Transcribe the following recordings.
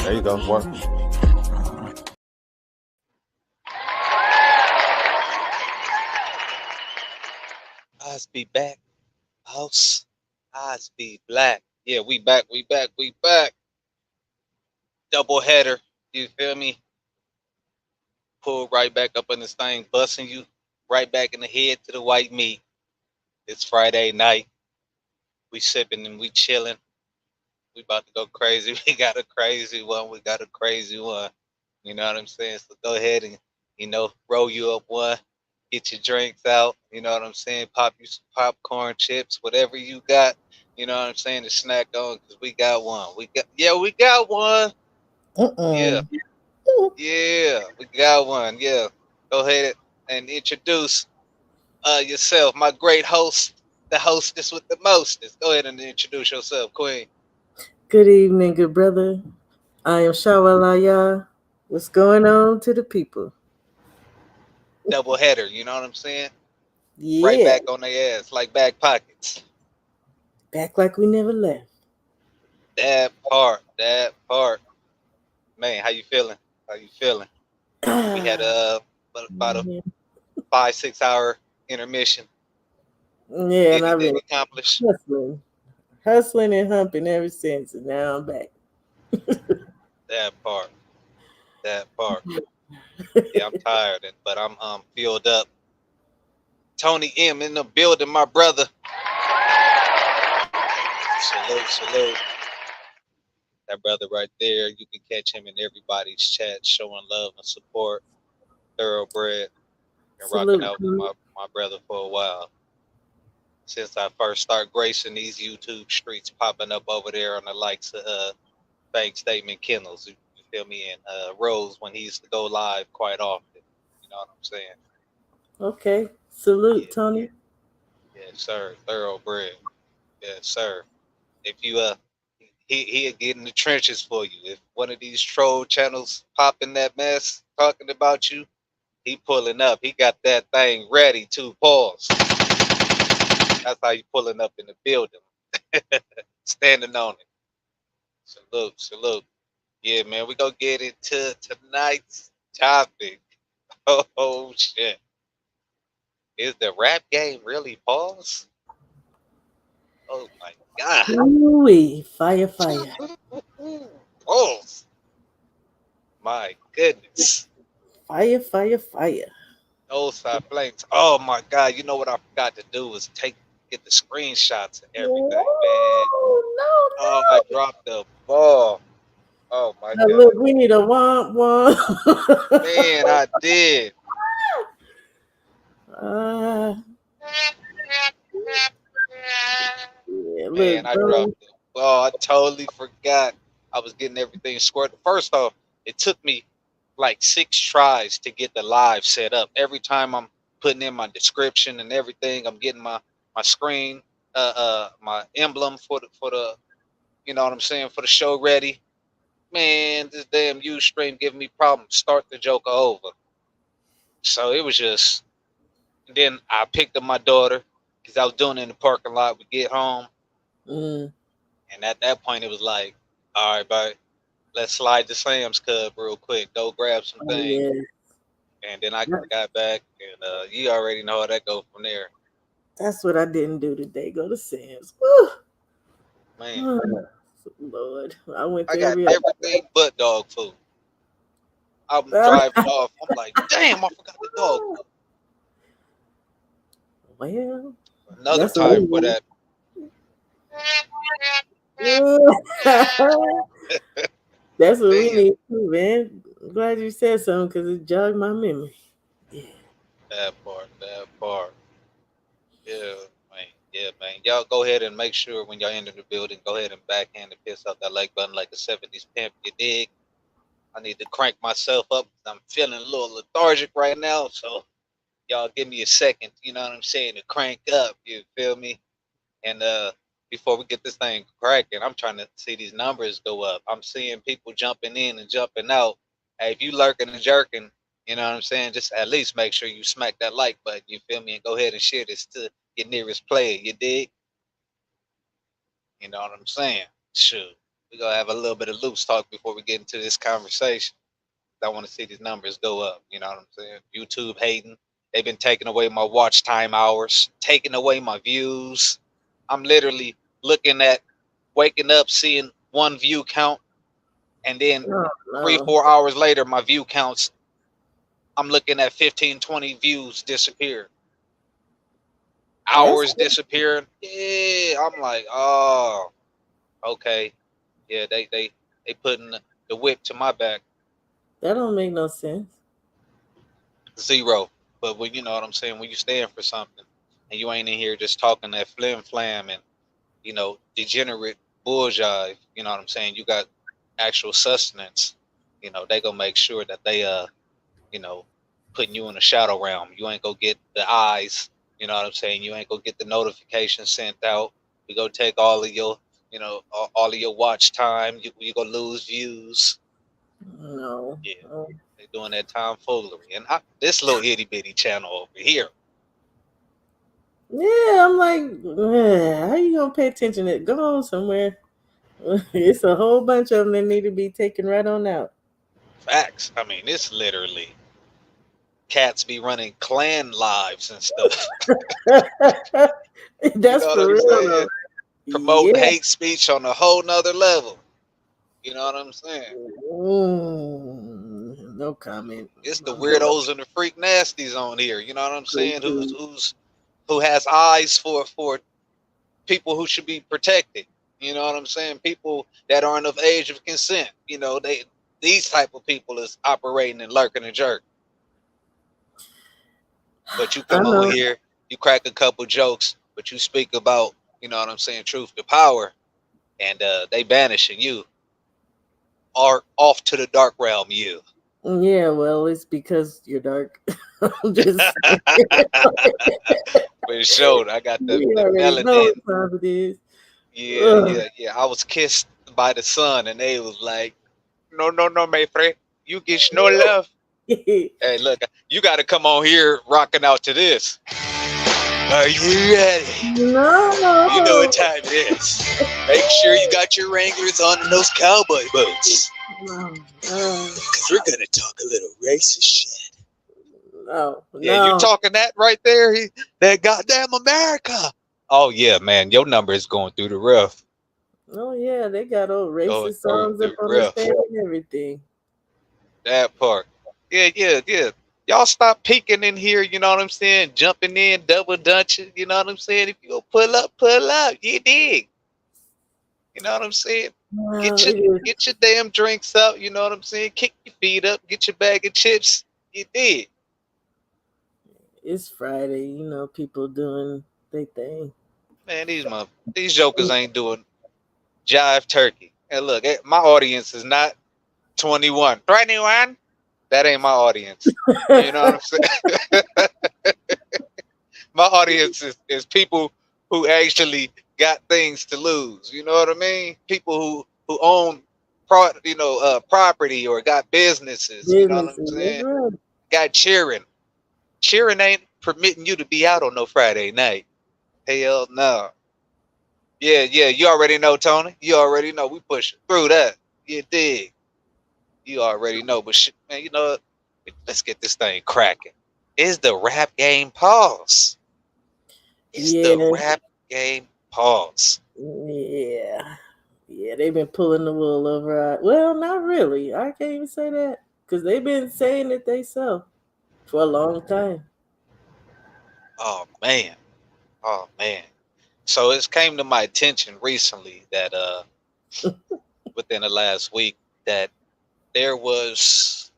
There you go. Work. Eyes be back, house. Eyes be black. Yeah, we back, we back, we back. Double header. You feel me? Pull right back up in this thing, busting you right back in the head to the white meat. It's Friday night. We sipping and we chilling. We about to go crazy. We got a crazy one. We got a crazy one. You know what I'm saying? So go ahead and, roll you up one. Get your drinks out. You know what I'm saying? Pop you some popcorn, chips, whatever you got. You know what I'm saying? To snack on because we got one. We got one. Yeah, Uh-uh. yeah, we got one. Yeah. Go ahead and introduce yourself, my great host, the hostess with the mostest. Go ahead and introduce yourself, Queen. Good evening, good brother. I am Shawalaya. What's going on to the people? Double header. You know what I'm saying? Right Yeah, back on their ass like back pockets. back like we never left. That part. That part. Man, how you feeling? How you feeling? We had Ah, about a yeah, 5-6 hour intermission. yeah, and I've Anything been accomplished? hustling and humping ever since, and now I'm back. That part. That part. Yeah, I'm tired, but I'm filled up. Tony M in the building, my brother. Salute, salute. That brother right there. You can catch him in everybody's chat, showing love and support. Thoroughbred. Been rocking Salute. out with my brother for a while. Since I first started gracing these YouTube streets, popping up over there on the likes of Bank Statement Kennels, you feel me, and Rose when he used to go live quite often. You know what I'm saying? Okay, salute, Yeah, Tony. yes, sir. Thoroughbred. Yes, sir. If you he'll get in the trenches for you. If one of these troll channels popping that mess talking about you, he pulling up. He got that thing ready to pause. That's how you pulling up in the building. Standing on it. Salute, salute. Yeah, man, we gonna get into tonight's topic. Oh shit. Is the rap game really paused? Oh my god. Ooh, fire, fire, Pause. My goodness. fire, fire, fire. Those side flames. Oh my god. You know what I forgot to do was get the screenshots and everything, man. Oh, Oh, I no, no. dropped the ball. Oh my Now god. look, we need a womp womp. Man, I did. uh, yeah, Man, look, I bro. dropped the ball. I totally forgot I was getting everything squared. First off, it took me like 6 tries to get the live set up. Every time I'm putting in my description and everything, I'm getting my screen, my emblem for the you know what I'm saying, for the show ready. Man, this damn Ustream giving me problems. Start the joker over. So it was just. And then I picked up my daughter because I was doing it in the parking lot. We get home, Mm, and at that point it was like, all right, bye. Let's slide to Sam's Club real quick. Go grab some oh things. yeah, And then I That- got back, and you already know how that go from there. that's what I didn't do today. Go to Sam's. Woo! Man, Oh, Lord, I went I to got every. everything but dog food. I'm driving off. I'm like, damn, I forgot the dog food. Well, Another that's what time for we that. need. That's what we Damn, need too, man. I'm glad you said something because it jogged my memory. Yeah. that part, that part. Yeah, man. Yeah, man. Y'all go ahead and make sure when y'all enter the building, go ahead and backhand and piss out that like button like a 70s pimp. You dig? I need to crank myself up. I'm feeling a little lethargic right now, so y'all give me a second, you know what I'm saying, to crank up. You feel me? And before we get this thing cracking, I'm trying to see these numbers go up. I'm seeing people jumping in and jumping out. Hey, if you lurking and jerking, you know what I'm saying, just at least make sure you smack that like button. You feel me? And go ahead and share this to your nearest player. You dig? You know what I'm saying? Shoot. We're gonna have a little bit of loose talk before we get into this conversation. I want to see these numbers go up. You know what I'm saying? YouTube hating. They've been taking away my watch time hours, taking away my views. I'm literally looking at waking up, seeing one view count, and then Oh, three, no. 4 hours later, my view counts. I'm looking at 15, 20 views disappear. That's Hours disappearing. Yeah, I'm like, oh, okay. Yeah, they putting the whip to my back. that don't make no sense. Zero. But when you know what I'm saying, when you stand for something and you ain't in here just talking that flim flam and degenerate bulljive, you know what I'm saying? You got actual sustenance. They gonna make sure that they you know, putting you in a shadow realm. You ain't gonna get the eyes, you know what I'm saying? You ain't gonna get the notification sent out. We go take all of your, all of your watch time. You gonna lose views. No. Yeah, Oh. they doing that tomfoolery. And this little itty bitty channel over here. Yeah, I'm like, how you gonna pay attention to it? Go on somewhere. It's a whole bunch of them that need to be taken right on out. Facts. I mean, it's literally cats be running clan lives and stuff. You That's know what for I'm real saying? though. Promoting Yeah. hate speech on a whole nother level. You know what I'm saying? No comment. It's the I'm good. weirdos and the freak nasties on here. You know what I'm saying? Who has eyes for people who should be protected. You know what I'm saying? People that aren't of age of consent. These type of people is operating and lurking and jerk. But you I come on know. here, you crack a couple jokes, but you speak about, you know what I'm saying, truth to power, and they banishing you or off to the dark realm. You. Yeah, well, it's because you're dark. I'm just saying. For sure, I got the We the already know melanin. what time it is. Yeah, Ugh. yeah, yeah. I was kissed by the sun, and they was like, "No, no, no, my friend, you get no love." Hey, look, you got to come on here rocking out to this. Are you ready? You know what No. time it is. Make sure you got your Wranglers on and those cowboy boots. No. Because we're going to talk a little racist shit. No. Yeah, you No. talking that right there? That goddamn America. Oh, yeah, man. Your number is going through the roof. Oh yeah, they got old Going racist through songs up the on the roof. stand and everything. That part. Yeah, yeah, yeah. Y'all stop peeking in here, you know what I'm saying? Jumping in, double dutching, you know what I'm saying? If you go pull up, pull up. You dig. You know what I'm saying? Well, Get your it is. get your damn drinks up, you know what I'm saying? Kick your feet up, get your bag of chips. You dig. It's Friday. You know, people doing their thing. Man, these jokers ain't doing jive turkey. And look, my audience is not 21. 21? That ain't my audience. You know what I'm saying? My audience is people who actually got things to lose. You know what I mean? People who own property or got businesses. You know what I'm Businesses. That's saying? right. Got cheering. Cheering ain't permitting you to be out on no Friday night. Hell no. Yeah, yeah. You already know, Tony. You already know. We pushing through that. You dig. You already know. But shit, man, you know what? Let's get this thing cracking. Is the rap game pause? Is the Yeah. rap game pause? Yeah. Yeah, they've been pulling the wool over our. Well, not really. I can't even say that because they've been saying it themselves for a long time. Oh man. Oh man. So it's came to my attention recently that within the last week that there was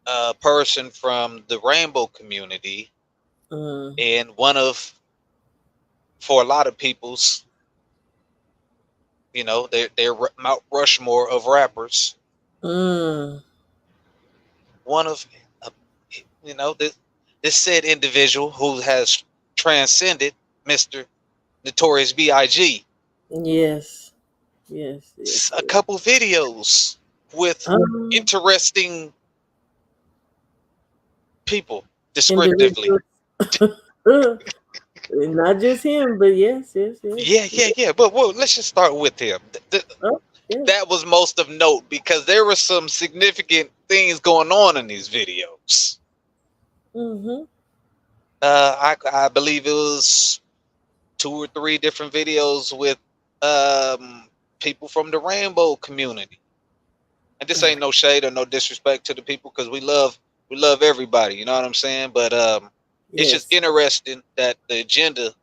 a person from the rainbow community Mm. and one of for a lot of people's they're Mount Rushmore of rappers. Mm. One of uh, this said individual who has transcended Mr. Notorious B.I.G. Yes. Yes. Yes. A Yes. couple videos with Um. interesting people descriptively. Individuals. Not just him, but yes. Yeah. But well, let's just start with him. Oh, yeah. That was most of note because there were some significant things going on in these videos. Mm-hmm. I believe it was 2 or 3 different videos with people from the rainbow community. And this ain't no shade or no disrespect to the people because we love everybody, you know what I'm saying? But it's just Yes. interesting that the agenda,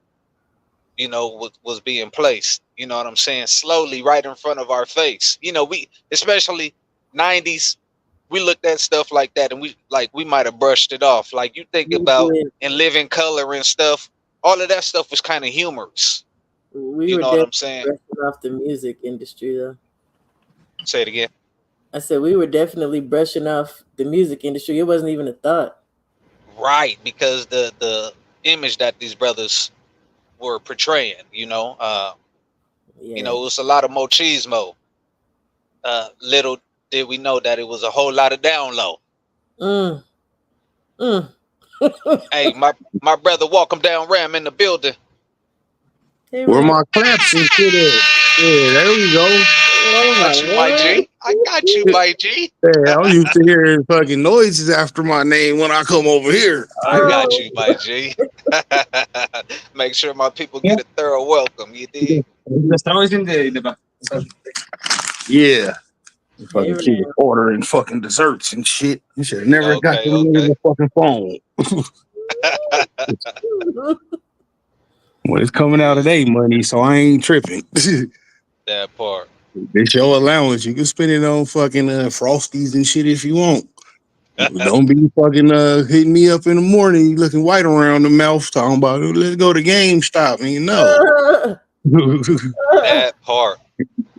was being placed, you know what I'm saying, slowly right in front of our face. We especially 90s, we looked at stuff like that and we might have brushed it off. Like you think We about were, In Living Color and stuff, all of that stuff was kind of humorous. we You were know what definitely I'm saying? brushing off the music industry, though. Say it again. I said we were definitely brushing off the music industry. It wasn't even a thought. Right, because the image that these brothers were portraying, it Yeah. was a lot of machismo. Little did we know that it was a whole lot of down low. Mm. Mm. Hey, my brother, welcome down Ram in the building. Hey, Where man. my claps and shit at? Yeah, there we go. Oh my Got you, my word. G. I got you, my G. Yeah, I'm used to hearing fucking noises after my name when I come over here. I got Oh, you, my G. Make sure my people get a thorough welcome. You dig? Yeah, hey, fucking kids man. ordering fucking desserts and shit. You should have never got Okay, them niggas okay. a fucking phone. Well, it's coming out of Yeah, their money, so I ain't tripping. that part. It's your allowance. You can spend it on fucking frosties and shit if you want. Don't be fucking hitting me up in the morning, you looking white around the mouth, talking about let's go to GameStop, and you know. That part.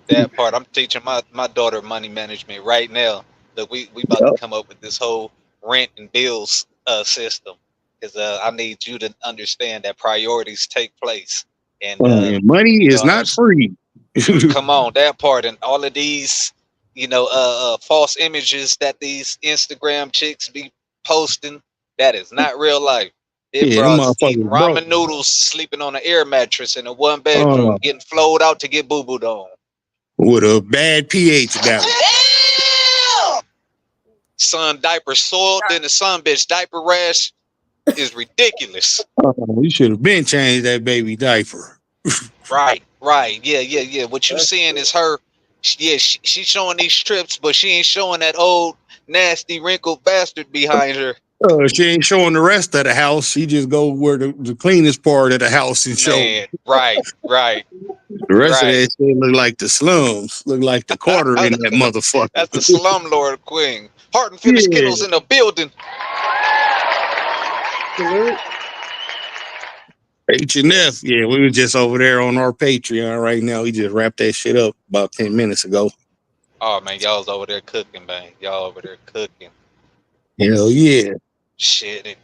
That part. I'm teaching my daughter money management right now. Look, we about to Yep. come up with this whole rent and bills system because I need you to understand that priorities take place, and And money you know is what I'm not free. come on, that part and all of these, false images that these Instagram chicks be posting, that is not real life. Them Yeah, them bras eating motherfuckers broke. ramen noodles, sleeping on an air mattress in a one Uh, bedroom, getting flowed out to get boo booed on. with a bad pH balance. Son diaper soiled, then the son bitch diaper rash is ridiculous. You should have been changed that baby diaper. Right. Yeah. What you seeing is her. Yeah, she's showing these strips, but she ain't showing that old nasty wrinkled bastard behind her. She ain't showing the rest of the house. She just go where the cleanest part of the house and show. Man, right. The rest of that shit look like the slums. Look like the quarter in that motherfucker. That's the slumlord queen. Heart and finished Yeah. Kittles in the building. H&F. Yeah, we were just over there on our Patreon right now. We just wrapped that shit up about 10 minutes ago. Oh man, y'all's over there cooking, man. Y'all over there cooking. Hell yeah. Shit,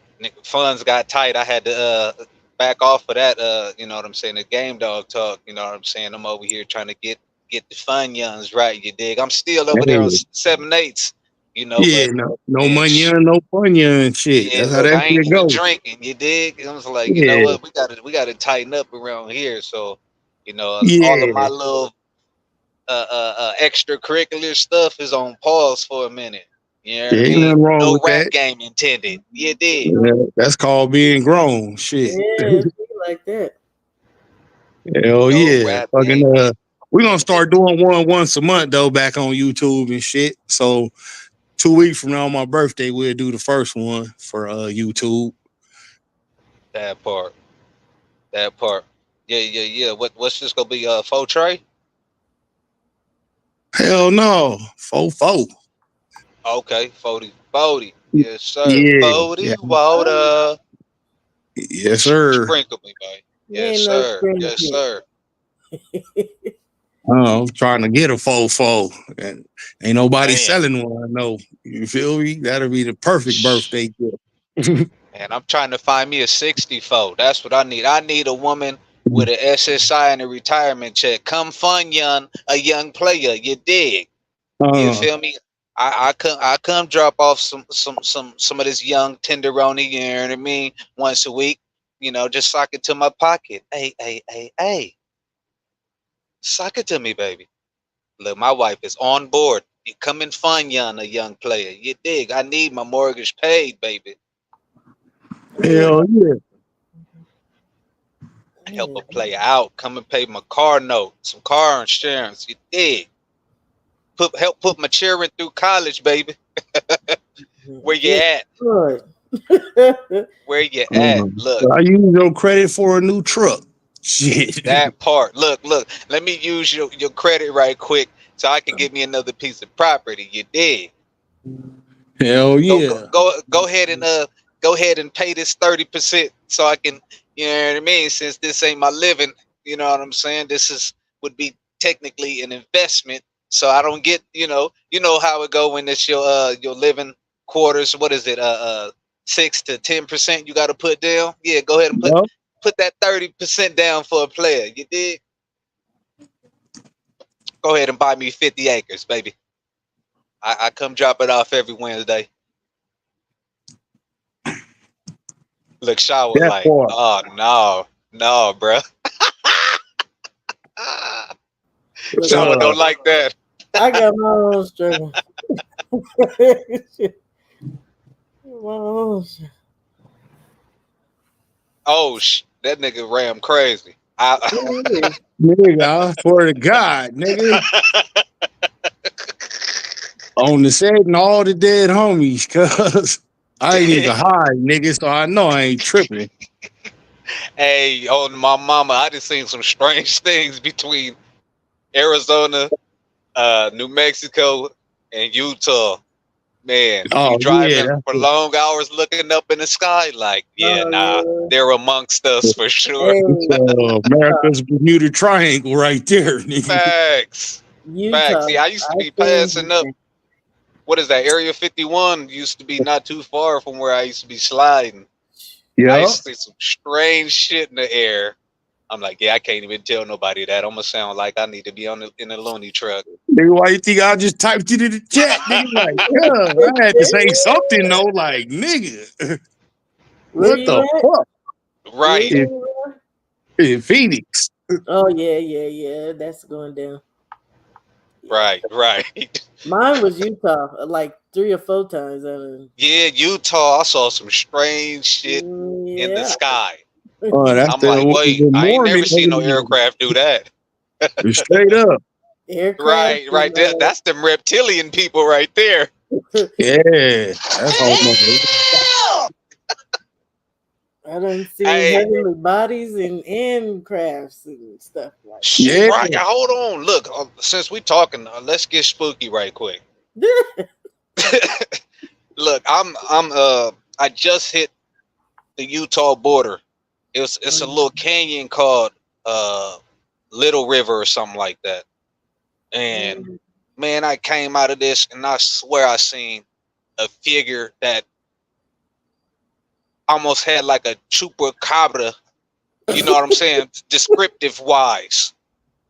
funds got tight. I had to back off of that. You know what I'm saying? The game dog talk. You know what I'm saying? I'm over here trying to get the fun youngs right. You dig? I'm still over there on 7/8. Yeah, But no man, money, no fun, and shit. yeah, That's how look, that I ain't shit even go. drinking. You dig? I was like, you know Yeah, what? We gotta tighten up around here. So, all of yeah. my little extracurricular stuff is on pause for a minute. You know what I Ain't mean? nothing wrong No with rap that. game intended. You did. Yeah, that's called being grown. Shit. Yeah, be like that. Hell No yeah. rap Fucking game we're gonna intended. start doing one once a month though, back on YouTube and shit. So 2 weeks from now on my birthday, we'll do the first one for YouTube. That part. That part. Yeah. What's this gonna be? Faux Trey? Hell no. 4-4. Okay, 40. Yes, sir. Yeah, 40 yeah. water. Yes, sir. Sprinkle me, man. You Yes, ain't no sir. Yes, sprinkle. sir. I'm trying to get a 4-4. And ain't nobody Man. selling one, no. You feel me? That'll be the perfect birthday gift. And I'm trying to find me a 64. That's what I need. I need a woman with an SSI and a retirement check. Come fun a young player. You dig? You uh, feel me? I come drop off some of this young tenderoni, you know what I mean, once a week. just sock it to my pocket. Hey. Sock it to me, baby. Look, my wife is on board. You come and fund a young player. You dig? I need my mortgage paid, baby. Hell yeah. Help a player out. Come and pay my car note, some car insurance. You dig? Help put my children through college, baby. Where you at? Good. Where you at? Look, I use your credit for a new truck. Shit. that part. Look. Let me use your credit right quick so I can get me another piece of property. You dig? Hell yeah. Go ahead and pay this 30% so I can, you know what I mean? Since this ain't my living, you know what I'm saying? This would be technically an investment, so I don't get, you know how it go when it's your living quarters. What is it? 6 to 10% you got to put down. Yeah, go ahead and put that 30% down for a player. You did. Go ahead and buy me 50 acres, baby. I come drop it off every Wednesday. Look, Shaw was like, oh no, bro. Shaw don't like that. I got my own struggle. Oh, that nigga Ram crazy. Nigga, I swear to God, nigga. On the set and all the dead homies, cuz I ain't even high, nigga, so I know I ain't tripping. Hey, on my mama, I just seen some strange things between Arizona, New Mexico, and Utah. Man, you driving for long hours looking up in the sky like, they're amongst us for sure. America's Bermuda Triangle right there, nigga. Facts. Facts. See, I used to be passing up. What is that? Area 51 used to be not too far from where I used to be sliding. Yeah. I used to see some strange shit in the air. I'm like, I can't even tell nobody that. I'm gonna sound like I need to be in a loony truck. Nigga, why you think I just typed it in the chat? Nigga, like, I had to say something though, like, nigga. What the fuck? Right. In Phoenix. Oh yeah. That's going down. Right. Mine was Utah, like 3 or 4 times. Yeah, Utah. I saw some strange shit in the sky. Oh, that's I'm like, wait, I ain't never seen no aircraft do that. Straight up. Aircraft, right there. That's them reptilian people right there. Yeah, that's all. I done seen heavenly bodies and crafts and stuff like that. Yeah. Right. Hold on. Look, since we talking, let's get spooky right quick. Look, I just hit the Utah border. It's a little canyon called Little River or something like that. And man, I came out of this and I swear I seen a figure that almost had like a chupacabra, you know what I'm saying? Descriptive wise.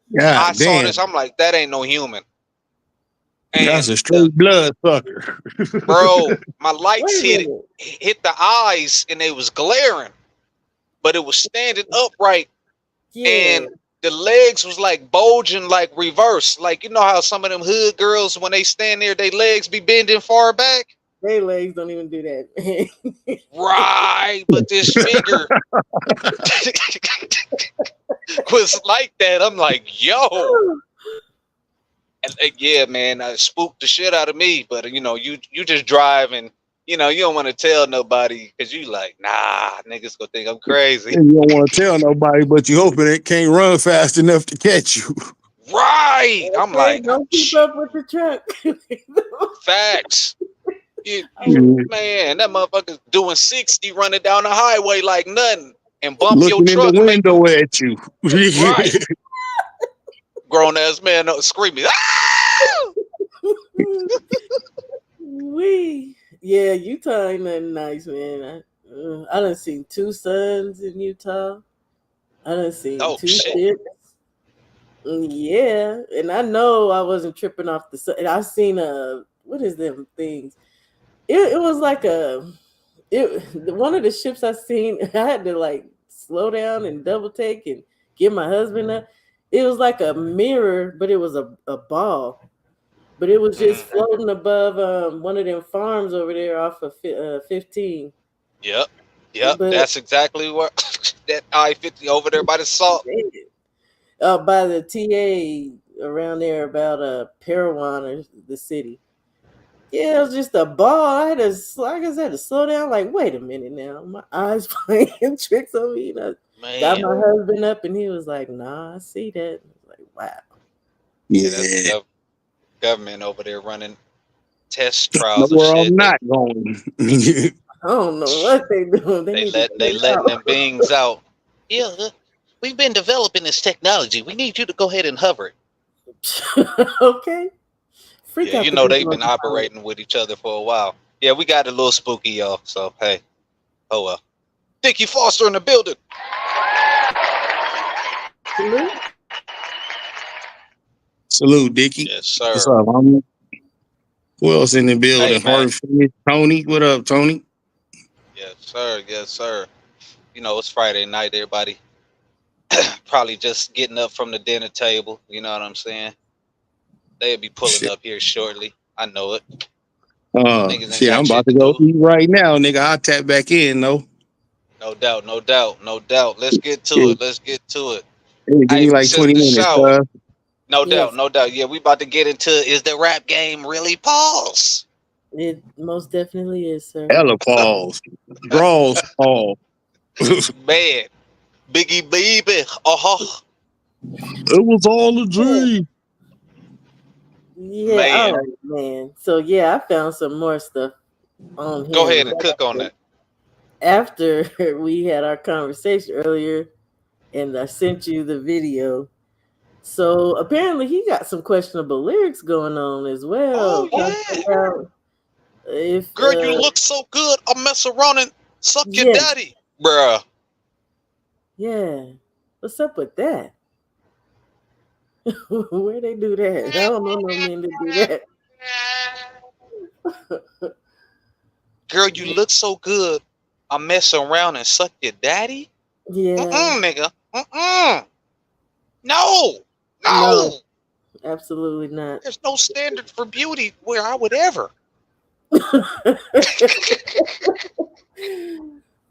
Yeah, I saw this, I'm like, that ain't no human. And that's a straight blood sucker. Bro, my lights hit the eyes and they was glaring, but it was standing upright. Yeah. And the legs was like bulging, like reverse. Like, you know how some of them hood girls, when they stand there, they legs be bending far back? Their legs don't even do that. Right, but this figure was like that. I'm like, yo. And yeah, man, I spooked the shit out of me. But, you just drive and, you don't want to tell nobody because you like, nah, niggas gonna think I'm crazy. And you don't want to tell nobody, but you hoping it can't run fast enough to catch you. Right. I'm like, don't keep up with the truck. Facts. Man, that motherfucker's doing 60 running down the highway like nothing and bump looking your truck. In the window at you. Right. Grown ass man screaming. Ah! Yeah, Utah ain't nothing nice, man. I done seen 2 suns in Utah. I done seen 2 ships. Yeah, and I know I wasn't tripping off the sun. I seen what is them things? It was like one of the ships I seen. I had to like slow down and double take and get my husband up. It was like a mirror, but it was a ball. But it was just floating above one of them farms over there off of 15. Yep. But That's exactly what that I-50 over there by the salt. by the TA around there about Parowan or the city. Yeah, it was just a ball. I had to, like I said, to slow down. Like, wait a minute now, my eyes playing tricks on me. And I got my husband up, and he was like, "Nah, I see that." I was like, wow. Yeah. That's the government over there running test trials. Where and shit. I'm not going. I don't know what they doing. They letting them beings out. Yeah, we've been developing this technology. We need you to go ahead and hover it. Okay. Freak Yeah, out you the know they've people been on the operating with each other for a while. Yeah, we got a little spooky, y'all. So hey, oh well. Dickie Foster in the building. phone. Salute, Dickie. Yes, sir. What's up, homie? Who else in the building? Hey, man. Hard Tony. What up, Tony? Yes, sir. Yes, sir. You know, it's Friday night, everybody. Probably just getting up from the dinner table. You know what I'm saying? They'll be pulling up here shortly. I know it. Shit, I'm about to go eat right now, nigga. I'll tap back in, though. No doubt, no doubt, no doubt. Let's get to it. Let's get to it. Hey, give me like 20 minutes, No doubt, no doubt. Yeah, we about to get into, is the rap game really pause? It most definitely is, sir. Hella pause. Draws pause. Man. Biggie baby. It was all a dream. Yeah, Man. all right, man. So yeah, I found some more stuff on him. Go ahead and cook on that. After we had our conversation earlier, and I sent you the video. So apparently he got some questionable lyrics going on as well. Oh yeah. If girl, you look so good, I'll mess around and suck your daddy. Bruh. Yeah. What's up with that? Where they do that? I don't know no men to do that. Girl, you look so good, I'll mess around and suck your daddy? Yeah. Nigga. No. Absolutely not. There's no standard for beauty where I would ever.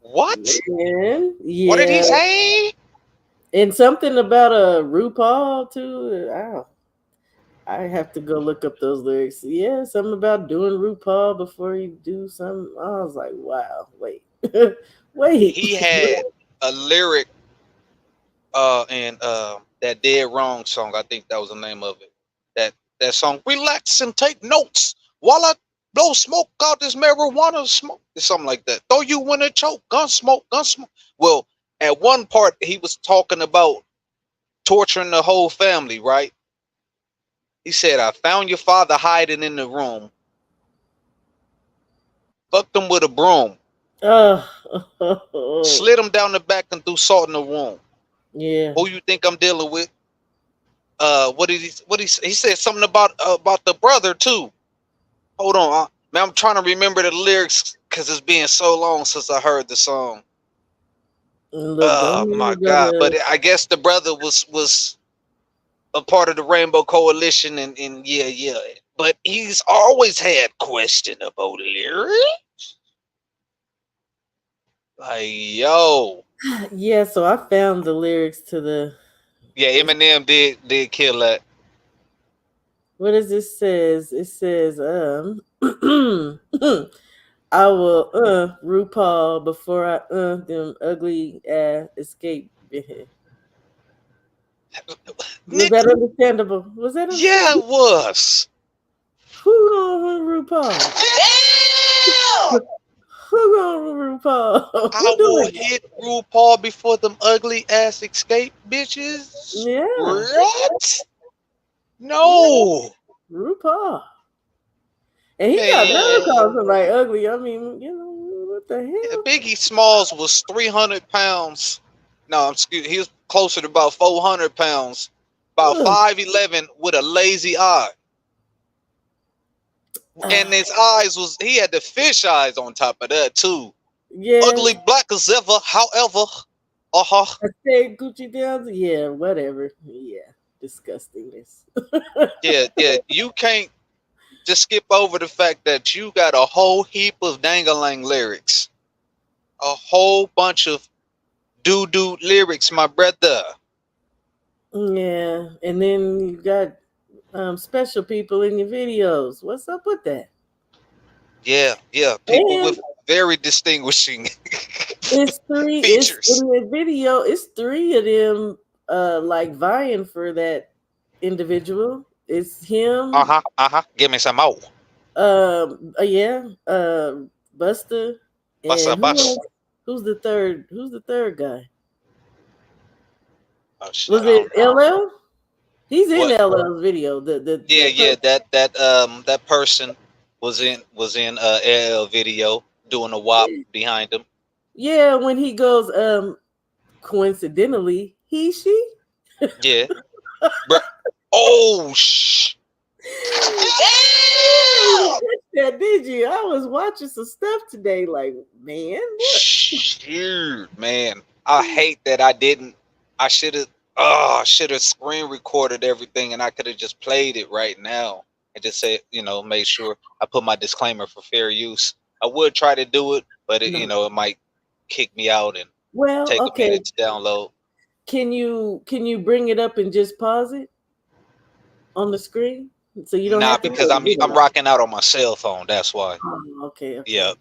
What? Man, yeah. What did he say? And something about a RuPaul too. I have to go look up those lyrics. Yeah, something about doing RuPaul before you do something. I was like, wow, wait. Wait. He had a lyric in that Dead Wrong song. I think that was the name of it. That song, relax and take notes while I blow smoke out this marijuana smoke. It's something like that. Throw you in a choke, gun smoke. Well, at one part he was talking about torturing the whole family, right? He said, I found your father hiding in the room. Fucked him with a broom. Slid him down the back and threw salt in the wound. Yeah. Who you think I'm dealing with? What he said something about the brother too. Hold on, man, I'm trying to remember the lyrics because it's been so long since I heard the song. Oh my God! But I guess the brother was a part of the Rainbow Coalition, and yeah. But he's always had questionable lyrics. Like, yo. Yeah, so I found the lyrics to the. Yeah, Eminem did kill that. What does this says? It says, I will RuPaul before I them ugly ass escape. Was that understandable? Was that understandable? Yeah, it was. Who on RuPaul? Who on RuPaul? I will hit RuPaul before them ugly ass escape bitches. Yeah. What? No. RuPaul. And he got nerve calls him like ugly. I mean, you know, what the hell? Biggie Smalls was 300 pounds. No, he was closer to about 400 pounds. About 5'11" with a lazy eye. And his eyes he had the fish eyes on top of that too. Yeah. Ugly black as ever, however. Uh-huh. I said Gucci down. Yeah, whatever. Yeah, disgustingness. Yeah. You can't just skip over the fact that you got a whole heap of dangalang lyrics. A whole bunch of doo-doo lyrics, my brother. Yeah, and then you got special people in your videos. What's up with that? Yeah. People And with very distinguishing it's three. It's features. in the video. It's three of them, like vying for that individual. It's him. Uh-huh. Give me some more. Yeah. Buster, What's and up, boss? who's the third? Who's the third guy? Oh shit, Was I it don't know. LL? He's in What? LL's video. Yeah. That person was in LL video doing a wop behind him. Yeah, when he goes, coincidentally, she. Yeah. Bruh. Oh shh. Yeah, did you? I was watching some stuff today. Like, man, what? Shoot, man. I hate that I didn't. I should have screen recorded everything and I could have just played it right now and just said, made sure I put my disclaimer for fair use. I would try to do it, but No. it might kick me out and Well, take a okay. minute to download. Can you bring it up and just pause it on the screen so you don't Nah, have to because play I'm the video? rocking out on my cell phone. That's why. Oh, okay. Yeah.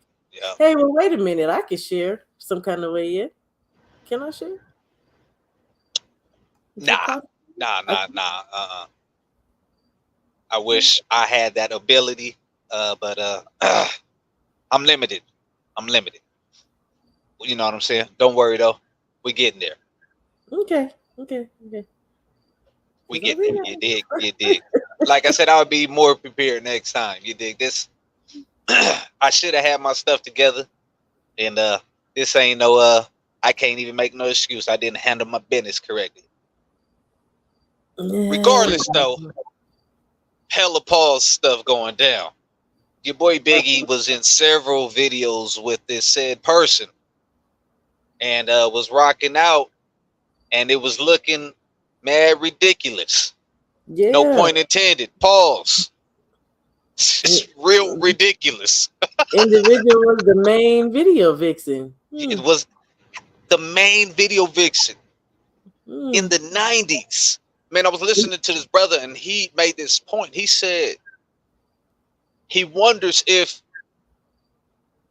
Hey, well, wait a minute. I can share some kind of way. Yeah, can I share? Is that Nah. possible? I wish I had that ability, but I'm limited. You know what I'm saying? Don't worry though. We getting there. Okay. We getting there. You dig. Like I said, I'll be more prepared next time. You dig this? I should have had my stuff together, and this ain't no. I can't even make no excuse. I didn't handle my business correctly. Regardless, though, hella pause stuff going down. Your boy Biggie was in several videos with this said person, and was rocking out, and it was looking mad ridiculous. Yeah. No point intended. Pause. It's real ridiculous. Individual was the main video vixen. It was the main video vixen in the 90s. Man, I was listening to this brother and he made this point. He said he wonders if,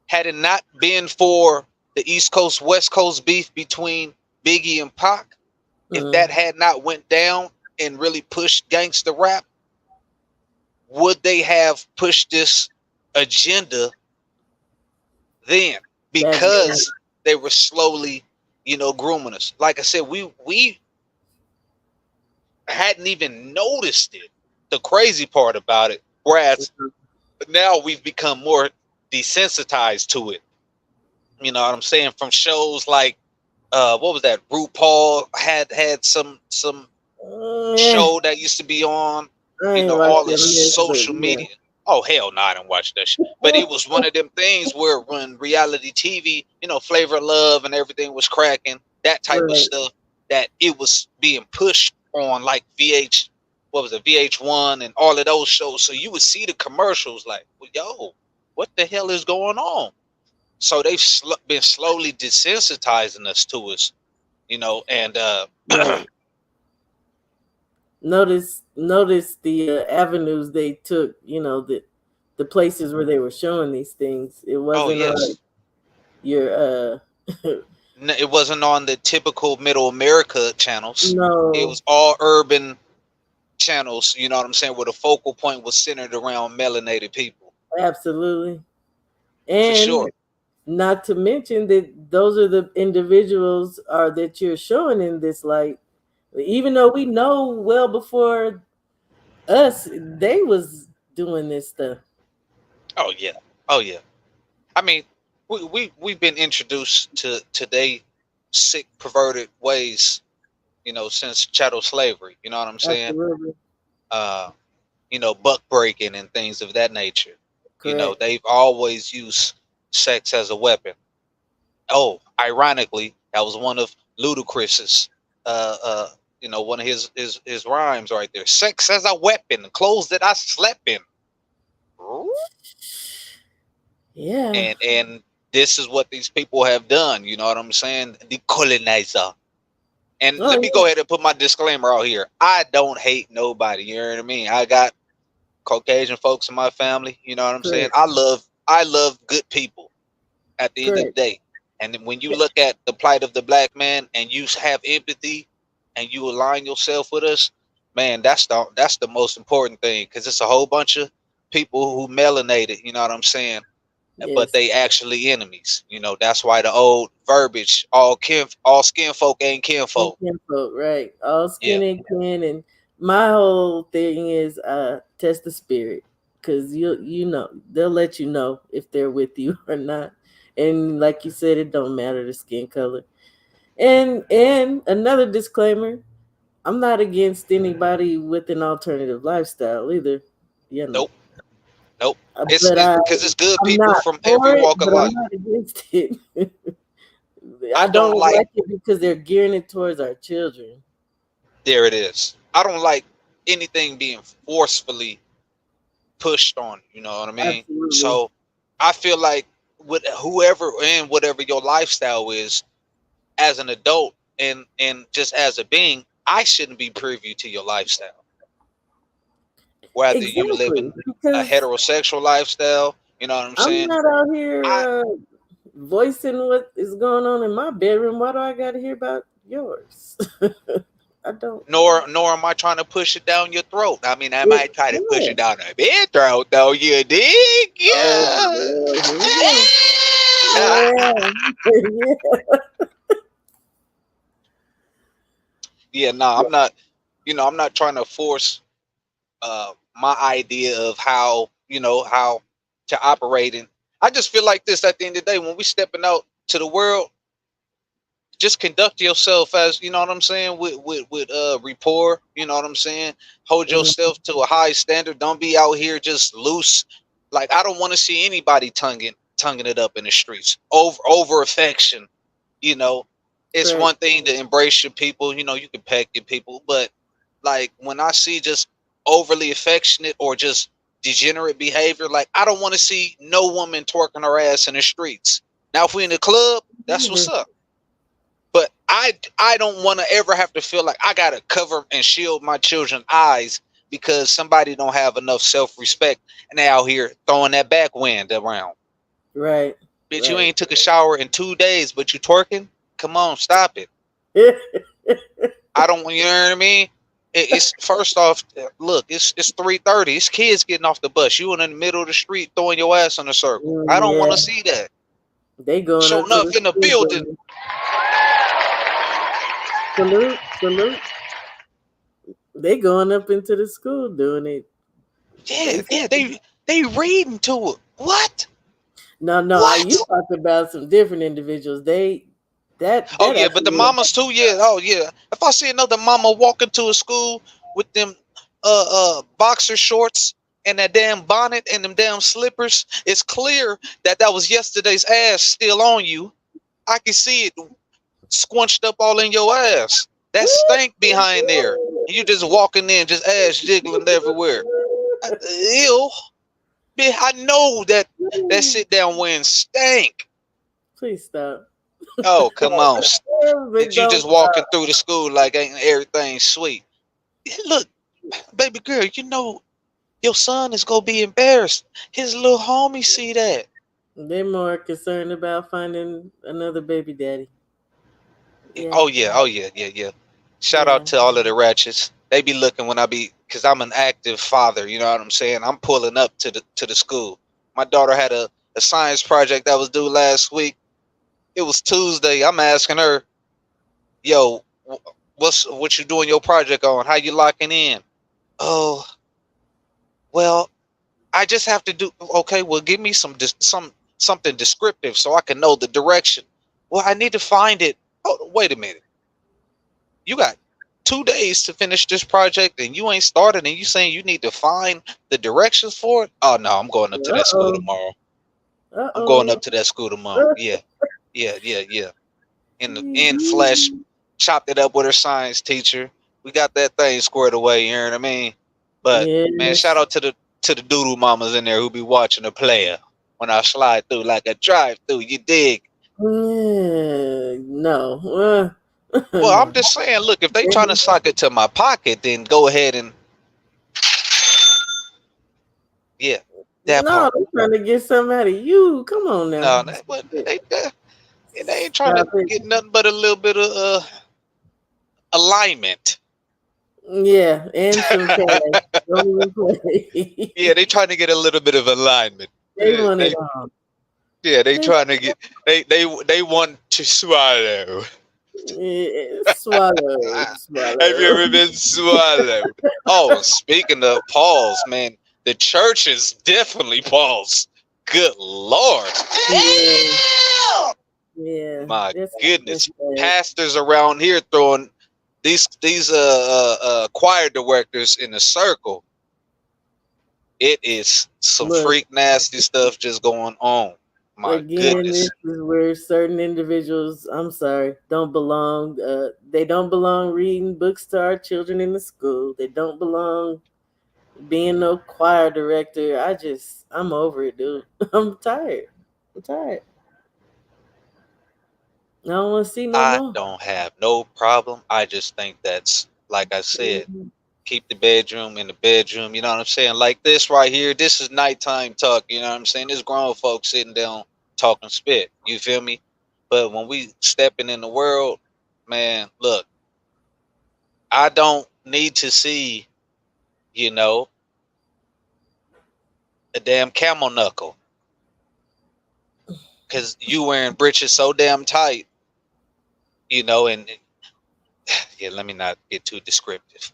had it not been for the East Coast, West Coast beef between Biggie and Pac, if that had not went down and really pushed gangster rap, would they have pushed this agenda then? Because they were slowly, grooming us. Like I said, we hadn't even noticed it. The crazy part about it, whereas now we've become more desensitized to it. You know what I'm saying? From shows like what was that? RuPaul had some show that used to be on, all the social media. Oh hell no, I didn't watch that shit. But it was one of them things where when reality TV, Flavor of Love and everything was cracking, that type of stuff, that it was being pushed on like VH1 and all of those shows. So you would see the commercials like, well, yo, what the hell is going on? So they've been slowly desensitizing us to us, and notice the avenues they took, the places where they were showing these things. It wasn't your it wasn't on the typical Middle America channels. No, it was all urban channels. You know what I'm saying? Where the focal point was centered around melanated people. Absolutely, and for sure. Not to mention that those are the individuals that you're showing in this light. Even though we know well before us, they was doing this stuff. Oh yeah. I mean, we've been introduced to today sick, perverted ways, since chattel slavery. You know what I'm saying? Absolutely. Buck breaking and things of that nature. Correct. They've always used sex as a weapon. Oh, ironically, that was one of Ludacris's one of his rhymes right there. Sex as a weapon, clothes that I slept in. Yeah. And this is what these people have done. You know what I'm saying? The colonizer. And let me go ahead and put my disclaimer out here. I don't hate nobody. You know what I mean? I got Caucasian folks in my family. You know what I'm saying? I love good people at the end of the day. And when you look at the plight of the black man and you have empathy and you align yourself with us, man, that's the most important thing, because it's a whole bunch of people who melanated, you know what I'm saying? Yes. But they actually enemies. You know, that's why the old verbiage, all skin folk ain't kinfolk. Kinfolk, right. All skin ain't kin. And my whole thing is test the spirit, because you know they'll let you know if they're with you or not. And like you said, it don't matter the skin color. And another disclaimer, I'm not against anybody with an alternative lifestyle either. You know. Nope. It's because it's good people from every walk of life. I'm not against it. I don't like it because they're gearing it towards our children. There it is. I don't like anything being forcefully pushed on. You know what I mean? Absolutely. So I feel like with whoever and whatever your lifestyle is, as an adult and just as a being, I shouldn't be privy to your lifestyle. Whether you live in a heterosexual lifestyle, you know what I'm saying? I'm not out here voicing what is going on in my bedroom. Why do I got to hear about yours? I don't. Nor am I trying to push it down your throat. I mean, I might try to push it down a bit throat, though. You dig? Yeah. Yeah. No, I'm not. You know, I'm not trying to force my idea of how to operate. And I just feel like this at the end of the day, when we stepping out to the world, just conduct yourself as, you know what I'm saying, with rapport, you know what I'm saying? Hold yourself to a high standard. Don't be out here just loose. Like, I don't want to see anybody tonguing it up in the streets. Over affection, you know. It's one thing to embrace your people, you know, you can peck your people, but like when I see just overly affectionate or just degenerate behavior, like I don't want to see no woman twerking her ass in the streets. Now, if we in the club, that's what's up. But I don't want to ever have to feel like I gotta cover and shield my children's eyes because somebody don't have enough self-respect and they out here throwing that backwind around. Right. Bitch, you ain't took a shower in 2 days, but you twerking? Come on, stop it. I don't, you know what I mean? It's first off, look, it's 3:30. It's kids getting off the bus. You in the middle of the street throwing your ass in a circle. I don't want to see that. They going showing up in the building. Salute. They going up into the school doing it. Yeah, they reading to it. What? No, what? You talked about some different individuals. But the mamas too. Yeah, If I see another mama walking to a school with them boxer shorts and that damn bonnet and them damn slippers, it's clear that was yesterday's ass still on you. I can see it squunched up all in your ass. That stank behind there. You just walking in, just ass jiggling everywhere. Ew. I know that sit down wearing stank. Please stop. Oh, come on. You just walking through the school like ain't everything sweet. Look, baby girl, you know your son is going to be embarrassed. His little homie see that. They're more concerned about finding another baby daddy. Yeah. Oh, yeah. Shout out to all of the ratchets. They be looking when because I'm an active father, you know what I'm saying? I'm pulling up to the school. My daughter had a science project that was due last week. It was Tuesday. I'm asking her, yo, what you doing your project on? How you locking in? Oh, well, I just have to do. Okay, well, give me something descriptive so I can know the direction. Well, I need to find it. Oh, wait a minute. You got 2 days to finish this project and you ain't started and you saying you need to find the directions for it? Oh, no, I'm going up to that school tomorrow. I'm going up to that school tomorrow. Yeah. In flesh, chopped it up with her science teacher. We got that thing squared away, you know what I mean? But man, shout Yes. out to the doodle mamas in there who be watching the player when I slide through like a drive through. You dig? No. Well, I'm No. just saying, look, if they trying to sock it to my pocket, then go ahead and yeah, that No, part. they're trying to get something out of you. Come on now. No, they ain't trying to Stop it. get nothing but a little bit of alignment. Yeah, and some cash. Don't even play. Yeah, they trying to get a little bit of alignment. They Yeah, want it they all. yeah, they They, trying to get they want to swallow. swallow, Have you swallow. ever been swallowed? Oh, speaking of Pauls, man, the church is definitely Pauls. Good Lord. Yeah, yeah. My That's goodness. bad. Pastors around here throwing these choir directors in a circle. It is some Look, freak nasty stuff just going on. My again, this goodness. is where certain individuals, I'm sorry, don't belong. They don't belong reading books to our children in the school. They don't belong being no choir director. I'm over it, dude. I'm tired. I'm tired. I don't want to see no I more. don't have no problem. I just think that's like I said, Mhm. keep the bedroom in the bedroom. You know what I'm saying? Like this right here, this is nighttime talk. You know what I'm saying? This grown folks sitting down talking spit. You feel me? But when we stepping in the world, man, look, I don't need to see, you know, a damn camel knuckle because you wearing breeches so damn tight, you know, and yeah, let me not get too descriptive.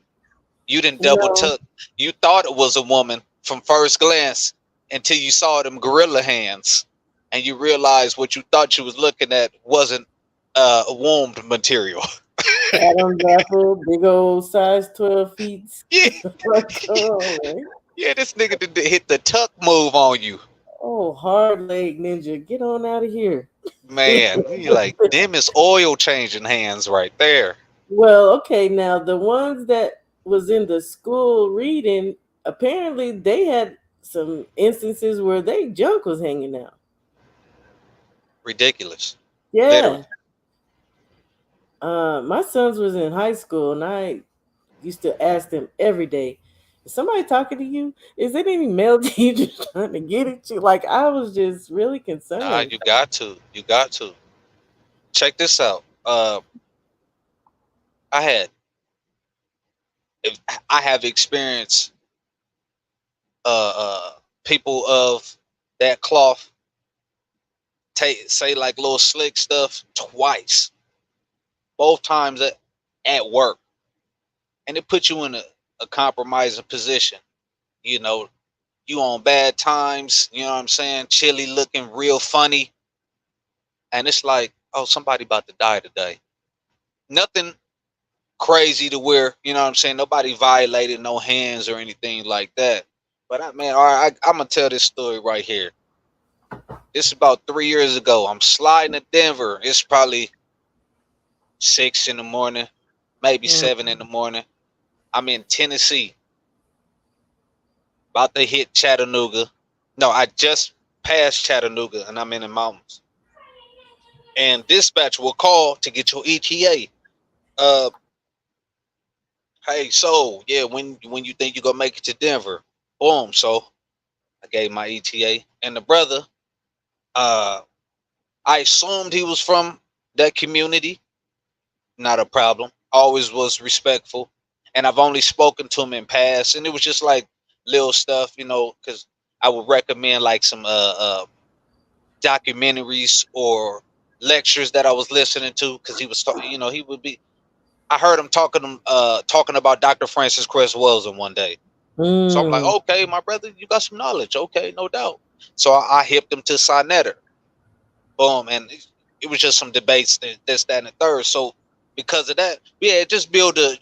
You didn't double No, tuck. You thought it was a woman from first glance until you saw them gorilla hands, and you realized what you thought you was looking at wasn't wombed material. Adam's apple, big old size 12 feet. Yeah, Like, come on, man. yeah, this nigga did hit the tuck move on you, Oh, hard leg ninja, get on out of here. man. You like them is oil changing hands right there. Well, okay, now the ones that was in the school reading, apparently they had some instances where they junk was hanging out. Ridiculous, literally. Yeah. My sons was in high school and I used to ask them every day, is somebody talking to you? Is it any male teachers trying to get at you? Like I was just really Nah, concerned. you got to, you got to check this out. I had, if I have experienced people of that cloth say like little slick stuff twice, both times at work, and it puts you in a compromising position. You know, you on bad times. You know what I'm saying? Chilly, looking real funny, and it's like, oh, somebody about to die today. Nothing crazy to where you know what I'm saying. Nobody violated no hands or anything like that. But man, all right, I'm gonna tell this story right here. It's about 3 years ago. I'm sliding to Denver. It's probably 6 in the morning, maybe Mm. 7 in the morning. I'm in Tennessee, about to hit Chattanooga. No, I just passed Chattanooga and I'm in the mountains. And dispatch will call to get your ETA. Uh, hey, so yeah, when you think you're gonna make it to Denver? Boom. So I gave my ETA, and the brother, uh, I assumed he was from that community. Not a problem. Always was respectful, and I've only spoken to him in past, and it was just like little stuff, you know, because I would recommend like some documentaries or lectures that I was listening to because he was talking, you know, he would be. I heard him talking about Dr. Francis Cress Welsing one day. So I'm like, Mm. okay, my brother, you got some knowledge. Okay, no doubt. So I hipped him to Sinetter. Boom. And it was just some debates, this, that, and the third. So because of that, yeah, just build a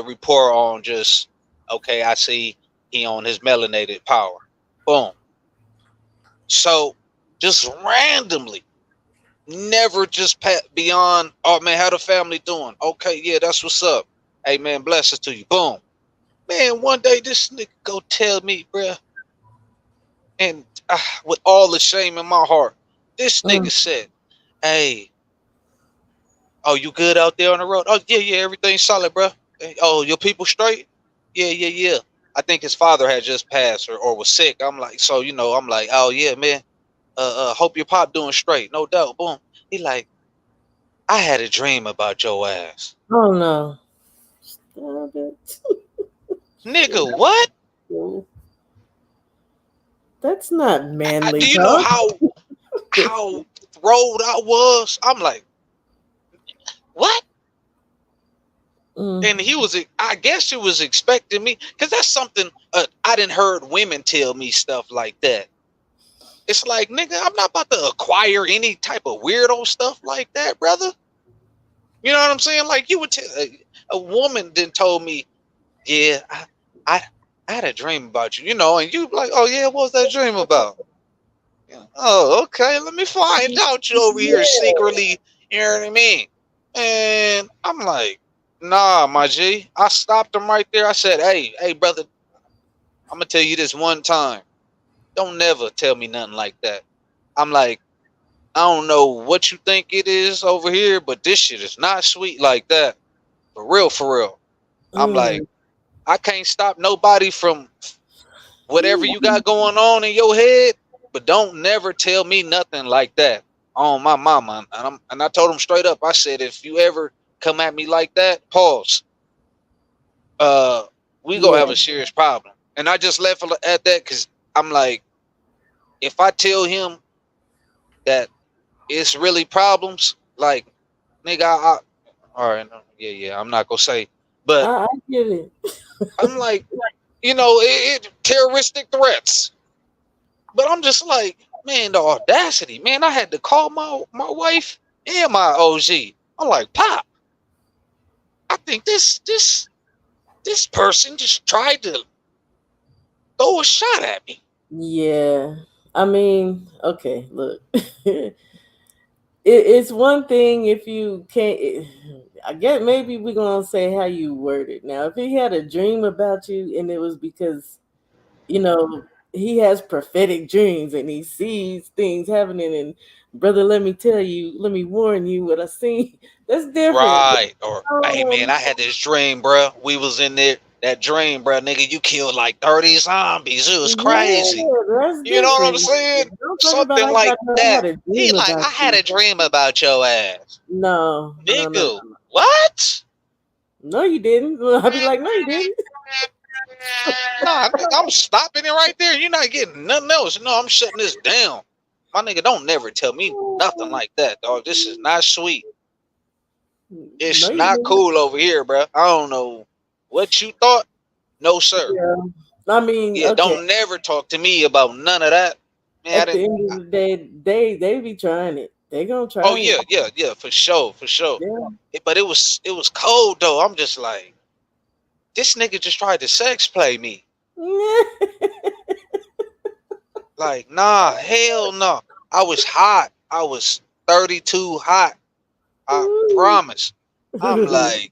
rapport on just, okay, I see he on his melanated power. Boom. So just randomly, Never just beyond, oh man, how the family doing? Okay, yeah, that's what's up. Hey man, blessings to you. Boom. Man, one day this nigga go tell me, bruh, and with all the shame in my heart, this nigga said, hey, oh, you good out there on the road? Oh, yeah, everything's solid, bruh. Hey, oh, your people straight? Yeah. I think his father had just passed or was sick. I'm like, so, I'm like, oh, yeah, man. Hope your pop doing straight. No doubt. Boom. He like, I had a dream about your ass. Oh no. Stop it. Nigga, what? That's not manly. Do you know how thrilled I was? I'm like, what? And he was, I guess he was expecting me, because that's something I didn't heard women tell me stuff like that. It's like, nigga, I'm not about to acquire any type of weirdo stuff like that, brother. You know what I'm saying? Like, you would tell a woman then told me, yeah, I had a dream about you, and you like, oh yeah, what was that dream about? Yeah. Oh, okay, let me find out you over here secretly, you know what I mean? And I'm like, nah, my G. I stopped him right there. I said, hey, brother, I'm gonna tell you this one time. Don't never tell me nothing like that. I'm like, I don't know what you think it is over here, but this shit is not sweet like that. For real. I'm like, I can't stop nobody from whatever you got going on in your head, but don't never tell me nothing like that on my mama. And I told him straight up, I said, if you ever come at me like that, pause. We gonna have a serious problem. And I just left it at that because I'm like, if I tell him that it's really problems, like, nigga, all right, yeah, I'm not gonna say, but I get it. I'm like, it terroristic threats. But I'm just like, man, the audacity, man. I had to call my wife and my OG. I'm like, Pop, I think this person just tried to throw a shot at me. Yeah. I mean, okay, look. It's one thing if you can't. I guess maybe we're gonna say how you word it. Now, if he had a dream about you and it was because, he has prophetic dreams and he sees things happening, and brother, let me warn you what I seen. That's different. Right. Or, hey man, I had this dream, bro. We was in there. That dream, bro, nigga, you killed like 30 zombies. It was crazy. You know what I'm saying? Something like that. He like, I had a dream about your ass. No. Nigga, no. what? No, you didn't. I'd be like, no, you didn't. Nah, I'm stopping it right there. You're not getting nothing else. No, I'm shutting this down. My nigga, don't never tell me nothing like that, dog. This is not sweet. It's not cool over here, bro. I don't know what you thought. No, sir. Yeah. I mean, okay. Don't never talk to me about none of that. Man, at the end of the day, they be trying it. They gonna try. Oh yeah, for sure. Yeah. But it was cold though. I'm just like, this nigga just tried to sex play me. Like, nah, hell no. I was hot. I was 32 hot. I promise. I'm like,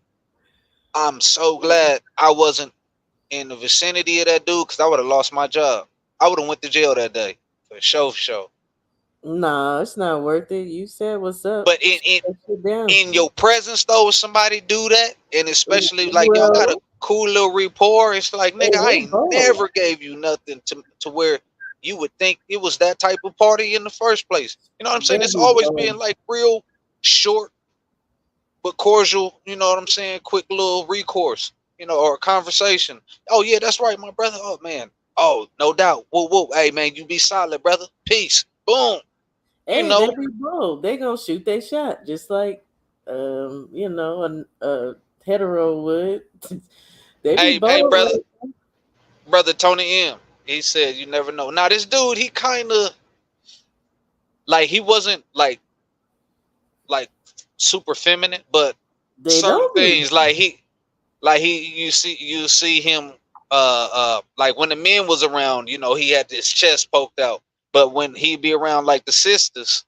I'm so glad I wasn't in the vicinity of that dude, because I would have lost my job. I would have went to jail that day. For sure. Nah, it's not worth it. You said what's up. But in your presence though, if somebody do that, and especially like y'all got a cool little rapport, it's like, nigga, I ain't never gave you nothing to where you would think it was that type of party in the first place. You know what I'm saying? It's always been like real short but cordial, you know what I'm saying? Quick little recourse, or a conversation. Oh yeah, that's right, my brother. Oh man. Oh, no doubt. Whoa. Hey man, you be solid, brother. Peace. Boom. Hey, they be bold. They gonna shoot their shot, just like a hetero would. Hey, brother Tony M. He said, you never know. Now this dude, he kind of like, he wasn't like super feminine, but certain things you see him like when the men was around, he had his chest poked out. But when he be around like the sisters,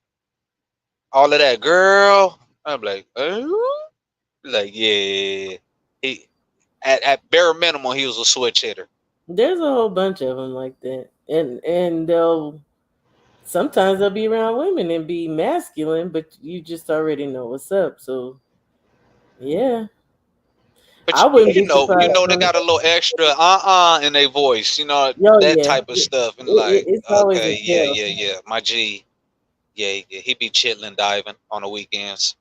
all of that, girl. I'm like, like, yeah. He at bare minimum, he was a switch hitter. There's a whole bunch of them like that, and they'll sometimes they'll be around women and be masculine, but you just already know what's up. So yeah, But I wouldn't be you surprised. know, they got a little extra in their voice, you know, Oh that yeah, type of stuff, and like, it's always a okay, yeah, tell. yeah, yeah, my G, yeah, yeah, he be chilling, diving on the weekends.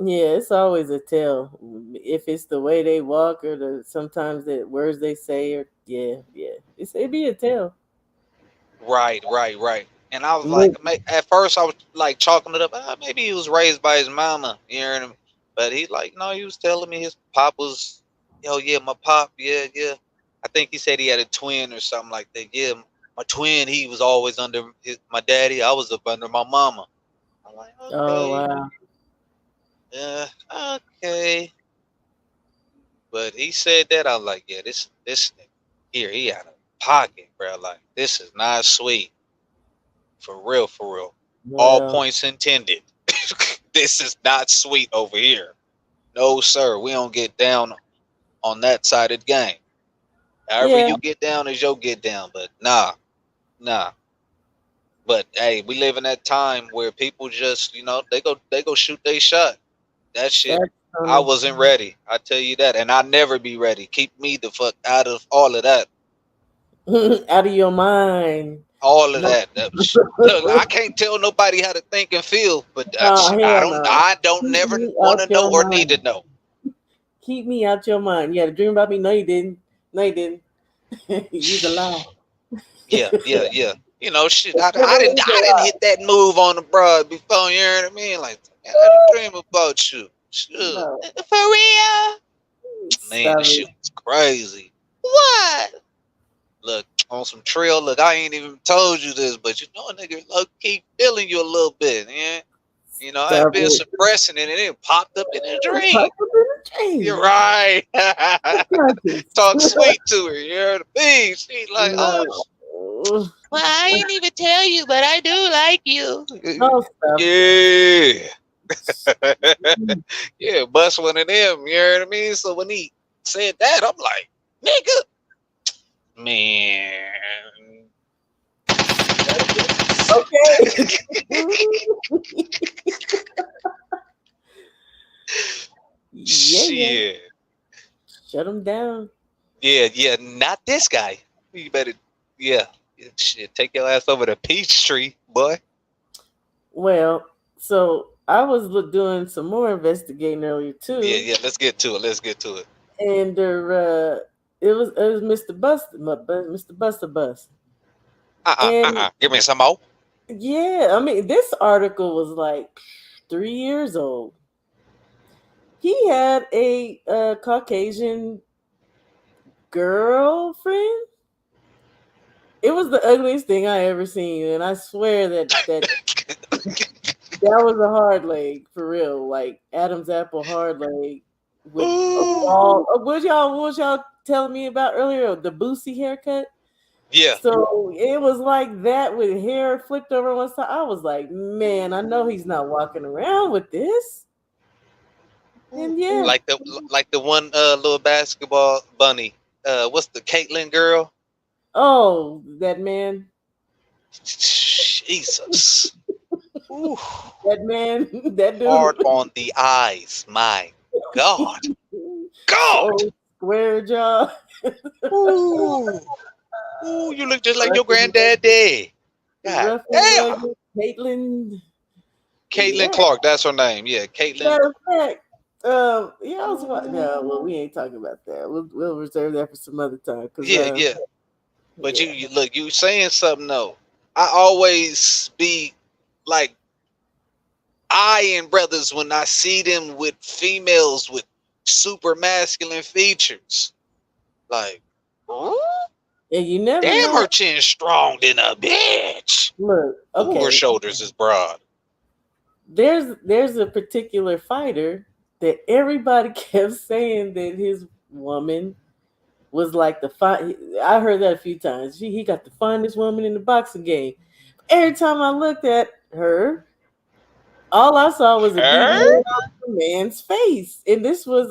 Yeah, it's always a tell. If it's the way they walk or the sometimes the words they say, or yeah, it be a tell. Right, right, right. And I was like, Look, at first I was like chalking it up. Maybe he was raised by his mama, you know what I mean? But he like, no, he was telling me his pop was, yo, yeah, my pop, yeah, yeah. I think he said he had a twin or something like that. Yeah, my twin, he was always under my daddy. I was up under my mama. I'm like, oh okay, wow, yeah, okay. But he said that I was like, yeah, this nigga here, he out of pocket, bro. Like, this is not sweet. For real, for real. All well, points intended. This is not sweet over here. No, sir. We don't get down on that side of the game. However yeah, you get down is your get down. But nah, nah. But hey, we live in that time where people just, you know, they go shoot their shot. That shit. that's I funny. wasn't ready. I tell you that. And I never be ready. Keep me the fuck out of all of that. Out of your mind. All of No, that. Look, I can't tell nobody how to think and feel, but oh I hell don't. no. I don't Keep never me want out to know your or need to mind. know. Keep me out your mind. You had a dream about me? No, you didn't. No, you didn't. You's a lie. Yeah, yeah, yeah. You know, shit. You's a I didn't lie. hit that move on the broad before. You know what I mean? Like, man, I had a dream about you. Shoot. No, For real? Man, stop this it. shit was crazy. What? Look, on some trail. Look, I ain't even told you this, but you know, a nigga low key feeling you a little bit, yeah. You know, I had Stop been it. suppressing it and it popped up in a dream. Pop up in the You're dream. right. Conscious. Talk sweet to her. You heard the beat. She like, oh, No. well, I ain't even tell you, but I do like you. Oh, stop Yeah. it. Yeah, bust one of them. You heard what I mean? So when he said that, I'm like, nigga, man. Okay. Yeah. Shit. Shut him down. Yeah, yeah, not this guy. You better, yeah. Shit, take your ass over to Peachtree, boy. Well, so I was doing some more investigating earlier Yeah, too, yeah, let's get to it. Let's get to it. and it was Mr. Mr. Buster Bus, and Give me some more. yeah, I mean this article was like 3 years old. He had a Caucasian girlfriend. It was the ugliest thing I ever seen, and I swear that was a hard leg for real, like Adam's apple hard leg with a Ooh. ball. What was y'all telling me about earlier? The Boosie haircut. Yeah. So it was like that with hair flipped over on one side. I was like, man, I know he's not walking around with this. And yeah, Like the one little basketball bunny. What's the Caitlyn girl? oh, that man, Jesus. Ooh. that man, that Hard dude. on the eyes. My God. God. Oh, square jaw. Ooh. Ooh, you look just like your granddad did. God Rough and damn. rugged, Caitlin. Caitlin Yeah, Clark, that's her name. Yeah, Caitlin. matter of fact, yeah, I was no, well, we ain't talking about that. We'll reserve that for some other time. Cause Yeah, yeah. But yeah, you look, you saying something though. I always be like eyeing brothers when I see them with females with super masculine features. Like, huh? and you never Damn, know. her chin strong than a bitch. Look, Ooh, her okay, shoulders is broad. there's a particular fighter that everybody kept saying that his woman was like the fine. I heard that a few times. He got the finest woman in the boxing game. Every time I looked at her, All I saw was a video Her? of the man's face, and this was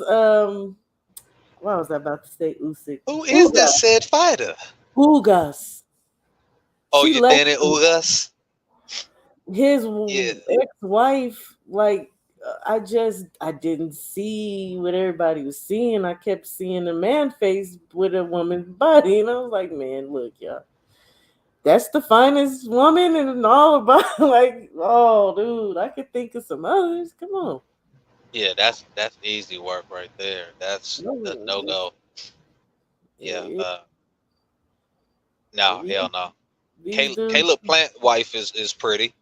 what was I about to say? Usyk. Who is that said fighter? Ugas. Oh, She you left Danny Ugas? his Yeah. ex-wife. Like I didn't see what everybody was seeing. I kept seeing a man face with a woman's body, and I was like, man, look, y'all. That's the finest woman and all about like, oh dude, I could think of some others. Come on. Yeah, that's easy work right there. That's a no go. Yeah. Yeah, No, yeah, hell no. these dudes, Caleb Plant wife is pretty.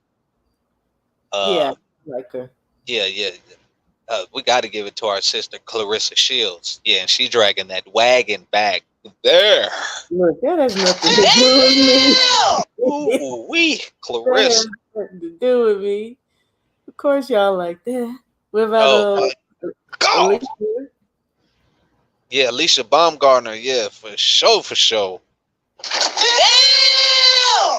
yeah, Uh, I like her. yeah. We got to give it to our sister Clarissa Shields. Yeah, and she dragging that wagon back there. Look, that has nothing to do with me. Ooh, we That Clarissa. has nothing to do with me. Of course, y'all like that. What about Oh, God. Alicia? Yeah, Alicia Baumgartner. Yeah, for sure, for sure.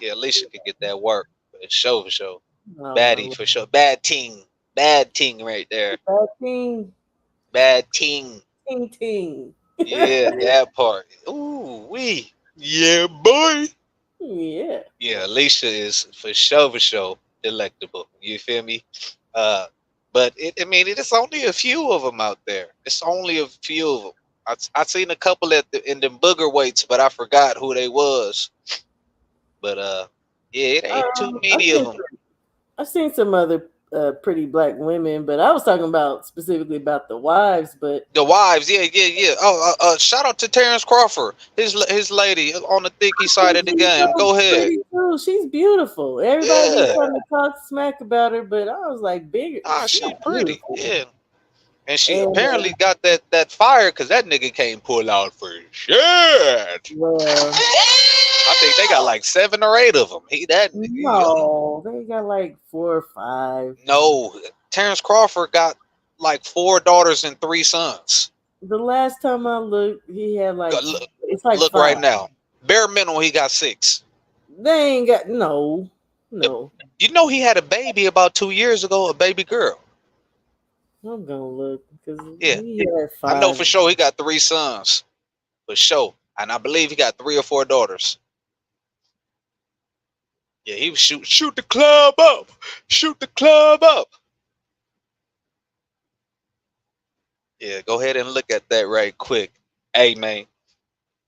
Yeah, Alicia could get that work for sure, for sure. Oh, Baddie for sure. Bad ting right there. bad ting, Bad ting. ting, ting. Yeah, that part. Ooh, we. Yeah, boy. Yeah. Yeah, Alicia is for sure delectable. You feel me? But I mean, it's only a few of them out there. It's only a few of them. I seen a couple in them booger weights, but I forgot who they was. But yeah, it ain't too many of them. I've seen some other pretty black women, but I was talking about specifically about the wives. But The wives, yeah. Oh, shout out to Terrence Crawford, his lady on the thicky side of the game. Go ahead. pretty too. She's beautiful. Everybody Yeah. was trying to talk smack about her, but I was like, bigger. Ah, she pretty. beautiful. Yeah. And she And, apparently got that fire because that nigga can't pull out for shit. Well, I think they got like 7 or 8 of them. He that nigga. no, they got like 4 or 5. No, Terrence Crawford got like 4 daughters and 3 sons. The last time I looked, he had like it's like Look 5. right now. Bare minimum, he got 6. They ain't got no. You know he had a baby about 2 years ago, a baby girl. I'm gonna look because Yeah. he had 5. I know for sure he got 3 sons. For sure. And I believe he got 3 or 4 daughters. Yeah, he was shoot the club up. Shoot the club up. Yeah, go ahead and look at that right quick. Hey man,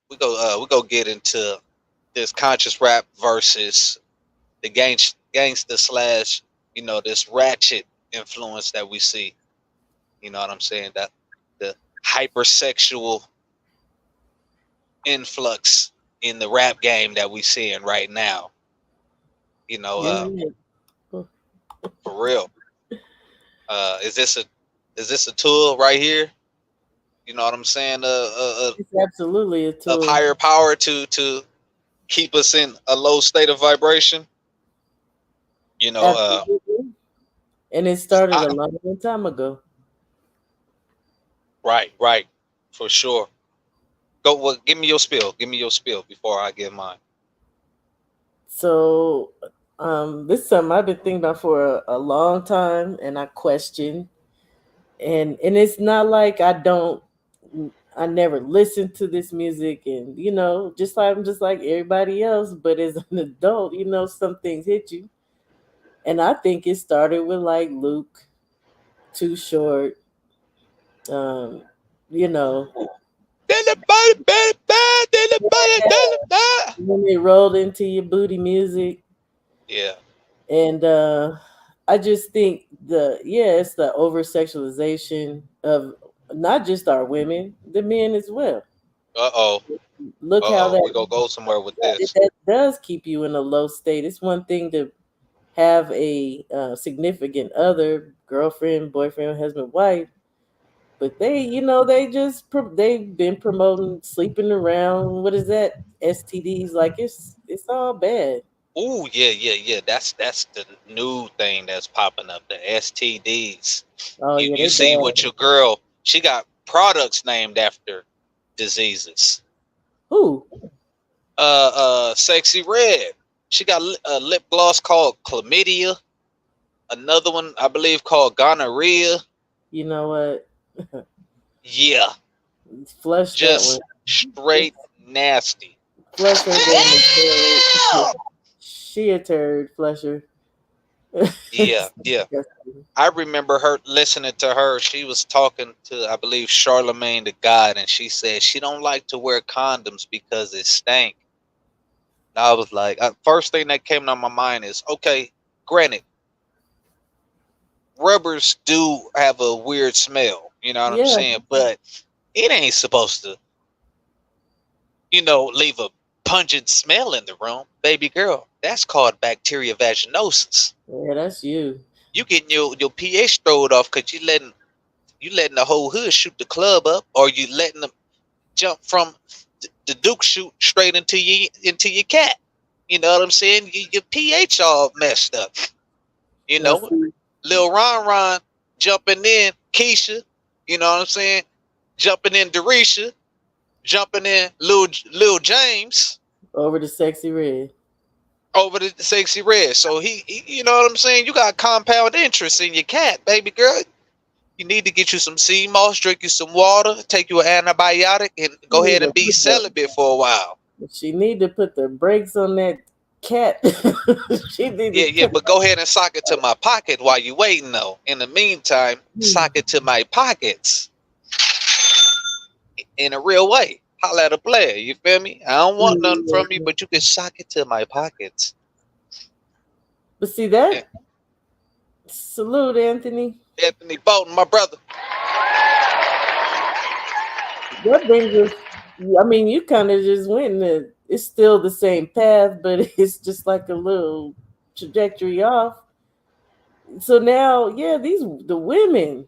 we go get into this conscious rap versus the gangster slash, this ratchet influence that we see. You know what I'm saying? That the hypersexual influx in the rap game that we seeing right now. For real. Is this a tool right here? You know what I'm saying? It's absolutely a tool of higher power to keep us in a low state of vibration. Absolutely. And it started a long time ago. Right, for sure. Give me your spiel. Give me your spiel before I give mine. So, this is something I've been thinking about for a long time, and I question. And it's not like I never listened to this music, and I'm just like everybody else. But as an adult, some things hit you, and I think it started with like Luke, Too Short, when they rolled into your booty music. Yeah. And I just think it's the over sexualization of not just our women, the men as well. Look how that we're gonna go somewhere with this. That does keep you in a low state. It's one thing to have a significant other, girlfriend, boyfriend, husband, wife, but they've been promoting sleeping around. What is that? STDs, like it's all bad. Oh yeah. That's the new thing that's popping up. The STDs. Oh, you see what your girl? She got products named after diseases. Who? Sexy Red. She got a lip gloss called Chlamydia. another one I believe called Gonorrhea. You know what? Yeah, Flush that one. just straight nasty. Flush her down the toilet. She a turd flusher. Yeah, yeah. I remember her listening to her. She was talking to, I believe, Charlemagne the God, and she said she don't like to wear condoms because it stank. And I was like, first thing that came to my mind is, okay, granted, rubbers do have a weird smell. You know what I'm Yeah. saying? But it ain't supposed to, leave a pungent smell in the room. Baby girl, that's called bacteria vaginosis. Yeah, that's you. You getting your pH thrown off because you letting the whole hood shoot the club up, or you letting them jump from the Duke shoot straight into your cat. You know what I'm saying? Your pH all messed up. Lil Ron jumping in Keisha. You know what I'm saying? Jumping in Derisha, jumping in Lil James over the Sexy Red. Over the Sexy Red. So he, you know what I'm saying? You got compound interest in your cat, baby girl. You need to get you some sea moss, drink you some water, take you an antibiotic, and go ahead and be celibate for a while. She need to put the brakes on that cat. Yeah, but go ahead and sock it to my pocket while you waiting, though. In the meantime, sock it to my pockets in a real way. Holla at a player, you feel me? I don't want nothing from you, but you can sock it to my pockets. But see that? Salute, Anthony. Anthony Bolton, my brother. That brings us, I mean, you kind of just went in it's still the same path, but it's just like a little trajectory off. So now, yeah, the women,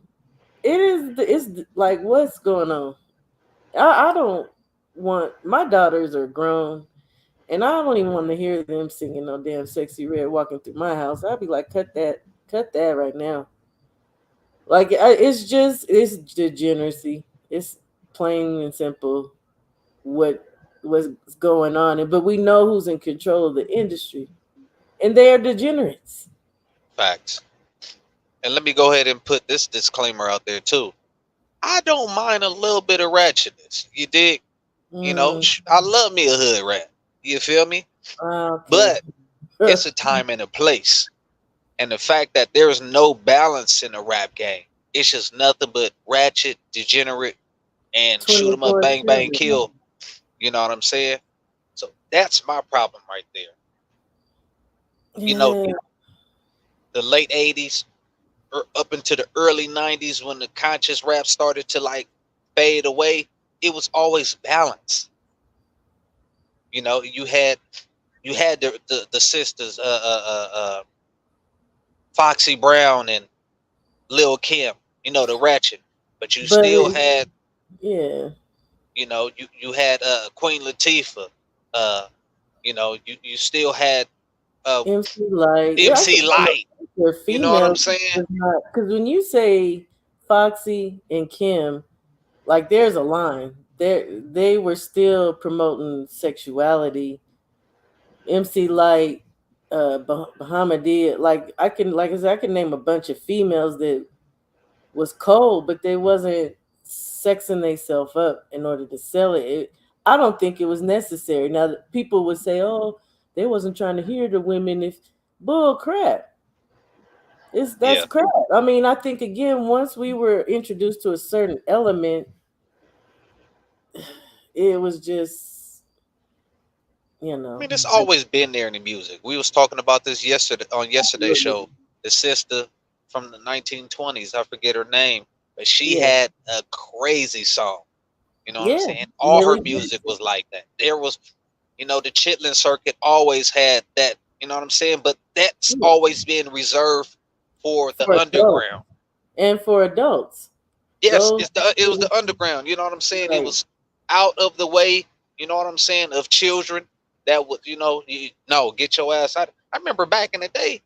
it's like, what's going on? I don't want, my daughters are grown, and I don't even want to hear them singing no damn Sexy Red walking through my house. I'd be like, cut that right now. Like, it's degeneracy. It's plain and simple what's going on. But we know who's in control of the industry, and they are degenerates. Facts. And let me go ahead and put this disclaimer out there too. I don't mind a little bit of ratchetness. You dig? You know, I love me a hood rat. You feel me? Okay. But it's a time and a place. And the fact that there is no balance in the rap game, it's just nothing but ratchet, degenerate, and shoot 'em up, bang, bang, kill. You know what I'm saying? So that's my problem right there. Yeah. You know, the late 80s up into the early 90s when the conscious rap started to like fade away, it was always balanced. You know, you had the sisters, Foxy Brown and Lil Kim, you know, the ratchet, but still had, yeah, you know, you had Queen Latifah, you know, you still had MC Light. You know what I'm saying? Because when you say Foxy and Kim, like, there's a line. They were still promoting sexuality. MC Light, Bahamadia, I can name a bunch of females that was cold, but they wasn't sexing themselves up in order to sell it. I don't think it was necessary. Now, people would say, "Oh, they wasn't trying to hear the women." If bull crap, that's crap. I mean, I think again, once we were introduced to a certain element, it was just, you know. I mean, it's always been there in the music. We was talking about this on yesterday's show. The sister from the 1920s, I forget her name, but she had a crazy song. You know what I'm saying? All her music was like that. There was, you know, the Chitlin circuit always had that, you know what I'm saying? But that's always been reserved for the underground. And for adults. Yes, it was the underground, you know what I'm saying? Right. It was out of the way, you know what I'm saying, of children that would, you know, get your ass out. I remember back in the day,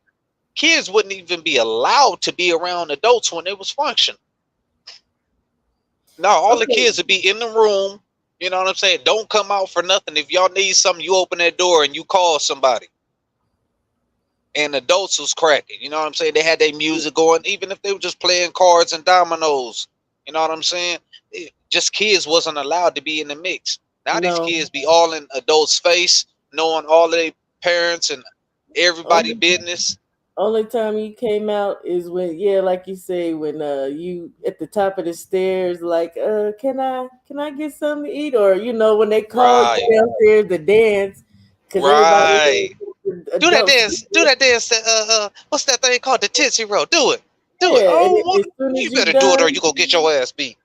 kids wouldn't even be allowed to be around adults when it was functioning. No, all the kids would be in the room. You know what I'm saying? Don't come out for nothing. If y'all need something, you open that door and you call somebody. and adults was cracking. You know what I'm saying? They had their music going, even if they were just playing cards and dominoes. You know what I'm saying? Just kids wasn't allowed to be in the mix. Now these No, kids be all in adults' face, knowing all of their parents and everybody only business. only time you came out is when, yeah, like you say, when you at the top of the stairs, like, can I get something to eat, or when they call you Right, downstairs to dance, because everybody right. Do that adults, dance. Do that dance. What's that thing called? The Tootsie Roll. Do it. Do it. I yeah, and don't want. as soon You as you better do it, or done, you gonna get your ass beat.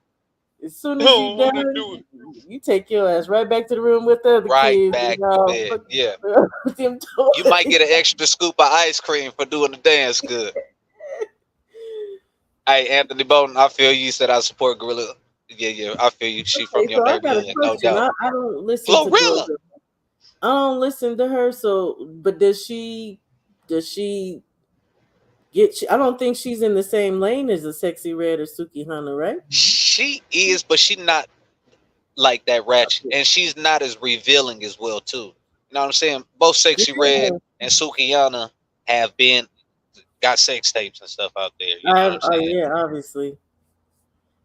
as soon I as you don't want to done, do it. you take your ass right back to the room with the other Right kids back and to bed. fuck Yeah. with them You might toys. get an extra scoop of ice cream for doing the dance good. Hey, Anthony Bolton, I feel you said I support Gorilla. Yeah, yeah, I feel you. She from Okay, your so I got a neighborhood, no question. doubt. I don't listen to Glorilla. Georgia. I don't listen to her. So, but does she get? I don't think she's in the same lane as a Sexy Red or Suki Hana, right? She is, but she not like that ratchet, and she's not as revealing as well too. You know what I'm saying? Both Sexy Red Yeah, and Sukiyana have been got sex tapes and stuff out there. You know what I'm saying? yeah, obviously.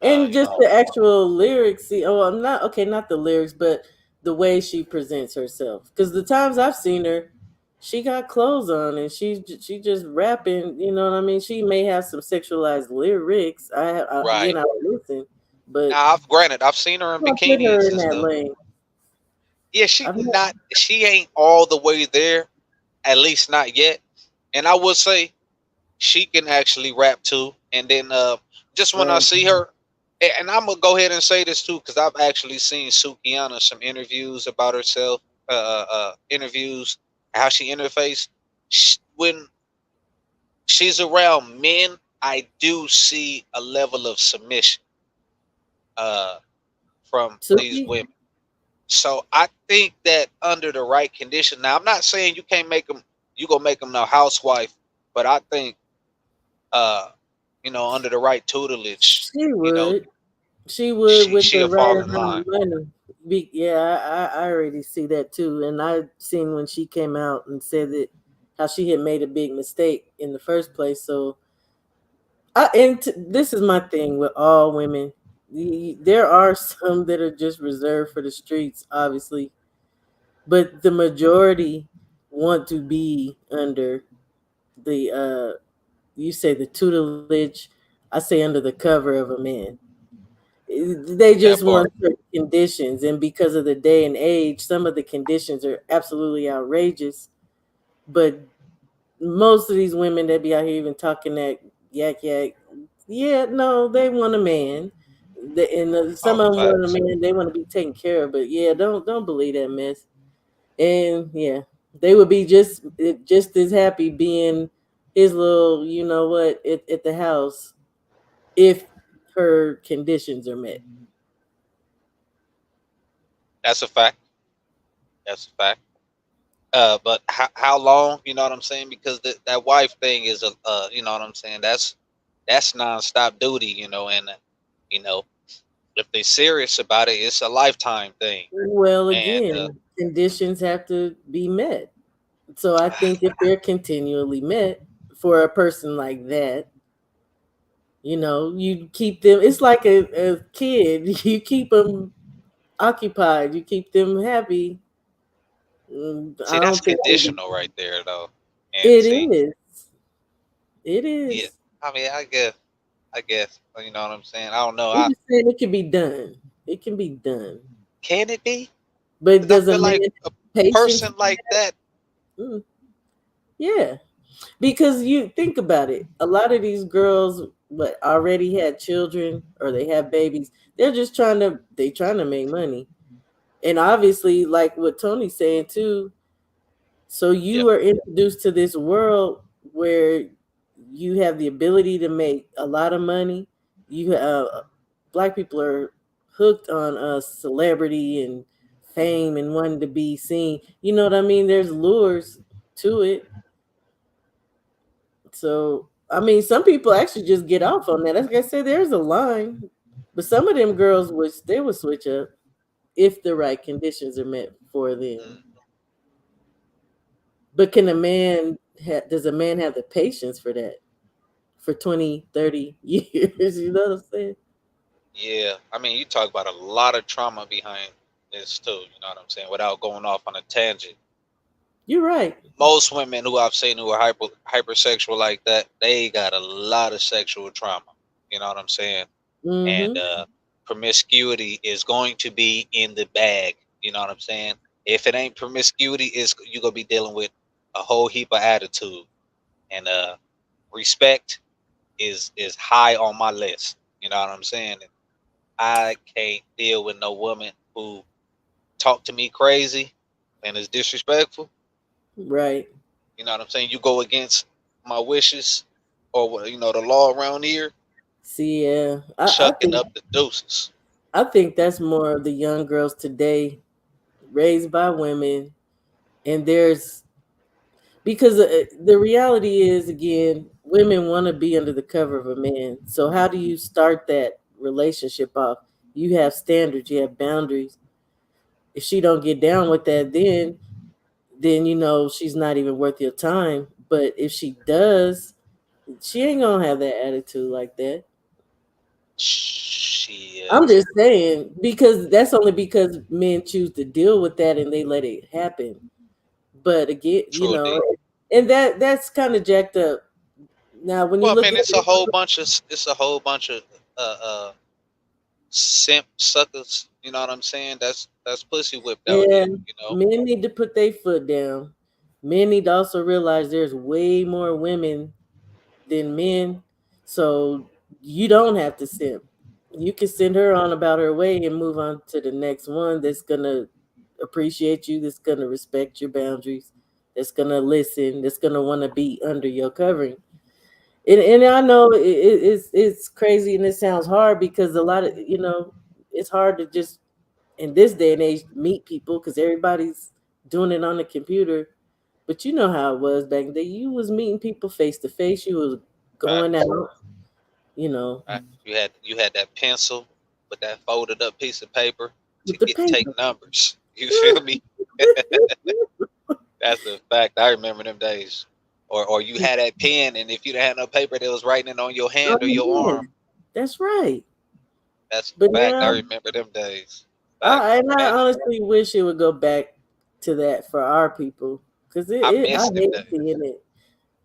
And You just know, the actual lyrics. See, oh, I'm not okay. Not the lyrics, but the way she presents herself. Because the times I've seen her, she got clothes on and she just rapping. You know what I mean? She may have some sexualized lyrics. right Again, I would listen, but now. I've seen her in I'm not putting her bikinis in and that stuff. lane. Yeah, she ain't all the way there, at least not yet. And I would say she can actually rap too. And then just when I Right. see her, and I'm gonna go ahead and say this too, because I've actually seen Sukiyana some interviews about herself, interviews how she interface. When she's around men, I do see a level of submission uh, from these Suki? women. So I think that under the right condition, now I'm not saying you can't make them, you gonna make them no housewife, but I think uh, under the right tutelage, She you know, would. She would with the she'll right fall in amount line. of money. Yeah, I already see that too. And I seen when she came out and said that how she had made a big mistake in the first place. So this is my thing with all women. There are some that are just reserved for the streets, obviously, but the majority want to be under the you say the tutelage, I say under the cover of a man. They just That part. want certain conditions, and because of the day and age, some of the conditions are absolutely outrageous. But most of these women that be out here even talking that yak yak, yeah, no, they want a man. Some Oh, of them want a facts. man. They want to be taken care of. But yeah, don't believe that mess. And yeah, they would be just as happy being his little, you know what, at the house if her conditions are met. That's a fact. That's a fact. But how long? You know what I'm saying? Because that wife thing is you know what I'm saying? That's nonstop duty. And you know, if they're serious about it, it's a lifetime thing. Well, And again, conditions have to be met. So I think if they're continually met for a person like that, you keep them. It's like a kid. You keep them occupied. You keep them happy. see, I that's don't think conditional right there, though. And it see, is. It yeah, is. I mean, I guess, you know what I'm saying. I don't know. I'm I just saying it can be done. It can be done. Can it be? But Because I does a feel man like have a patience? person like that. Mm, yeah. Because you think about it, a lot of these girls but already had children or they have babies. They trying to make money. And obviously, like what Tony's saying too, so Yeah, you are introduced to this world where you have the ability to make a lot of money. You Black people are hooked on celebrity and fame and wanting to be seen. You know what I mean? There's lures to it. So I mean, some people actually just get off on that. Like I said, there's a line, but some of them girls would switch up if the right conditions are met for them. mm, But can a man does a man have the patience for that for 20, 30 years? You know what I'm saying? Yeah, I mean, you talk about a lot of trauma behind this too. You know what I'm saying? Without going off on a tangent, You're right. most women who I've seen who are hypersexual like that, they got a lot of sexual trauma. You know what I'm saying? And Mm-hmm. promiscuity is going to be in the bag. You know what I'm saying? If it ain't promiscuity, it's you gonna be dealing with a whole heap of attitude, and respect is high on my list. You know what I'm saying? And I can't deal with no woman who talk to me crazy and is disrespectful. Right. You know what I'm saying? You go against my wishes or the law around here, See, yeah, chucking up the deuces. I think that's more of the young girls today, raised by women, and there's because the reality is again, women want to be under the cover of a man. So how do you start that relationship off? You have standards, you have boundaries. If she don't get down with that, then you know she's not even worth your time. But if she does, she ain't gonna have that attitude like that. I'm Shit. just saying because that's only because men choose to deal with that and they let it happen. But again, True D. and that's kind of jacked up. Now, when you Well, I look mean, at it's a whole bunch of simp suckers. You know what I'm saying? That's pussy whipped out yeah, here. You know. men need to put their foot down. Men need to also realize there's way more women than men, so you don't have to simp. You can send her on about her way and move on to the next one that's gonna appreciate you, that's gonna respect your boundaries, that's gonna listen, that's gonna want to be under your covering. And I know it's crazy and it sounds hard because a lot of it's hard to just in this day and age meet people because everybody's doing it on the computer. But you know how it was back then. You was meeting people face to face. You was going Facts. out, you know, Right. You had that pencil with that folded up piece of paper to with the take paper. numbers. You feel me? That's a fact. I remember them days. Or you had that pen, and if you didn't have no paper, that was writing it on your hand or your Oh, yeah. arm. That's right. That's But a fact. I now, remember them days. Fact. I Man, honestly wish it would go back to that for our people because I I miss them hate days. seeing it.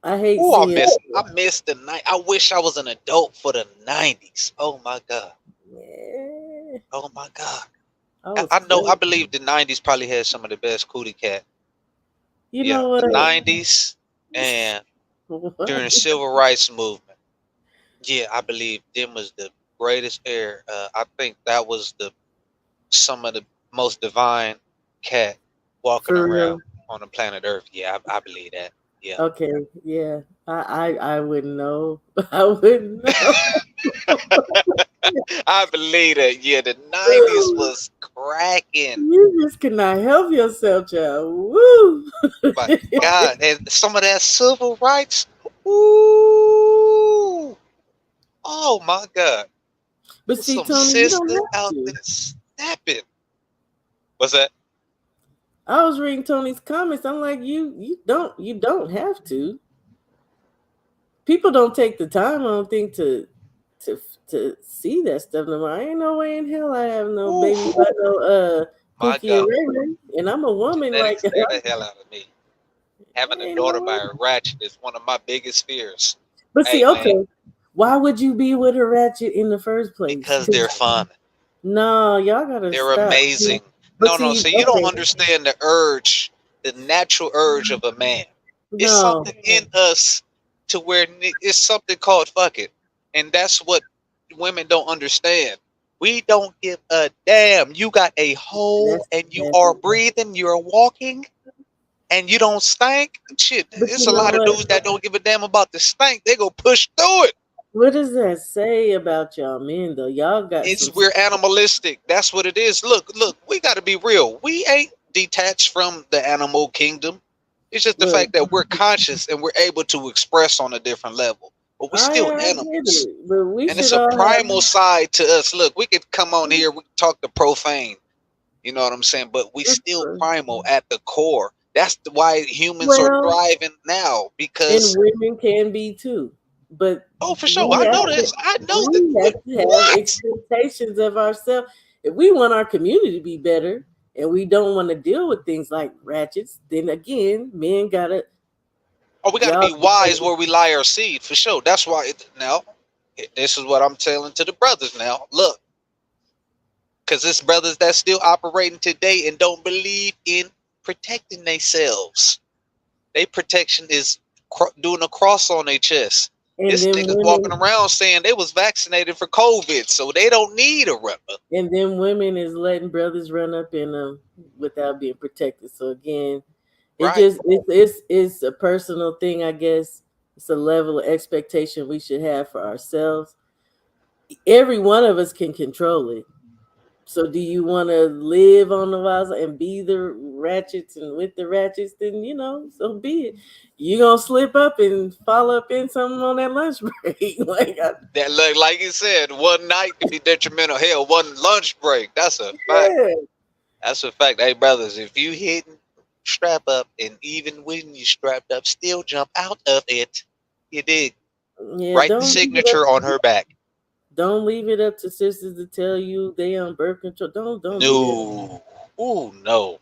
I hate Oh, seeing I miss the night. I wish I was an adult for the '90s. Oh my god. yeah, Oh my god. I I, was I know. I crazy. believe the '90s probably had some of the best cootie cat. You Yeah, know the what? '90s and during the What? civil rights movement. Yeah, I believe them was the greatest era. I think that was the some of the most divine cat walking For around real? on the planet Earth. Yeah, I believe that. Yeah. Okay, yeah. I wouldn't know. I wouldn't know. I believe that. Yeah, the '90s was cracking. You just cannot help yourself, child. Woo! My God, and some of that civil rights. Ooh, oh my God, But see, some Tony, you don't sisters have out to. there snapping. What's that? I was reading Tony's comments. I'm like, you don't have to. People don't take the time, I don't think, to to see that stuff no more. I ain't no way in hell I have no Ooh, baby by no my Pookie and God, Raymond. And I'm a woman, genetic like scare the hell out of me. Having a ain't no daughter by way. a ratchet is one of my biggest fears. But Hey see, man, okay, why would you be with a ratchet in the first place? because they're fun. No, y'all gotta They're stop. amazing. But No, no. see, See, you don't okay, understand the urge, the natural urge of a man. It's no, something in us to where it's something called fuck it. And that's what women don't understand. We don't give a damn. You got a hole that's and you that's. are breathing, you're walking, and you don't stink. Shit, But it's you a know lot of what? dudes that don't give a damn about the stink. They go push through it. What does that say about y'all men, though? Y'all got some. We're animalistic. That's what it is. Look, we got to be real. We ain't detached from the animal kingdom. It's just the Look, fact that we're conscious and we're able to express on a different level. But we're still I get animals. it, but we And it's should a all primal have. side to us. Look, we could come on here, we could talk the profane. You know what I'm saying? But we still primal at the core. That's why humans are Well, thriving now and because women can be too, but oh, for sure, we I have know to this. I know that. we have to have What? expectations of ourselves. If we want our community to be better and we don't want to deal with things like ratchets, then again, men gotta Oh, we got to y'all be wise where we lie our seed for sure. That's why now. This is what I'm telling to the brothers now. Look, because it's brothers that's still operating today and don't believe in protecting themselves. Their protection is doing a cross on their chest. and It's then niggas walking women around saying they was vaccinated for COVID, so they don't need a rubber. and then women is letting brothers run up in them without being protected. So again, Right. it's a personal thing, I guess. It's a level of expectation we should have for ourselves. Every one of us can control it. So do you want to live on the wild side and be the ratchets and with the ratchets? Then so be it. You gonna slip up and fall up in something on that lunch break? That look like you said, one night could be detrimental. Hell, one lunch break. That's a fact. Yeah, That's a fact. Hey, brothers, if you hitting strap up, and even when you strapped up, still jump out of it. You dig? yeah. Write the signature on her back. Don't leave it up to sisters to tell you they on birth control. Don't do that. No. Ooh, no.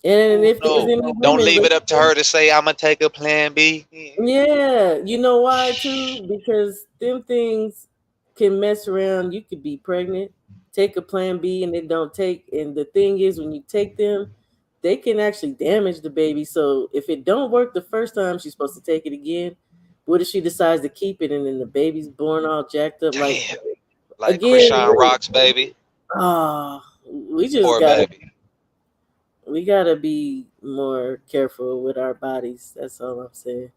And Ooh, if there's no. any Don't women leave it up to listening, her to say, I'm going to take a plan B. yeah, you know why too? Because them things can mess around. You could be pregnant, take a plan B, and it don't take. And the thing is, when you take them, they can actually damage the baby. So if it don't work the first time, she's supposed to take it again. What if she decides to keep it and then the baby's born all jacked up? Like Damn. Like again, Krishan Rock's baby. we just Poor gotta baby. we gotta be more careful with our bodies. That's all I'm saying.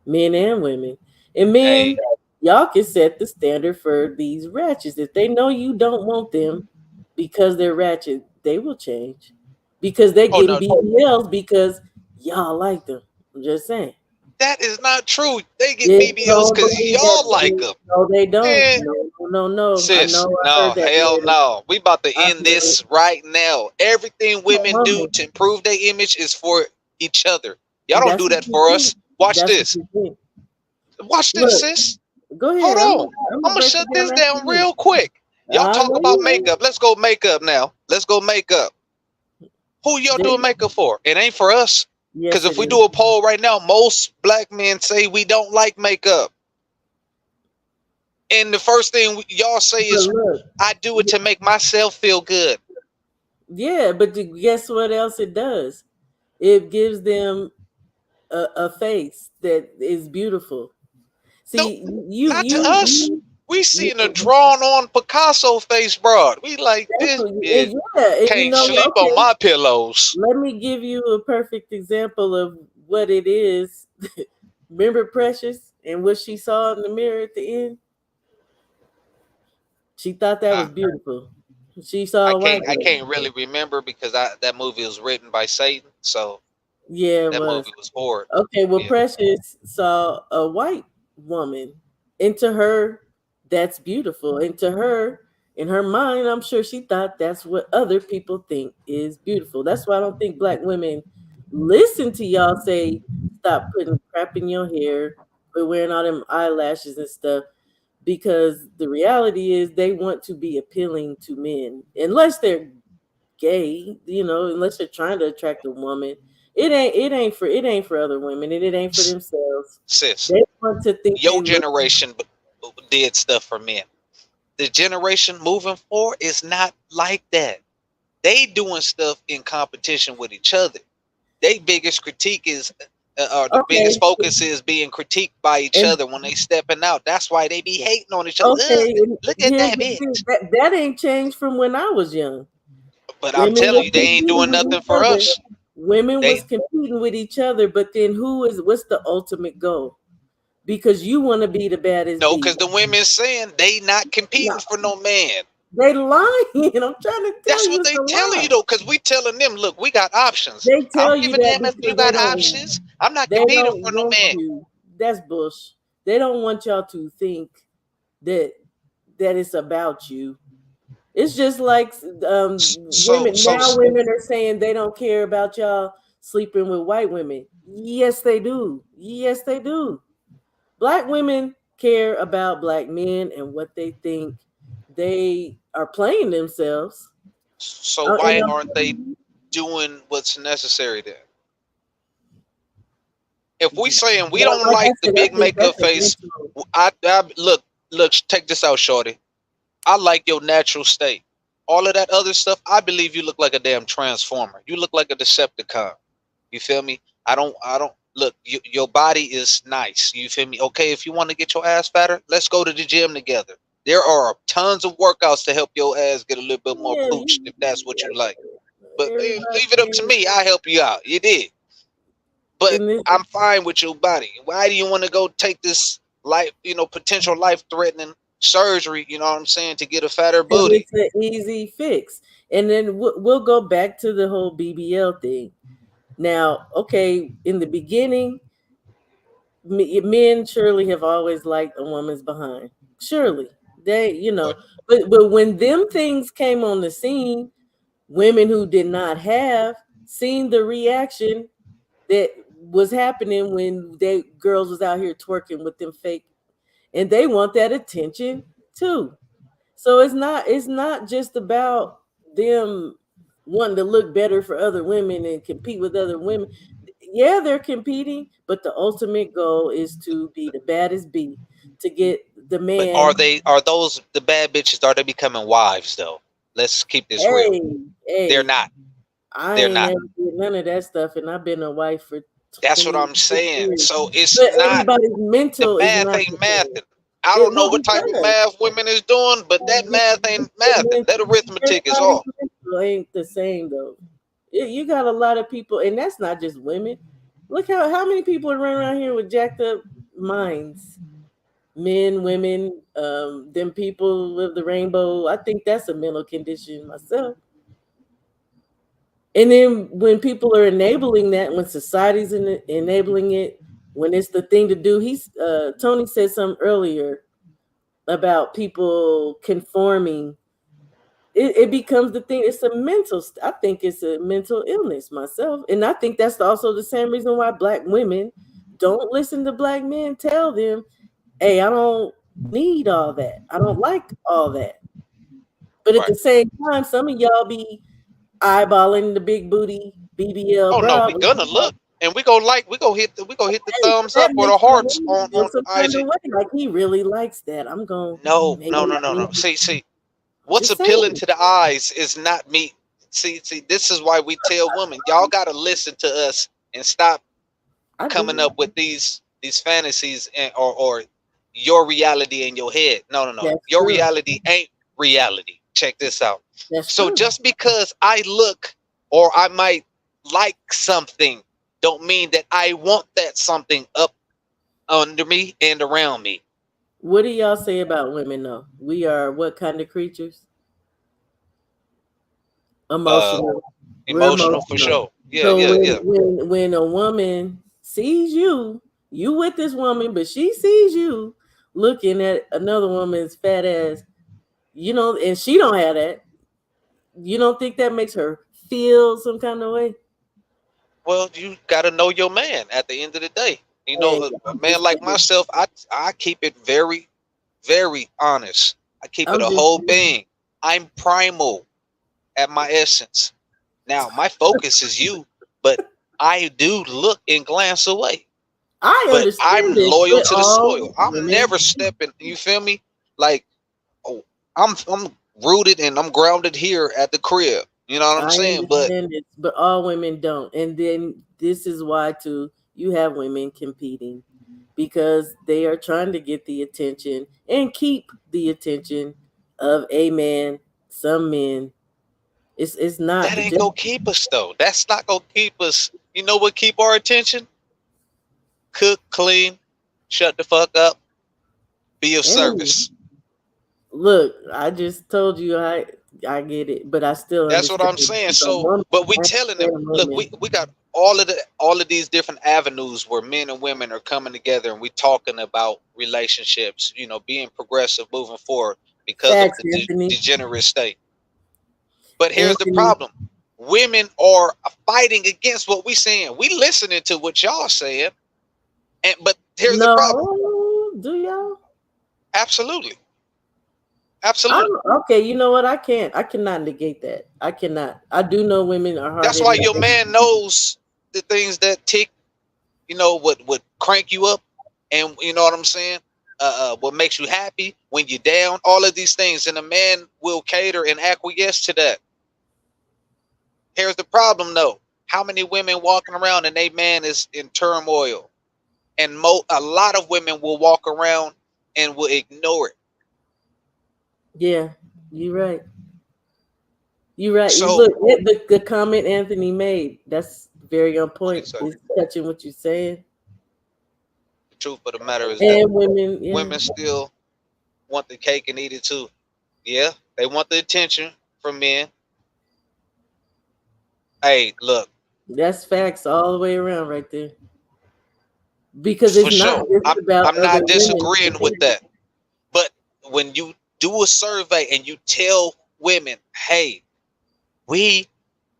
Men and women. And men, Hey. y'all can set the standard for these ratchets. If they know you don't want them because they're ratchet, they will change. Because they're Oh, getting no. BBLs because y'all like them. I'm just saying. That is not true. They get Yeah, BBLs because y'all like them. no, they don't. Man, No. I sis, know I no, heard that hell later. no. We about to I end heard it. this right now. Everything women do Woman, to improve their image is for each other. Y'all don't that's do what that you for think. us. Watch That's what this. you think. Watch this, Look, sis. go Hold ahead. on. I'm I'm gonna gonna break shut it this down after down you. real quick. Y'all I talk know about you will. makeup. Let's go makeup now. Let's go makeup. Who y'all They- doing makeup for? It ain't for us. Because yes, if it we is. do a poll right now, most black men say we don't like makeup. And the first thing y'all say But is, look, I do it to make myself feel good. yeah, but guess what else it does? It gives them a face that is beautiful. No, See, not to us. We seeing a drawn on Picasso face broad. We like this bitch and can't sleep on okay. my pillows. Let me give you a perfect example of what it is. Remember Precious and what she saw in the mirror at the end? She thought that I, was beautiful. She saw a white I girl. can't really remember because that movie was written by Satan, so Yeah, it that was. movie was horrid. Okay, well, Yeah. Precious saw a white woman. Into her, that's beautiful. Into her, in her mind, I'm sure she thought that's what other people think is beautiful. That's why I don't think black women listen to y'all say, stop putting crap in your hair, quit wearing all them eyelashes and stuff. Because the reality is they want to be appealing to men. Unless they're gay, unless they're trying to attract a woman. It ain't for other women and it ain't for themselves. Sis, They want to think they your look. generation did stuff for men. The generation moving forward is not like that. They doing stuff in competition with each other. Their biggest critique is, or the biggest Okay, focus is being critiqued by each and other when they stepping out. That's why they be hating on each other. okay, Ugh, and look at here's that the thing bitch. that ain't changed from when I was young. But I'm Women telling was you, they ain't competing doing with nothing each for other. us. Women They was competing with each other, but then what's the ultimate goal? Because you want to be the baddest no, because beast. the women saying they not No, competing for no man. they lying. I'm trying to tell That's you what it's they a telling lie. you though, because we telling them, look, we got options. They I tell don't you give a that damn if you because got options. I'm not they competing don't for no want man. you. That's bush. They don't want y'all to think that it's about you. It's just like So women now. Women are saying they don't care about y'all, sleeping with white women. Yes, they do. Yes, they do. Black women care about black men and what they think. They are playing themselves. So And why aren't they doing what's necessary then? If we saying we don't like I like the said, I big think makeup that's a face, mental. I look, check this out, shorty. I like your natural state. All of that other stuff, I believe you look like a damn transformer. You look like a Decepticon. You feel me? I don't look. Your body is nice. You feel me? Okay, if you want to get your ass fatter, let's go to the gym together. There are tons of workouts to help your ass get a little bit more Yeah, pooch if that's what you like. But everybody. leave it up to me. I help you out. You did. But And this, I'm fine with your body. Why do you want to go take this life, potential life threatening surgery, you know what I'm saying, to get a fatter because booty? it's an easy fix. And then we'll go back to the whole BBL thing. Now, okay, in the beginning, men surely have always liked a woman's behind. Surely. Right. But when them things came on the scene, women who did not have seen the reaction that was happening when they girls was out here twerking with them fake, and they want that attention too. So it's not just about them wanting to look better for other women and compete with other women. Yeah, they're competing, but the ultimate goal is to be the baddest bee, to get the But man. are those the bad bitches? Are they becoming wives though? Let's keep this real. Hey, They're hey, not. I They're ain't not. never did none of that stuff, and I've been a wife for That's what 26 I'm saying. years. So it's But not, everybody's the mental is math not ain't the same. mathing. I It don't know well what type of because math women is doing, but that math ain't mathing. That arithmetic is everybody's off. mental ain't the same though. You got a lot of people, and that's not just women. Look how many people run around here with jacked up minds. Men, women, them people with the rainbow. I think that's a mental condition myself. And then when people are enabling that, when society's enabling it, when it's the thing to do, Tony said something earlier about people conforming. It becomes the thing. It's a mental. I think it's a mental illness myself, and I think that's also the same reason why black women don't listen to black men tell them, "Hey, I don't need all that. I don't like all that." But at Right. the same time, some of y'all be eyeballing the big booty BBL Oh no, bra. we gonna look and we go hit the Hey, thumbs that up or the makes my hearts woman feel on some kind of IG. way. Like he really likes that. I'm going No, maybe no, no, not no, no. really. See, what's Just appealing saying. to the eyes is not me. See, this is why we tell women, y'all gotta listen to us and stop I coming do. up with these fantasies or your reality in your head. No, no, no. That's Your true. reality ain't reality. Check this out. That's So true. just because I look or I might like something don't mean that I want that something up under me and around me. What do y'all say about women though? We are what kind of creatures? Uh Emotional. We're Emotional for emotional. sure. Yeah, So yeah, when yeah. when a woman sees you with this woman, but she sees you looking at another woman's fat ass, and she don't have that. You don't think that makes her feel some kind of way? Well, you got to know your man at the end of the day. Hey, A I'm man just like saying. myself, I keep it very, very honest. I keep it I'm a just whole saying. being. I'm primal at my essence. Now, my focus is you, but I do look and glance away. I But I'm understand this, loyal but to the all soil. I'm women never stepping. You feel me? Like, oh, I'm rooted and I'm grounded here at the crib. You know what I'm I saying? But understand this, but all women don't. And then this is why too you have women competing because they are trying to get the attention and keep the attention of a man, some men. It's not that the ain't just gonna keep us though. That's not gonna keep us. You know what keep our attention? Cook, clean, shut the fuck up, be of hey, service. look, I just told you I get it, but I still That's what understand I'm saying. the So, woman. but we I telling them, understand look, women. we got all of these different avenues where men and women are coming together, and we talking about relationships. Being progressive, moving forward because of Facts, the Anthony. degenerate state. But here's the Anthony. problem: women are fighting against what we saying. We listening to what y'all saying, but here's the problem. No, do y'all? Absolutely. Absolutely. Okay, you know what? I cannot negate that. I cannot. I do know women are hard. That's why your man knows the things that tick, what would crank you up, and you know what I'm saying. What makes you happy when you're down? All of these things, and a man will cater and acquiesce to that. Here's the problem, though. How many women walking around and they man is in turmoil, and a lot of women will walk around and will ignore it. Yeah, you're right. You're right. So Look, the comment Anthony made, that's very on point. so It's touching what you're saying. the truth of the matter is And that women, yeah. women still want the cake and eat it too. Yeah, they want the attention from men. Hey, look, That's facts all the way around right there. Because for it's not sure. just about I'm other not women. disagreeing with that. But when you do a survey and you tell women, hey, we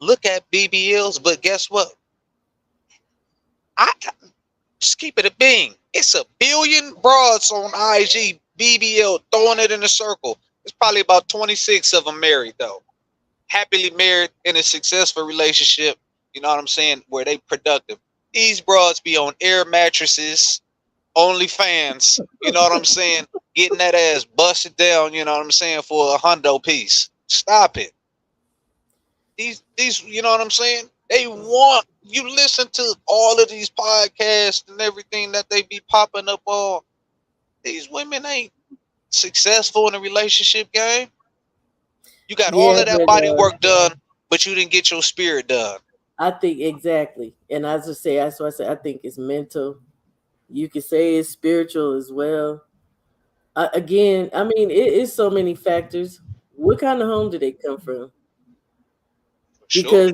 look at BBLs, but guess what? I just keep it a being. It's a billion broads on IG, BBL, throwing it in a circle. It's probably about 26 of them married, though. Happily married in a successful relationship, you know what I'm saying, where they productive. These broads be on air mattresses, OnlyFans, you know what I'm saying, getting that ass busted down, you know what I'm saying, for a hundo piece. Stop it. These, you know what I'm saying? They want you listen to all of these podcasts and everything that they be popping up on. These women ain't successful in a relationship game. You got all of that body work done, but you didn't get your spirit done. I think exactly. And as I say, that's why I say I think it's mental. You could say it's spiritual as well. Again, I mean, it is so many factors. What kind of home do they come from? Sure. Because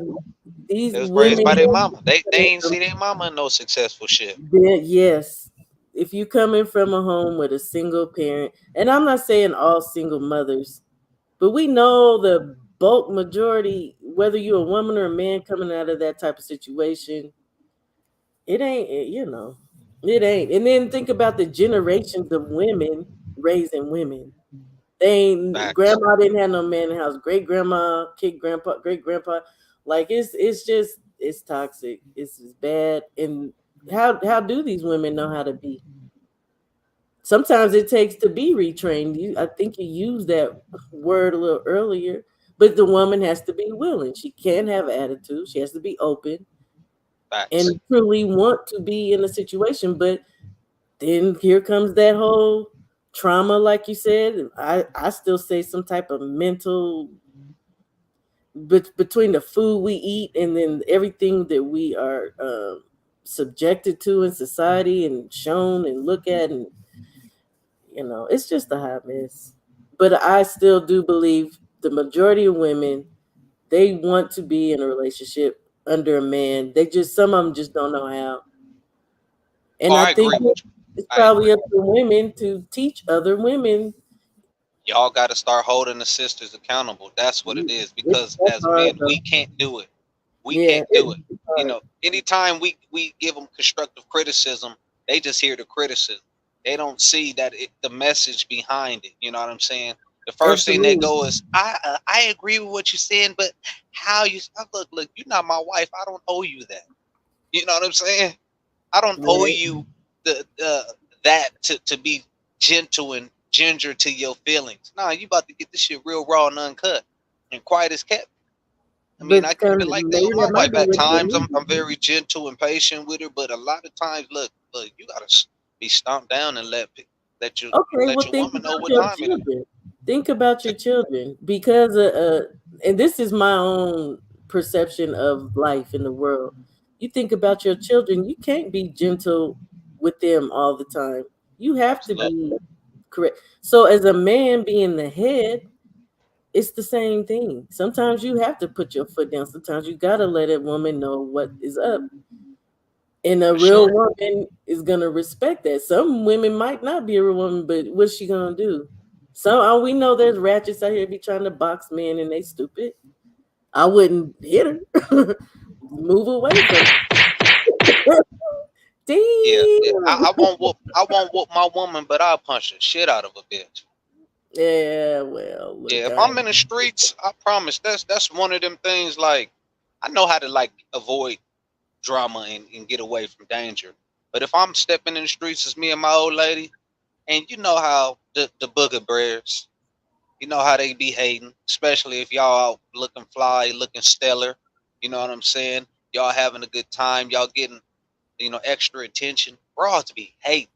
these They was women raised by their mama. They ain't see their mama in no successful shit. Yes. If you coming from a home with a single parent, and I'm not saying all single mothers, but we know the bulk majority, whether you're a woman or a man coming out of that type of situation, it ain't, it ain't. And then think about the generations of women raising women. Grandma didn't have no man in the house. Great grandma kicked grandpa, great grandpa. Like it's toxic. It's bad. And how do these women know how to be? Sometimes it takes to be retrained. I think you used that word a little earlier, but the woman has to be willing. She can't have attitude. She has to be open and truly want to be in a situation. But then here comes that whole trauma, like you said. I still say some type of mental, but between the food we eat and then everything that we are subjected to in society and shown and look at, and it's just a hot mess. But I still do believe the majority of women, they want to be in a relationship under a man. Some of them just don't know how. And I think it's probably up to women to teach other women. Y'all got to start holding the sisters accountable. That's what it is. Because as men, we can't do it. We can't do it. Anytime we give them constructive criticism, they just hear the criticism. They don't see that the message behind it. You know what I'm saying? The first thing they go is, I agree with what you're saying, but how you look, you're not my wife. I don't owe you that. You know what I'm saying? I don't owe you that to be gentle and ginger to your feelings. Nah, you about to get this shit real raw and uncut and quiet as kept. I mean, I can be like that with my wife at times. I'm very gentle and patient with her, but a lot of times, look, you gotta be stomped down and let your woman know what time it is. Think about your children, because and this is my own perception of life in the world. You think about your children, you can't be gentle with them all the time. You have to be correct. So as a man being the head, it's the same thing. Sometimes you have to put your foot down. Sometimes you gotta let a woman know what is up. And a real woman is gonna respect that. Some women might not be a real woman, but what's she gonna do? We know there's ratchets out here be trying to box men and they stupid. I wouldn't hit her. Move away from her. Yeah, Damn. I won't whoop my woman, but I'll punch the shit out of a bitch. Yeah, well, Yeah, look, if I'm in the streets, I promise that's one of them things. Like, I know how to like avoid drama and get away from danger. But if I'm stepping in the streets, it's me and my old lady, and you know how the booger bears, you know how they be hating, especially if y'all out looking fly, looking stellar. You know what I'm saying? Y'all having a good time, y'all getting extra attention. Broads be hating,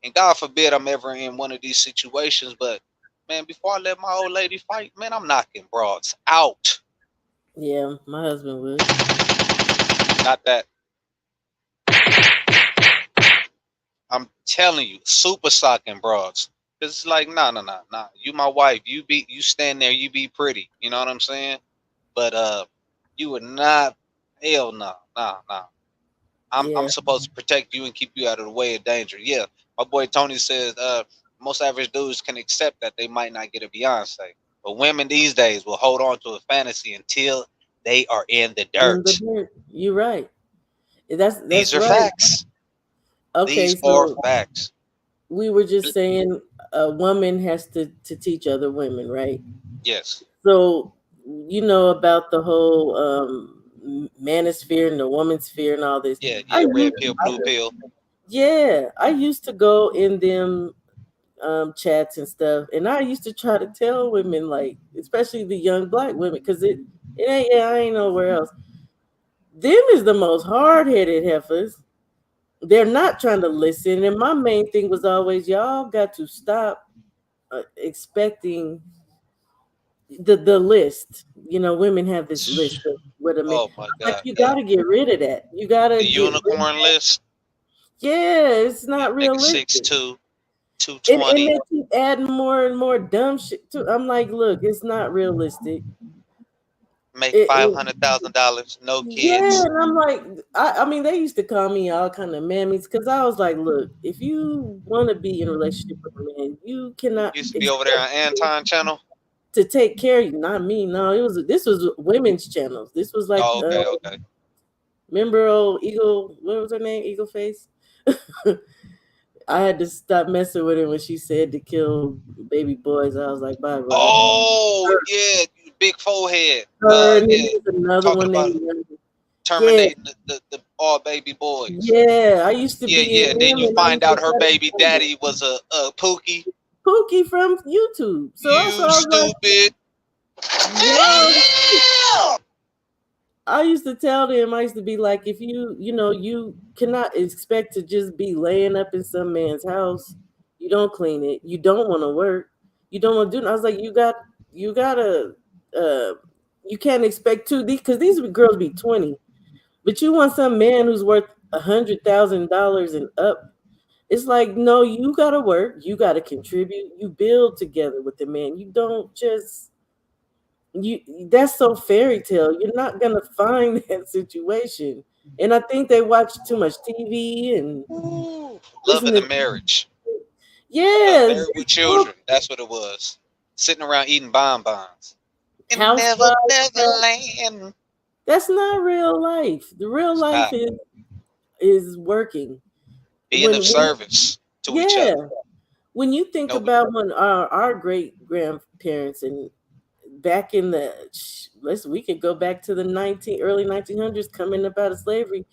and God forbid I'm ever in one of these situations. But man, before I let my old lady fight, man, I'm knocking broads out. yeah, my husband would. Not that I'm telling you, super socking broads. It's like, nah. You my wife. You stand there, you be pretty. You know what I'm saying? But you would not, hell no, nah. I'm Yeah, supposed to protect you and keep you out of the way of danger. Yeah. My boy Tony says most average dudes can accept that they might not get a Beyonce. But women these days will hold on to a fantasy until they are in the in the dirt. dirt. You're right. That's These that's are right. facts. Okay, These are so facts. we were just saying a woman has to teach other women, right? Yes. So you know about the whole manosphere and the womansphere and all this. Yeah, I yeah, red used, pill, blue pill. yeah, I used to go in them chats and stuff, and I used to try to tell women, like, especially the young black women, because it ain't, yeah, I ain't nowhere else. Them is the most hard headed heifers. They're not trying to listen, and my main thing was always, y'all got to stop expecting the list. You know, women have this list of what a man. Oh my Like, God. you got to get rid of that. You got to The get rid of unicorn that. list. Yeah, it's Yeah, not nigga realistic. 6'2", And 220, they keep adding more and more dumb shit to. I'm like, look, it's not realistic. make It, $500,000, no yeah, kids. and I'm like, I mean, they used to call me all kind of mammies because I was like, look, if you want to be in a relationship with a man, you cannot Used to be over there expect on him Anton channel. to take care of you. Not me. No, this was women's channels. This was like, Oh, okay. remember old Eagle? What was her name? Eagle Face. I had to stop messing with her when she said to kill baby boys. I was like, bye bye. Oh yeah, big forehead. Her, and then Yeah, there's another talking one about named, yeah, terminating the all baby boys. yeah. I used to Yeah, be in yeah. And then them, you and I find used to out her try to baby tell them. daddy was a Pookie. Pookie from YouTube. So You I was like, stupid. yeah. I used to tell them, I used to be like, if you cannot expect to just be laying up in some man's house. You don't clean it. You don't want to work. You don't want to do. I was like, you gotta, uh, you can't expect to because these girls be 20, but you want some man who's worth $100,000 and up. It's like, no, you gotta work. You gotta contribute. You build together with the man. You don't just you that's so fairy tale. You're not gonna find that situation. And I think they watch too much TV and Ooh, listen loving the to, marriage. yeah, Married with it's so children. That's what it was. Sitting around eating bonbons. In Never housewives stuff. Neverland. That's not real life. The real It's life not is working. being of When service to each yeah, other. when you think Nobody. about when our great grandparents and back in the let's we could go back to the early 1900s coming up out of slavery.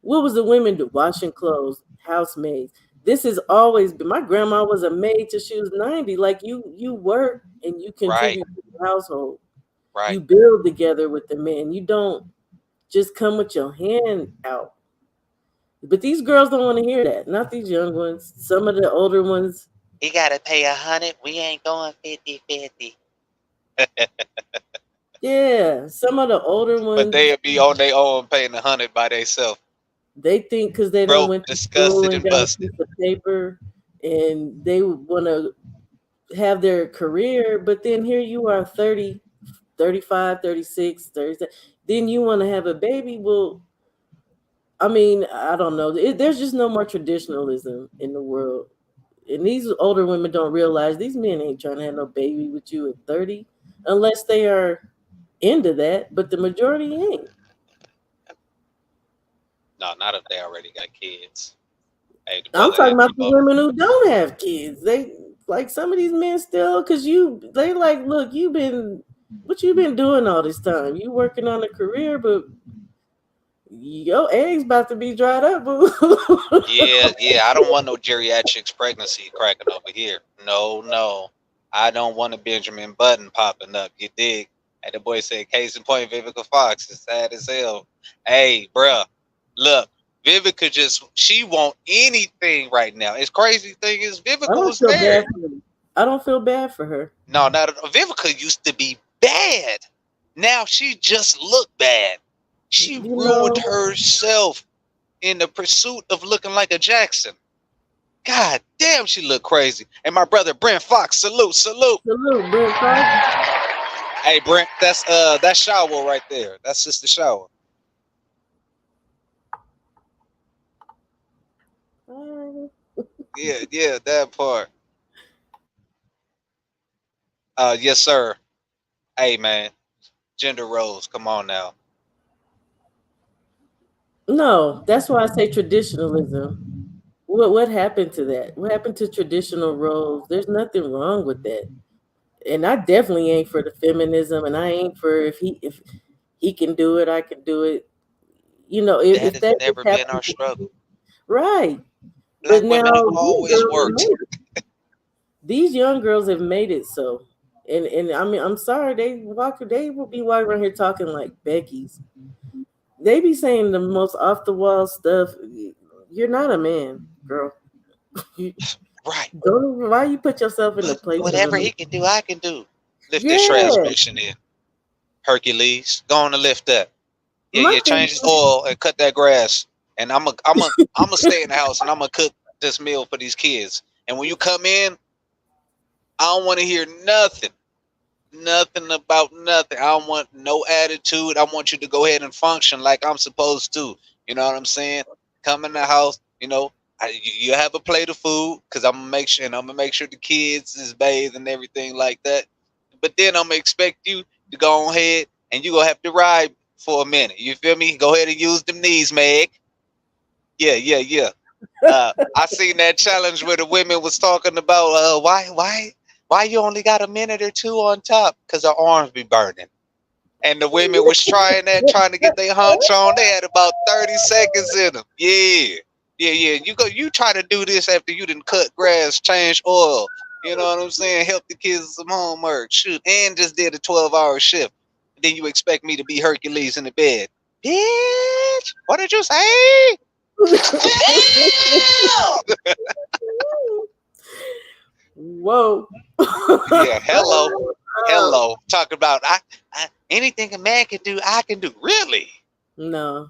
What was the women do? Washing clothes, housemaids. This has always been. My grandma was a maid till she was 90. Like you work and you Right, contribute to the household. right. You build together with the men. You don't just come with your hand out. But these girls don't want to hear that. Not these young ones. Some of the older ones, He gotta pay 100. We ain't going 50-50. yeah. Some of the older But ones, they'll be on their own paying 100 by themselves. they think because they don't Broke, went to school disgusted, and and got a busted. piece of paper, and they want to have their career, but then here you are 30, 35, 36, 37. Then you want to have a baby. Well, I mean, I don't know. There's just no more traditionalism in the world. And these older women don't realize these men ain't trying to have no baby with you at 30 unless they are into that, but the majority ain't. No, not if they already got kids. Hey, the I'm brother talking had about come the up. women who don't have kids. They like some of these men still, cause they like, look, what you been doing all this time? You working on a career, but your eggs about to be dried up, boo. Yeah. I don't want no geriatrics pregnancy cracking over here. No. I don't want a Benjamin Button popping up. You dig? And the boy said, case in point, Vivica Fox is sad as hell. Hey, bruh, look, she want anything right now. It's crazy thing is I Vivica don't was feel bad married. for her. I don't feel bad for her. No, not at all. Vivica used to be bad. Now she just look bad. She You ruined know, herself in the pursuit of looking like a Jackson. God damn, she look crazy. And my brother Brent Fox, salute. salute, Brent Fox. Hey Brent, that's Shower right there. That's Sister Shower. Yeah, that part. Yes, sir. Hey man, gender roles. Come on now. No, that's why I say traditionalism. What happened to that? What happened to traditional roles? There's nothing wrong with that. And I definitely ain't for the feminism, and I ain't for if he can do it, I can do it. You know, That if has that just never been our happens, struggle. right? But Black women have now always worked. these young girls have made it so, and I mean, I'm sorry, they will be walking around here talking like Becky's. They be saying the most off the wall stuff. You're not a man, girl. You Right. don't even, why you put yourself in the Look, place of a whatever man? he can do, I can do. Lift this Yeah, transmission in. Hercules, go on and lift that. my thing. Change his oil and cut that grass. And I'm gonna stay in the house and I'm gonna cook this meal for these kids. And when you come in, I don't want to hear nothing about nothing. I don't want no attitude. I want you to go ahead and function like I'm supposed to. You know what I'm saying? Come in the house. You have a plate of food because I'm gonna make sure the kids is bathed and everything like that. But then I'm gonna expect you to go on ahead and you gonna have to ride for a minute. You feel me? Go ahead and use them knees, Meg. Yeah. I seen that challenge where the women was talking about why you only got a minute or two on top because her arms be burning. And the women was trying to get their hunch on. They had about 30 seconds in them. Yeah. You try to do this after you done cut grass, change oil. You know what I'm saying? Help the kids with some homework. Shoot. And just did a 12-hour shift. Then you expect me to be Hercules in the bed. Bitch, what did you say? Whoa. Yeah, hello. Talk about anything a man can do, I can do. Really? No,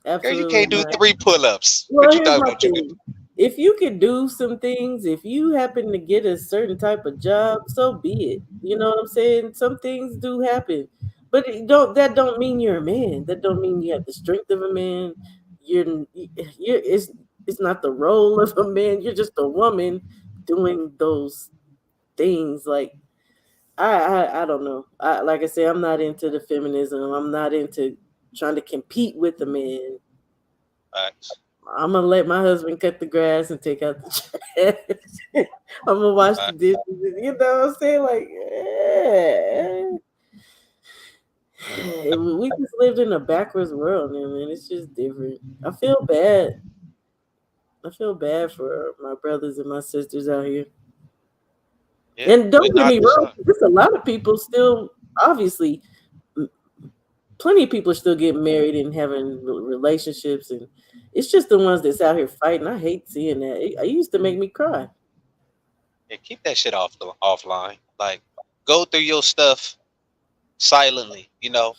Girl, you absolutely can't do not. 3 pull-ups. Well, But you here's talking my about you can do. thing. If you could do some things, if you happen to get a certain type of job, so be it. You know what I'm saying? Some things do happen. But that don't mean you're a man. That don't mean you have the strength of a man. You're it's not the role of a man. You're just a woman doing those things. Like I don't know. Like I said, I'm not into the feminism. I'm not into trying to compete with a man. Facts. I'm gonna let my husband cut the grass and take out the trash. I'm gonna wash the Facts. dishes. You know what I'm saying? Like, we just lived in a backwards world, man. It's just different. I feel bad for my brothers and my sisters out here. Yeah, And we're don't get not me the wrong, same. there's a lot of people still, obviously, plenty of people are still getting married and having relationships, and it's just the ones that's out here fighting. I hate seeing that. It used to make me cry. Yeah, keep that shit offline. Like, go through your stuff silently. Yeah.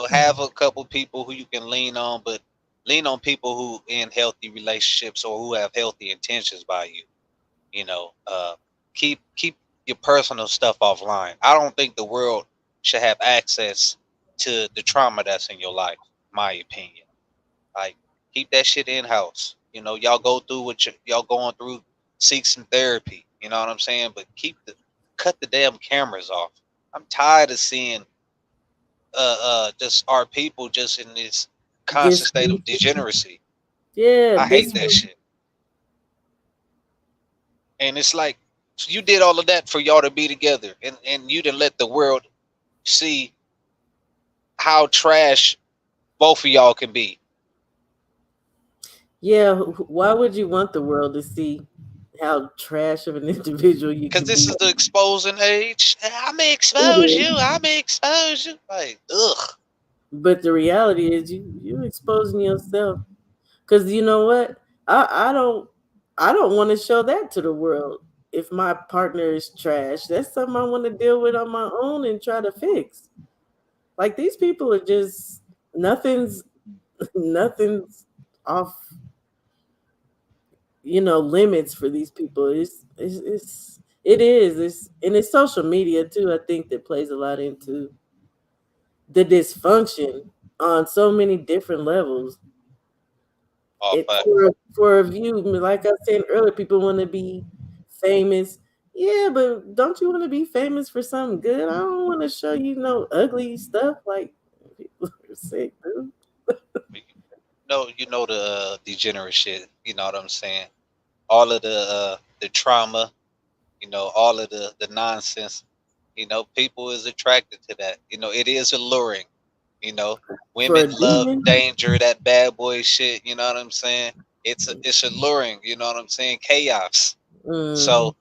Have a couple people who you can lean on, but lean on people who in healthy relationships or who have healthy intentions by you. You know, keep your personal stuff offline. I don't think the world should have access to the trauma that's in your life. My opinion. Like, keep that shit in house. Y'all go through what y'all going through. Seek some therapy. You know what I'm saying? But cut the damn cameras off. I'm tired of seeing just our people just in this constant state of degeneracy. Yeah, I hate that shit. And it's like you did all of that for y'all to be together, and you didn't let the world see how trash both of y'all can be. Yeah, why would you want the world to see how trash of an individual you Because can be? this is the exposing age. I'm gonna expose you. I'm gonna expose you. Like, ugh. But the reality is you exposing yourself. Cause you know what? I don't want to show that to the world. If my partner is trash, that's something I want to deal with on my own and try to fix. Like these people are just nothing's nothing's off, limits for these people. It's and it's social media too, I think, that plays a lot into the dysfunction on so many different levels. Oh, It but for a view, like I said earlier, people want to be famous. Yeah, but don't you want to be famous for something good? I don't want to show you no ugly stuff like people are sick, dude. you know the degenerate shit. You know what I'm saying? All of the trauma. You know, all of the nonsense. You know, people is attracted to that. You know, it is alluring. You know, For women a love demon. danger, that bad boy shit. You know what I'm saying? It's alluring. You know what I'm saying? Chaos. Mm, So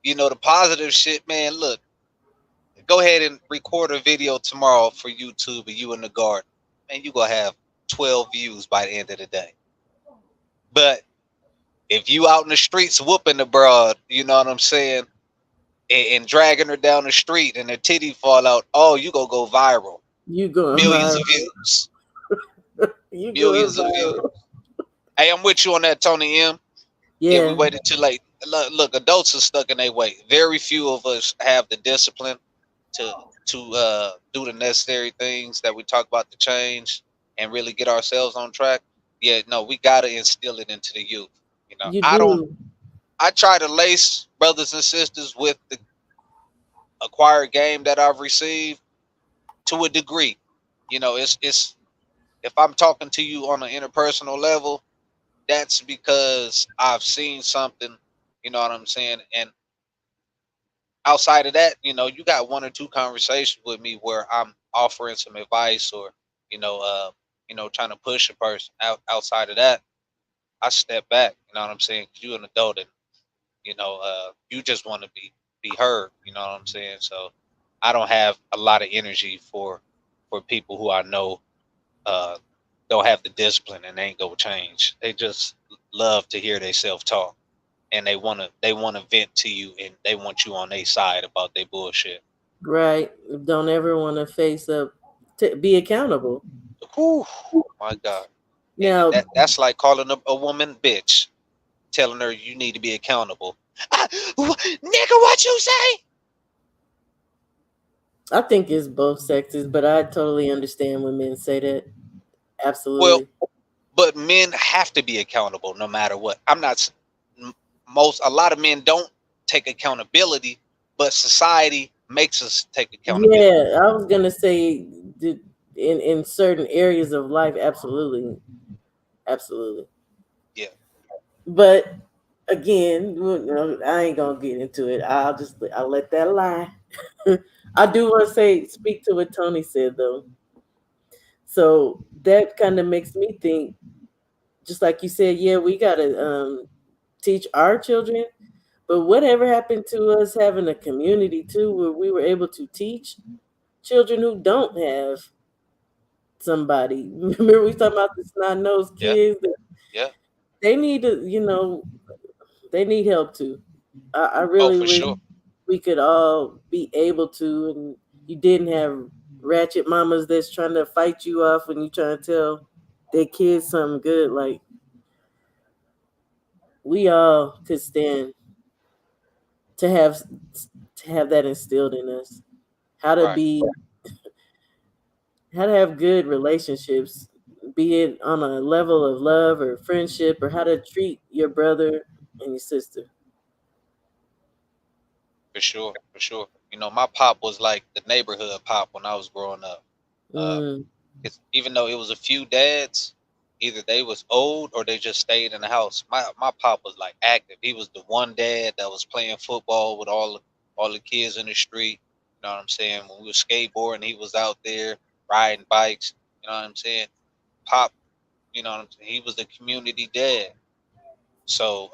you know the positive shit, man. Look, go ahead and record a video tomorrow for YouTube of you in the garden, and you gonna have 12 views by the end of the day. But if you out in the streets whooping the broad, you know what I'm saying, and dragging her down the street and her titty fall out, oh, you gonna go viral. you going Millions viral. of views. You going Millions of views. viral. Hey, I'm with you on that, Tony M. Yeah, we Yeah, waited too late. Look, adults are stuck in their way. Very few of us have the discipline to do the necessary things that we talk about to change and really get ourselves on track. Yeah, no, we gotta instill it into the youth. You know, you do. I try to lace brothers and sisters with the acquired game that I've received to a degree. You know, it's if I'm talking to you on an interpersonal level, that's because I've seen something, you know what I'm saying? And outside of that, you know, you got one or two conversations with me where I'm offering some advice or, you know, uh, trying to push a person. Outside of that, I step back, you know what I'm saying? 'Cause you an adult and, you just want to be heard, you know what I'm saying? So I don't have a lot of energy for people who I know uh don't have the discipline and they ain't gonna change. They just love to hear they self talk and they wanna vent to you and they want you on their side about their bullshit. Right. Don't ever want to face up to be accountable. Whew, my God. And Now, that's like calling a woman bitch, telling her you need to be accountable. Nigga, what you say? I think it's both sexes, but I totally understand when men say that. Well, Absolutely. but men have to be accountable no matter what. I'm not most a lot of men don't take accountability, but society makes us take accountability. Yeah, I was gonna say in certain areas of life, absolutely, absolutely. Yeah, But again, I ain't gonna get into it. I'll let that lie. I do want to speak to what Tony said though. So that kind of makes me think, just like you said, yeah, we gotta teach our children. But whatever happened to us having a community too, where we were able to teach children who don't have somebody? Remember we talking about the snot nosed yeah, kids? yeah. They need to, they need help too. I Oh, really for wish sure, we could all be able to, and you didn't have ratchet mamas that's trying to fight you off when you trying to tell their kids something good. Like we all could stand to have that instilled in us. How to right, be, how to have good relationships, be it on a level of love or friendship, or how to treat your brother and your sister. for sure, for sure. You know, my pop was like the neighborhood pop when I was growing up. Mm, Even though it was a few dads, either they was old or they just stayed in the house. My pop was like active. He was the one dad that was playing football with all the kids in the street. You know what I'm saying? When we were skateboarding, he was out there riding bikes. You know what I'm saying? Pop, you know what I'm saying? He was the community dad. So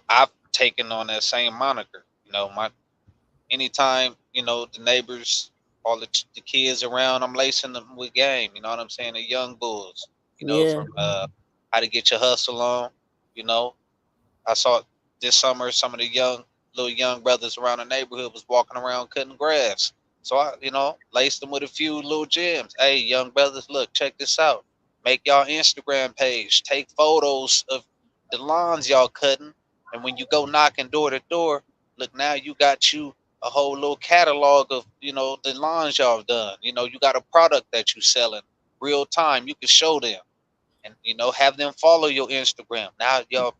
I've taken on that same moniker. My anytime the neighbors, all the kids around, I'm lacing them with game. You know what I'm saying? The young bulls. yeah. From how to get your hustle on. You know, I saw this summer some of the little young brothers around the neighborhood was walking around cutting grass. So I, laced them with a few little gems. Hey, young brothers, look, check this out. Make y'all Instagram page. Take photos of the lawns y'all cutting, and when you go knocking door to door, look, now you got you a whole little catalog of the lawns y'all done. You got a product that you selling real time. You can show them and have them follow your Instagram. Now y'all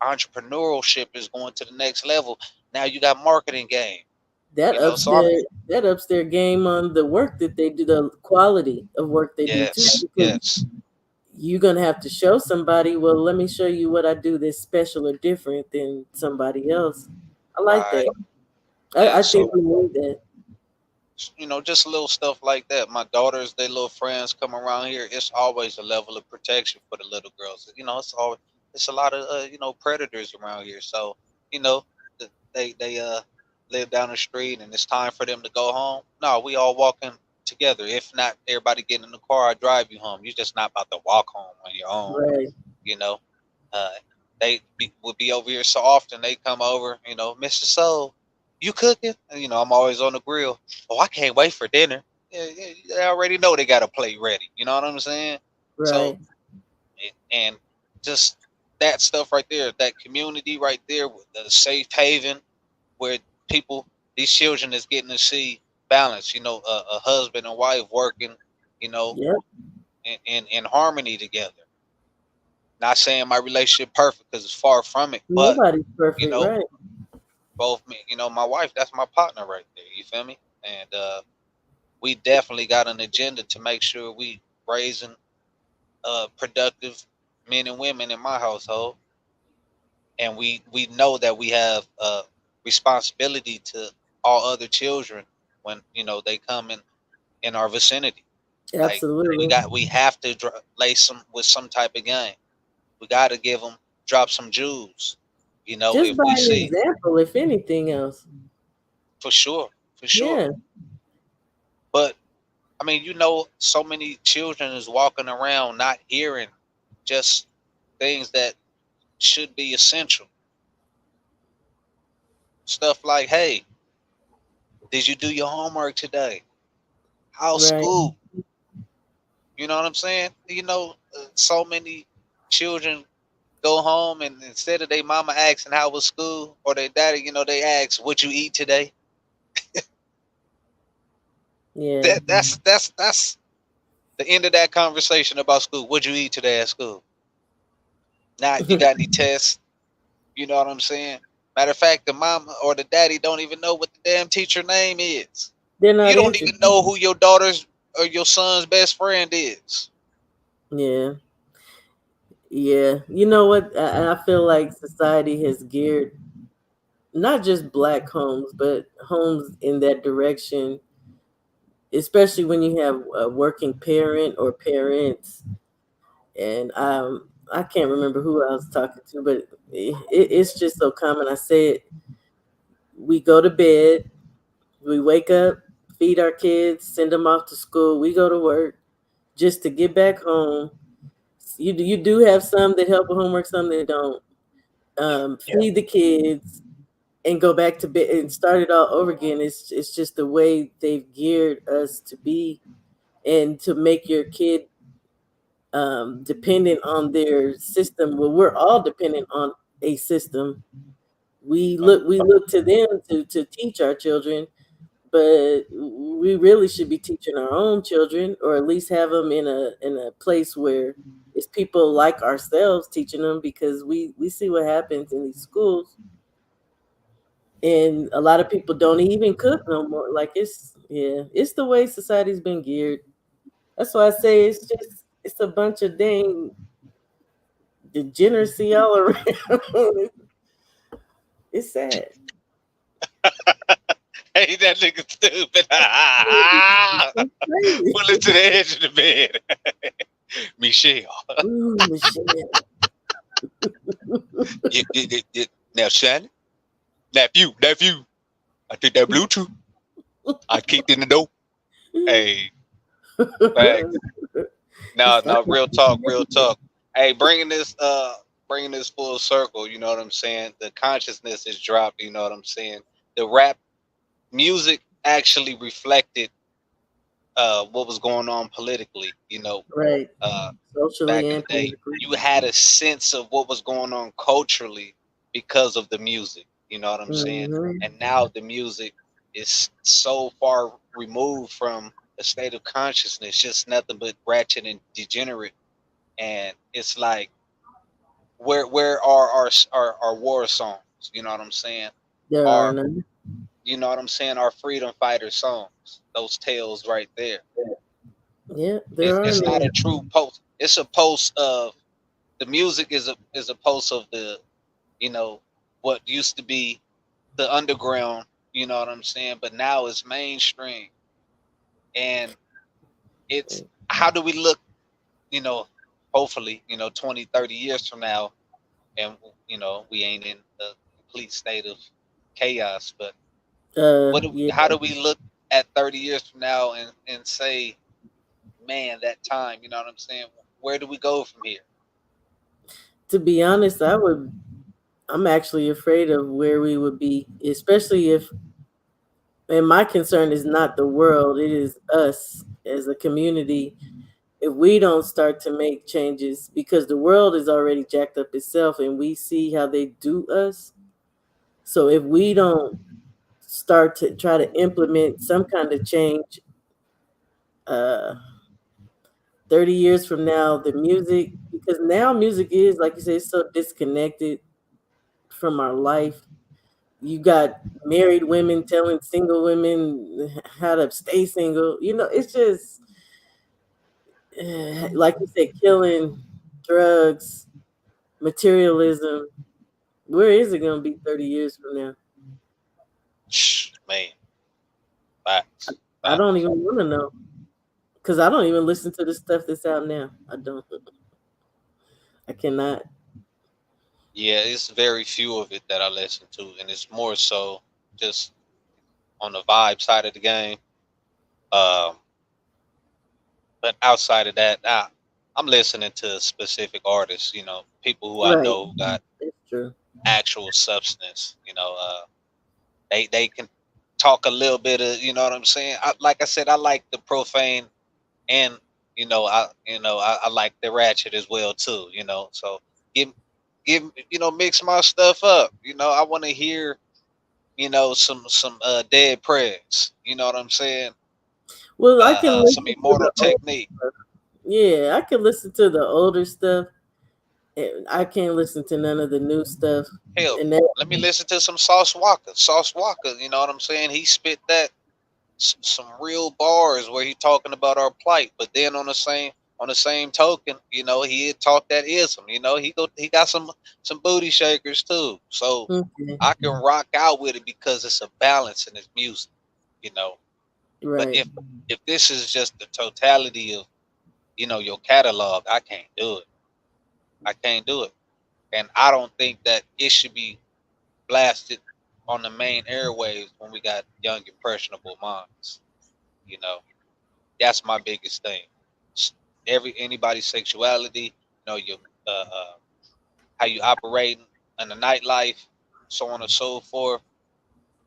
entrepreneurship is going to the next level. Now you got marketing game. That ups So I'm their game on the work that they do, the quality of work they do too, yes, because yes, you're gonna have to show somebody, well, let me show you what I do that's special or different than somebody else. I like right, that. yeah. I think So we need that. just little stuff like that. My daughters, their little friends come around here. It's always a level of protection for the little girls. It's a lot of predators around here. So you know, they live down the street, and it's time for them to go home. No, we all walking together. If not, everybody get in the car. I drive you home. You're just not about to walk home on your own. Right. You know, uh, would be over here so often. They come over. Mr. Soul, you cooking? And, I'm always on the grill. Oh, I can't wait for dinner. Yeah, yeah, they already know they got a plate ready. You know what I'm saying? So, Right. and just that stuff right there, that community right there, with the safe haven where people, these children is getting to see balance. A husband and wife working, you know, Yep. in harmony together. Not saying my relationship perfect because it's far from it, but Nobody's you perfect, know, right? both me, my wife, that's my partner right there. You feel me? And we definitely got an agenda to make sure we raising productive men and women in my household, and we know that we have responsibility to all other children when they come in our vicinity. Like Absolutely. we have to lace them with some type of game. We got to give them drop some jewels. Just If by we an see example, if anything else. for sure, for sure. Yeah. But I mean, so many children is walking around not hearing just things that should be essential. Stuff like, hey, did you do your homework today? How's Right. school? You know what I'm saying? So many children go home and instead of their mama asking how was school or their daddy, they ask, what you eat today? Yeah. That's the end of that conversation about school. What'd you eat today at school? Not you got any tests? You know what I'm saying? Matter of fact, the mom or the daddy don't even know what the damn teacher name is. They're You not don't interested. even know who your daughter's or your son's best friend is. Yeah. Yeah. You know what? I feel like society has geared not just black homes, but homes in that direction, especially when you have a working parent or parents. And I can't remember who I was talking to, but it's just so common. I said, we go to bed, we wake up, feed our kids, send them off to school, we go to work just to get back home. You do have some that help with homework, some that don't. Yeah. Feed the kids and go back to bed and start it all over again. It's just the way they've geared us to be, and to make your kid dependent on their system. Well, we're all dependent on a system. We look to them to teach our children, but we really should be teaching our own children, or at least have them in a place where it's people like ourselves teaching them, because we see what happens in these schools, and a lot of people don't even cook no more. Like Yeah, it's the way society's been geared. That's why I say it's a bunch of dang degeneracy all around. It's sad. Hey, that nigga stupid. It's crazy. Pull it to the edge of the bed. Michelle. Ooh, Michelle. Now, Shannon. Nephew. I think that Bluetooth. I kicked in the door. Hey, thanks. No, real talk. Hey, bringing this full circle, you know what I'm saying? The consciousness is dropped, you know what I'm saying? The rap music actually reflected what was going on politically, you know, Right. uh Socially back in and the day. politically. You had a sense of what was going on culturally because of the music, you know what I'm saying? Hmm. And now the music is so far removed from a state of consciousness, just nothing but ratchet and degenerate. And it's like, where are our war songs? You know what I'm saying? There are Our, none. you know what I'm saying? Our freedom fighter songs, those tales right there. Yeah, there are It's not none. a true post. It's a post of the music is a post of the, you know, what used to be the underground. You know what I'm saying? But now it's mainstream, and it's how do we look? You know, hopefully, 20, 30 years from now, and we ain't in a complete state of chaos. But Yeah. how do we look at 30 years from now and say, man, that time? You know what I'm saying? Where do we go from here? To be honest, I'm actually afraid of where we would be, especially if, and my concern is not the world, it is us as a community. If we don't start to make changes, because the world is already jacked up itself and we see how they do us. So if we don't start to try to implement some kind of change, uh 30 years from now, the music, because now music is, like you said, so disconnected from our life. You got married women telling single women how to stay single. It's just like you said, killing, drugs, materialism. Where is it going to be 30 years from now? Man, facts, I don't facts. even want to know, because I don't even listen to the stuff that's out now. I don't. I cannot. Yeah, it's very few of it that I listen to, and it's more so just on the vibe side of the game. Um, but outside of that, I'm listening to specific artists. People who I Right. know who got It's true. actual substance. They can talk a little bit of, you know what I'm saying. Like I said, I like the profane, and I like the ratchet as well too. So give mix my stuff up. I want to hear some dead prayers. You know what I'm saying? Well, I can Some listen to immortal the old technique. stuff. Yeah, I can listen to the older stuff. And I can't listen to none of the new stuff. Hell, And that, let me listen to some Sauce Walker. Sauce Walker, you know what I'm saying? He spit that some real bars where he talking about our plight, but then on the same token, he had talk that ism. He got some booty shakers too. So okay, I can rock out with it because it's a balance in his music. You know, but right. if this is just the totality of your catalog, I can't do it. I can't do it, and I don't think that it should be blasted on the main airwaves when we got young impressionable minds. You know, that's my biggest thing. Anybody's sexuality, your how you operate in the nightlife, so on and so forth.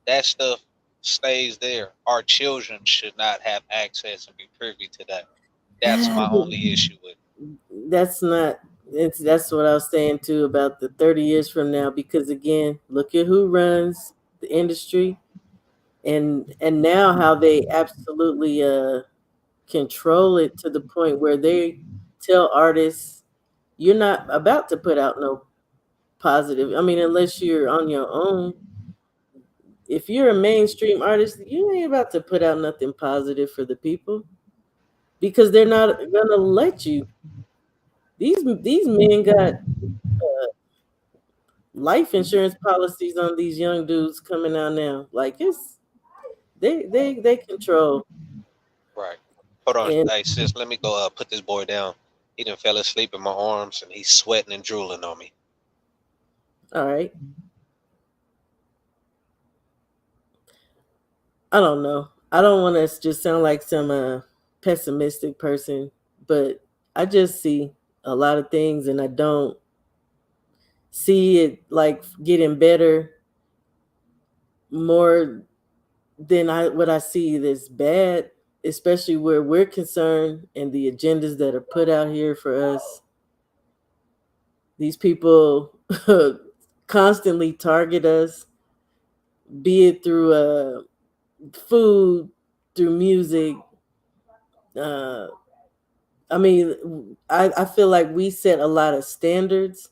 That stuff stays there. Our children should not have access and be privy to that. That's my only issue with it. That's not. That's what I was saying too about the 30 years from now. Because again, look at who runs the industry, and now how they absolutely control it to the point where they tell artists, you're not about to put out no positive. I mean, unless you're on your own, if you're a mainstream artist, you ain't about to put out nothing positive for the people because they're not gonna let you. These men got life insurance policies on these young dudes coming out now. Like it's they control. Right. Hold on. And Hey, sis, let me go put this boy down. He done fell asleep in my arms and he's sweating and drooling on me. all right, I don't know. I don't want to just sound like some pessimistic person, but I just see a lot of things, and I don't see it like getting better more than I what I see that's bad, especially where we're concerned and the agendas that are put out here for us. These people constantly target us, be it through food, through music. Uh, I mean, I feel like we set a lot of standards,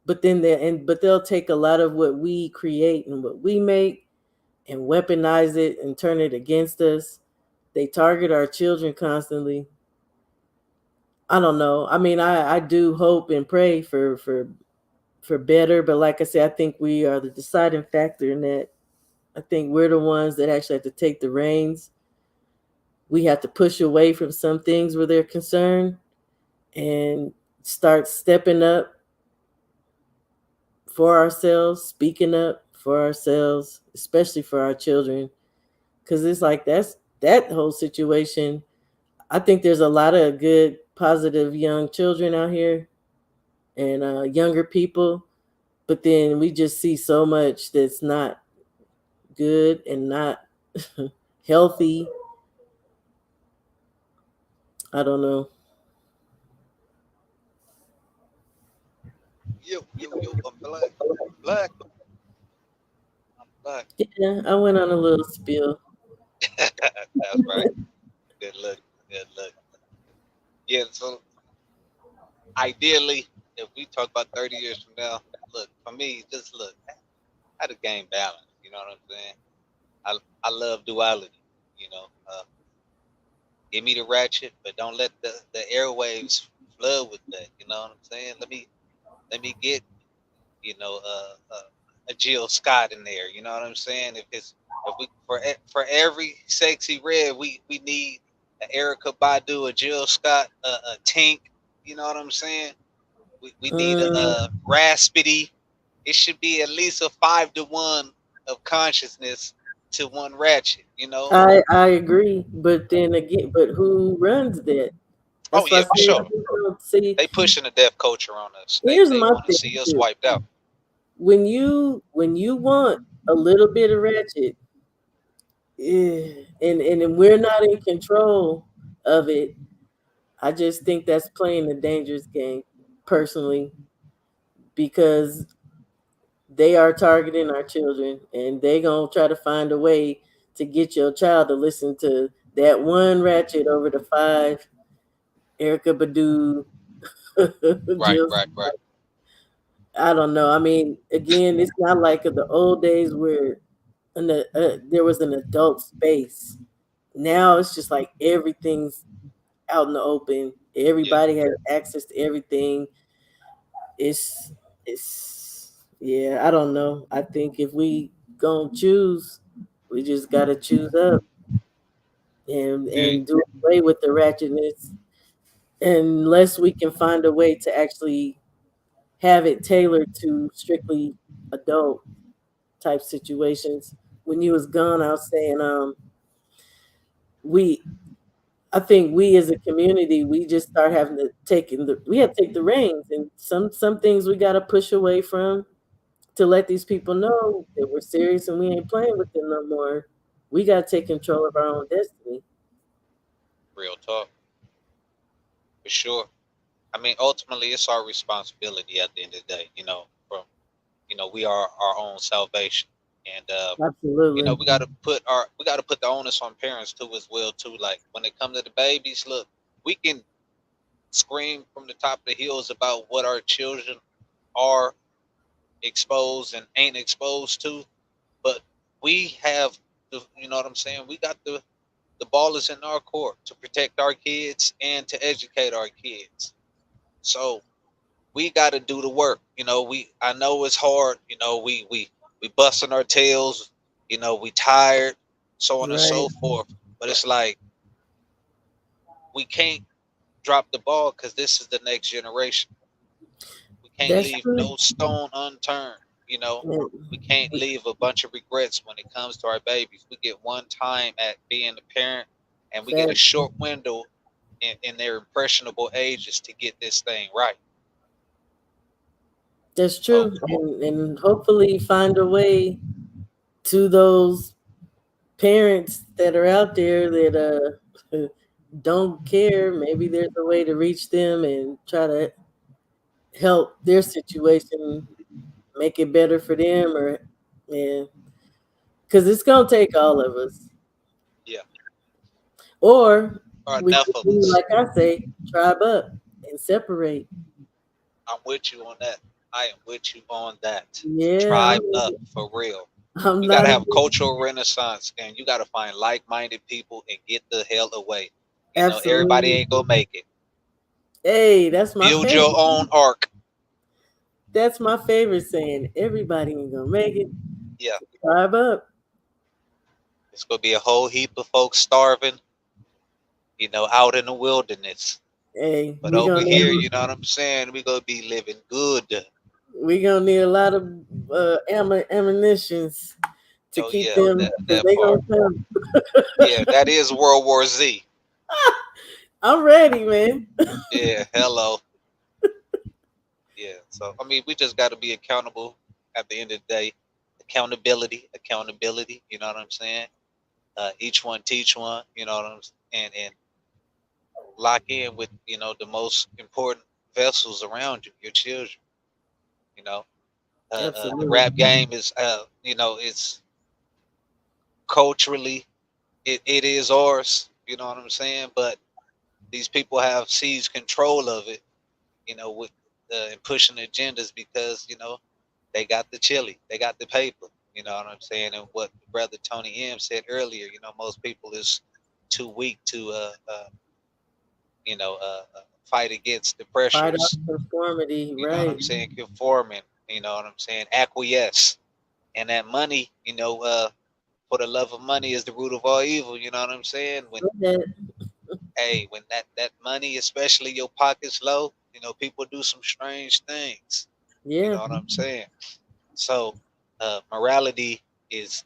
but then but they'll take a lot of what we create and what we make and weaponize it and turn it against us. They target our children constantly. I don't know. I mean, I do hope and pray for better, but like I said, I think we are the deciding factor in that. I think we're the ones that actually have to take the reins. We have to push away from some things where they're concerned and start stepping up for ourselves, speaking up for ourselves, especially for our children. Because it's like that whole situation. I think there's a lot of good, positive young children out here and younger people, but then we just see so much that's not good and not healthy. I don't know. Yo, I'm black. Black. I'm black. Yeah, I went on a little spiel. That's right. Good look. Good look. Yeah, so ideally, if we talk about 30 years from now, look, for me, just look, how the game balance. You know what I'm saying? I love duality. You know, give me the ratchet, but don't let the airwaves flood with that. You know what I'm saying? Let me get a Jill Scott in there. You know what I'm saying? If we for every sexy red, we need an Erica Badu, a Jill Scott, a Tink. You know what I'm saying? We need Mm, a Raspity. It should be at least a 5-to-1 of consciousness to one ratchet. You know? I agree, but then again, but who runs that? Oh That's why I yeah, for say I sure. just don't see. They pushing the deaf culture on us. Here's They my want to thing see us too. wiped out. When you want a little bit of ratchet, and then we're not in control of it, I just think that's playing a dangerous game, personally, because they are targeting our children, and they gonna try to find a way to get your child to listen to that one ratchet over the five Erica Badu, Right, Jill. right, right. I don't know. I mean, again, it's not like the old days where there was an adult space. Now it's just like everything's out in the open. Yeah, Everybody has access to everything. It's yeah. I don't know. I think if we gonna choose, we just gotta choose up you and do away with the ratchetness, unless we can find a way to actually have it tailored to strictly adult type situations. When you was gone, I was saying, we, I think we as a community, we just start having to we have to take the reins, and some things we got to push away from to let these people know that we're serious and we ain't playing with them no more. We got to take control of our own destiny. real talk for sure. I mean, ultimately, it's our responsibility at the end of the day. From we are our own salvation, and Absolutely. we got to put the onus on parents too as well too. Like when it comes to the babies, look, we can scream from the top of the hills about what our children are exposed and ain't exposed to, but we have the, you know what I'm saying? We got the ball is in our court to protect our kids and to educate our kids. So we got to do the work. I know it's hard. We busting our tails. We tired, so on and Right. so forth. But it's like we can't drop the ball because this is the next generation. We can't That's leave true. no stone unturned. We can't leave a bunch of regrets when it comes to our babies. We get one time at being a parent, and we get a Facts. short window in their impressionable ages to get this thing right. That's So, true. And hopefully find a way to those parents that are out there that don't care. Maybe there's a way to reach them and try to help their situation make it better for them, or yeah, because it's gonna take all of us. yeah, Or or we enough could of do us. like I say, tribe up and separate. I'm with you on that. I am with you on that. Yeah, Tribe up for real. I'm You got to not have a against, cultural renaissance, and you got to find like-minded people and get the hell away. Everybody absolutely. ain't gonna make it. Hey, that's my Build your favorite. own arc. That's my favorite saying. Everybody ain't gonna make it. Yeah, Tribe up. it's gonna be a whole heap of folks starving. Out in the wilderness. Hey, But over here, you know what I'm saying? We gonna be living good. we gonna need a lot of ammunitions to Oh keep yeah, them that because that they gonna part. come. Yeah, that is World War Z. I'm ready, man. Yeah, hello. Yeah. So I mean, we just got to be accountable at the end of the day. Accountability, accountability. You know what I'm saying? Each one teach one. You know what I'm and lock in with the most important vessels around you, your children. You know, the Absolutely. rap game is it's culturally it is ours. You know what I'm saying? But these people have seized control of it. With and pushing agendas because they got the chili, they got the paper. You know what I'm saying? And what brother Tony M said earlier, most people is too weak to fight against the Fight off pressures. conformity, You know what right? I'm saying? Conforming. You know what I'm saying? Acquiesce. And that money, for the love of money is the root of all evil. You know what I'm saying? When Go ahead. when that money, especially your pockets low, people do some strange things. You Yeah, know what I'm saying? So morality is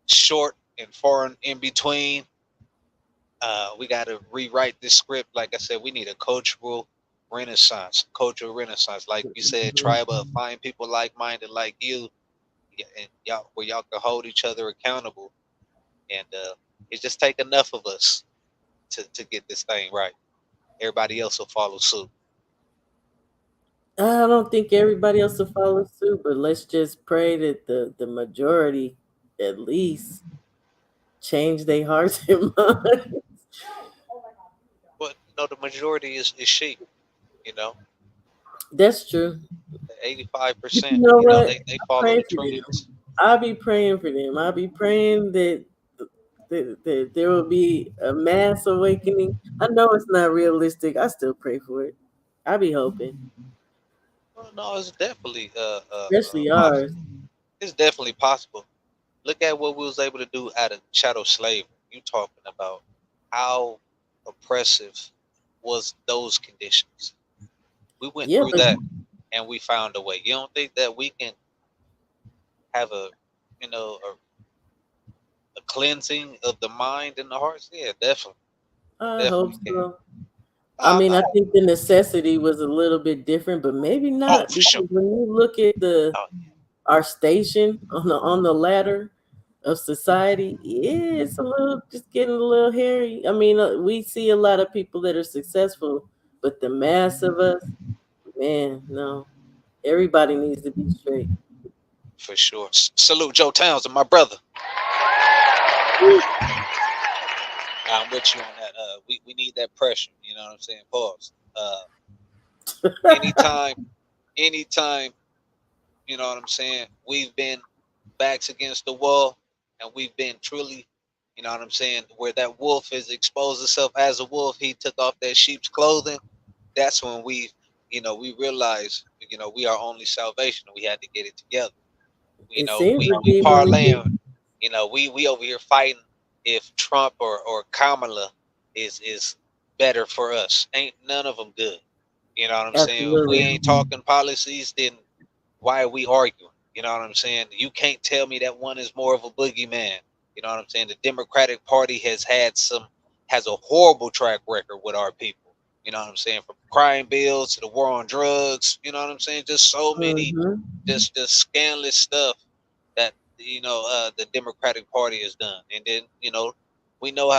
short and far in between. We got to rewrite this script. Like I said, we need a cultural renaissance. Cultural renaissance, like you said, tribe of find people like minded like you, and y'all where y'all can hold each other accountable. And it just take enough of us to get this thing right. Everybody else will follow suit. I don't think everybody else will follow suit, but let's just pray that the majority, at least, change their hearts and minds. But the majority is sheep. You know, That's true. But you 85%. know what? They I follow pray the for them. trends. I'll be praying for them. I'll be praying that there will be a mass awakening. I know it's not realistic. I still pray for it. I be hoping, Well, no, it's definitely especially possible. ours. It's definitely possible. Look at what we was able to do out of chattel slavery. You talking about how oppressive was those conditions? We went Yeah, through but that and we found a way. You don't think that we can have a cleansing of the mind and the hearts? Yeah, definitely, I hope definitely can. so. I mean, I think the necessity was a little bit different, but maybe Oh, not for sure. because when you look at the Oh, our station on the ladder of society, yeah, it's a little just getting a little hairy. I mean, we see a lot of people that are successful, but the mass of us, man, no. Everybody needs to be straight. for sure. Salute Joe Townsend, my brother. I'm with you on that. We need that pressure. You know what I'm saying? Pause. Anytime, anytime. You know what I'm saying? We've been backs against the wall, and we've been truly, you know what I'm saying, where that wolf has exposed himself as a wolf, he took off that sheep's clothing. That's when we realized, we are only salvation. We had to get it together. It seems like We we've only parlaying. been We over here fighting if Trump or Kamala is better for us. Ain't none of them good. You know what I'm saying? If we absolutely ain't talking policies, then why are we arguing? You know what I'm saying? You can't tell me that one is more of a boogeyman. You know what I'm saying? The Democratic Party has a horrible track record with our people. You know what I'm saying? From crime bills to the war on drugs. You know what I'm saying? Just so many, hmm just scandalous stuff that the Democratic Party has done. And then we know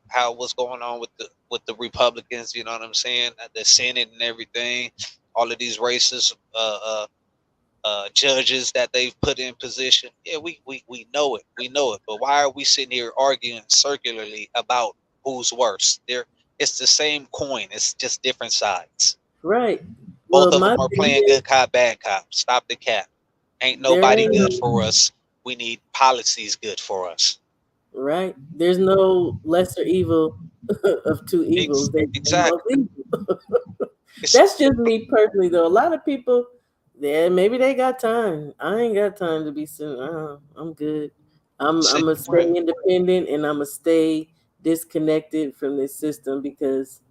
how what's going on with the Republicans. You know what I'm saying? The Senate and everything. All of these racist judges that they've put in position. Yeah, we know it. We know it. But why are we sitting here arguing circularly about who's worse? It's the same coin. It's just different sides. right. Both Well, of them my are thing playing is good cop, bad cop. Stop the cap. Ain't there nobody good ain't for us. We need policies good for us. right. There's no lesser evil of two evils than both Exactly. evil. It's That's just me personally, though. A lot of people, yeah, maybe they got time. I ain't got time to be sitting. I'm good. I'm sitting gonna stay right. independent and I'm gonna stay disconnected from this system because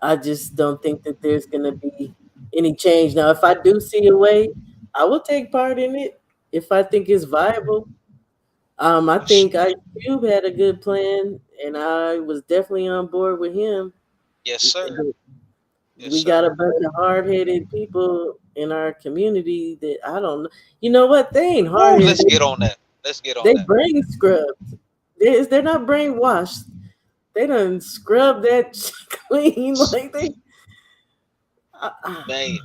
I just don't think that there's gonna be any change. Now, if I do see a way, I will take part in it if I think it's viable. I think Ice Cube had a good plan, and I was definitely on board with him. Yes, sir. Yes, We got sir. a bunch of hard headed people in our community that I don't know. You know what? They ain't hard Ooh, headed. let's get on that. Let's get on They that. brain scrubbed. They're not brainwashed. They done scrub that clean like they. Man,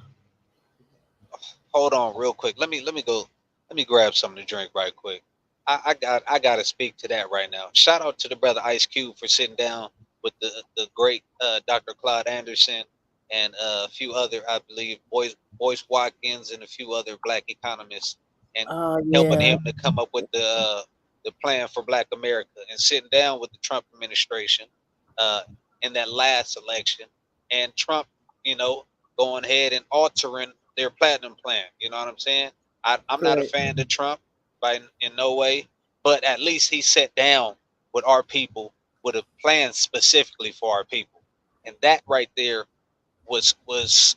hold on real quick. Let me go. Let me grab something to drink right quick. I gotta speak to that right now. Shout out to the brother Ice Cube for sitting down with the great Dr. Claude Anderson and a few other, I believe, Boyce Watkins and a few other black economists, and Oh helping yeah, him to come up with the plan for Black America, and sitting down with the Trump administration uh, in that last election, and Trump, you know, going ahead and altering their platinum plan. You know what I'm saying? I'm not a correct. fan of Trump by in no way, but at least he sat down with our people with a plan specifically for our people, and that right there was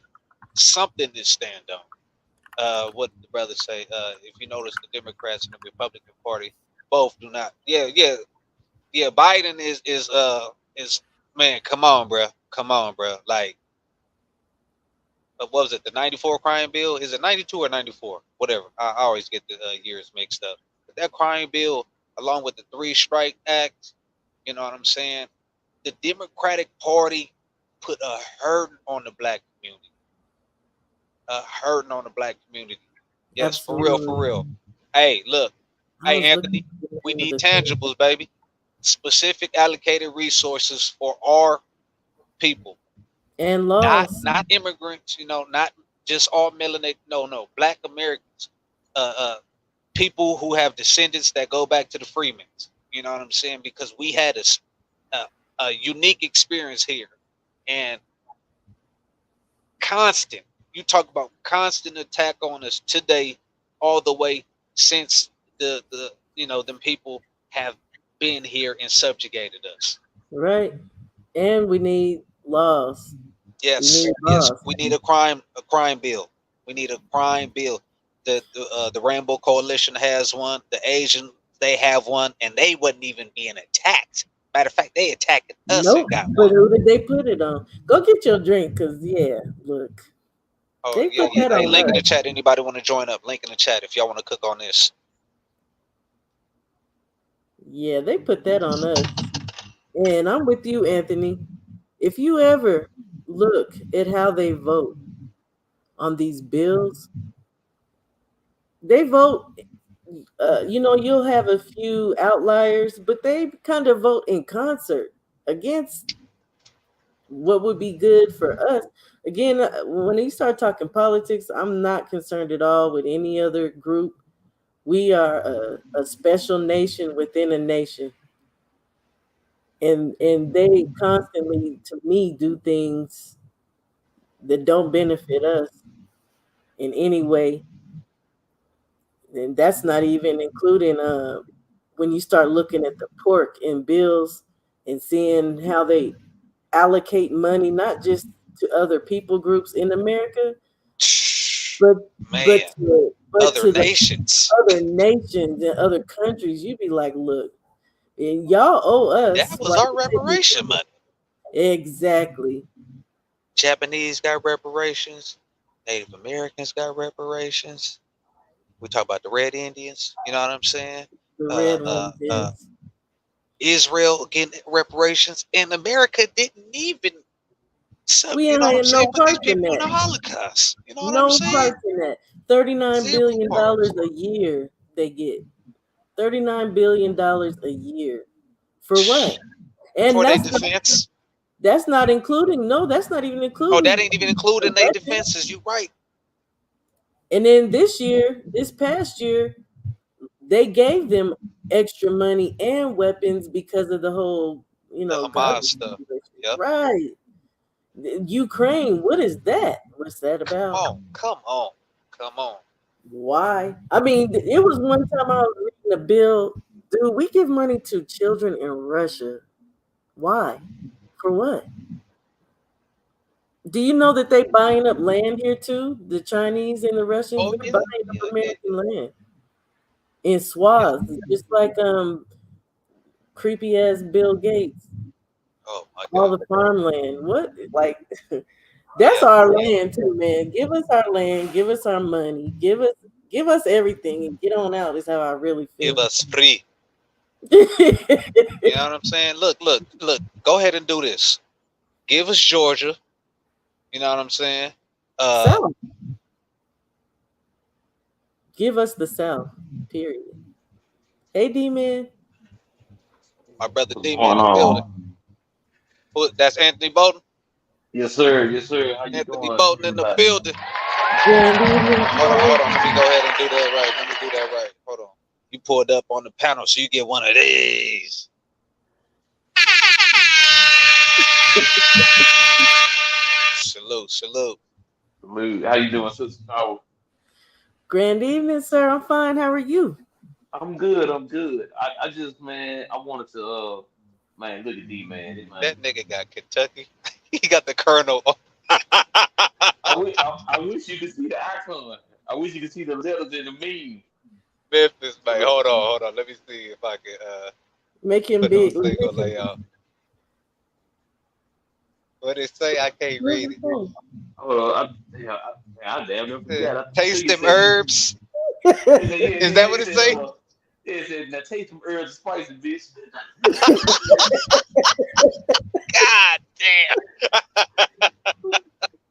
something to stand on. What the brothers say? If you notice, the Democrats and the Republican Party both do not. Yeah, yeah, yeah. Biden is man. Come on, bro. Come on, bro. Like what was it? The '94 crime bill? Is it '92 or '94? Whatever. I always get the years mixed up. But that crime bill, along with the Three Strike Act, you know what I'm saying? The Democratic Party put a hurt on the black community. A hurting on the black community. Yes, for real, for Absolutely. real. Hey, look. I Hey, was looking Anthony. for the We name of need the thing. tangibles, baby. Specific allocated resources for our people, And not laws. immigrants, not just all melanated, no, black Americans, uh, uh people who have descendants that go back to the Freemans. You know what I'm saying? Because we had a, a unique experience here, and constant, you talk about constant attack on us today, all the way since the them people have been here and subjugated us. Right. And we need laws. We Yes, need yes, laws. we need a crime bill. We need a crime bill. The Rainbow Coalition has one. The Asian, they have one, and they wasn't even being attacked. Matter of fact, they attacked us and Nope. got But one. who did they put it on? Go get your drink, cause yeah, look, Oh they yeah, put yeah. that Hey, on link in the us. chat. Anybody want to join up? Link in the chat if y'all want to cook on this. Yeah, they put that on us. And I'm with you, Anthony. If you ever look at how they vote on these bills, they vote. You'll have a few outliers, but they kind of vote in concert against what would be good for us. Again, when you start talking politics, I'm not concerned at all with any other group, We are a special nation within a nation, and they constantly, to me, do things that don't benefit us in any way. And that's not even including when you start looking at the pork and bills and seeing how they allocate money not just to other people groups in America, but Man, but other to the nations. other nations and other countries. You be like, look, and y'all owe us That was like our reparation money. exactly. Japanese got reparations. Native Americans got reparations. We talk about the Red Indians. You know what I'm saying? The Uh, red uh, ones, uh, yes. Israel getting reparations, and America didn't even We you ain't know what I'm had no saying, put these part in people in the that. Holocaust. You know what I'm No saying? part in that. $39 Zero billion parts a year they get. $39 billion a year. For what? And for their defense. that's not including, no, that's not even Oh, including that ain't even the including their budget. defenses. You right. And then this past year, they gave them extra money and weapons because of the whole, The Gaza Hamas stuff. situation. Yep. Right. Ukraine, what is that? What's that Come about? on. Come on. Come on. Why? I mean, it was one time I was reading a bill. Dude, we give money to children in Russia. Why? For what? Do you know that they buying up land here too? The Chinese and the Russians, Oh they're yeah. buying up Yeah. Yeah. American land in Yeah. swaths, just like creepy ass Bill Gates, Oh my all God. the farmland. What like that's Yeah. our land too, man. Give us our land, give us our money, give us everything and get on out is how I really Give feel. us free. You know what I'm saying? Look, look, look. Go ahead and do this. Give us Georgia. You know what I'm saying? Uh, South. Give us the South. Period. Hey D man. my brother What's D man in going the building. on? That's Anthony Bolton. Yes, sir. Yes, sir. How you Anthony doing, Bolton in the everybody? building. Grand evening, Hold sir. on. Let me go ahead and do that right. Let me do that right. Hold on. You pulled up on the panel, so you get one of these. Salute, salute. Salute. How you doing, Sister Power? Grand evening, sir. I'm fine. How are you? I'm good. I'm good. I just, man, I wanted to, man, look at D, man. That nigga got Kentucky. He got the Colonel. I wish you could see the icon. I wish you could see the letters in the meme. Memphis, man. Look, Hold on. Let me see if I can Make him put it on big. single Make him layout. What it say? I can't read it. big. hold on. I damn near forgot. I Taste think it them said, herbs. it said, yeah, Is yeah, that yeah. what it say? It said, now taste some herbs and spices, bitch. God damn.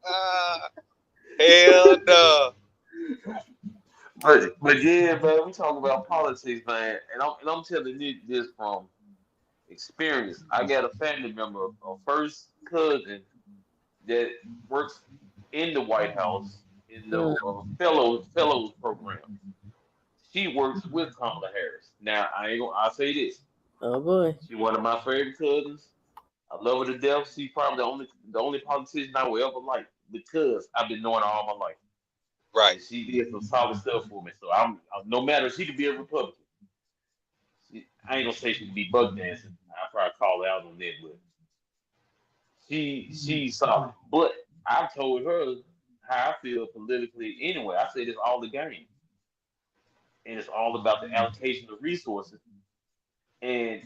Ah, hell no. But yeah, man, we talk about politics, man, and I'm telling you this from experience. I got a family member, a first cousin that works in the White House in the Mm. fellows program. She works with Kamala Harris. Now I ain't gonna. I'll say this: Oh boy. she one of my favorite cousins. I love her to death. She's probably the only politician I will ever like because I've been knowing her all my life. Right. And she did some solid stuff for me. So no matter she could be a Republican. I ain't gonna say she could be bug dancing. I probably call her out on that, but she's solid. But I told her how I feel politically anyway. I said it's all the game, and it's all about the allocation of resources. And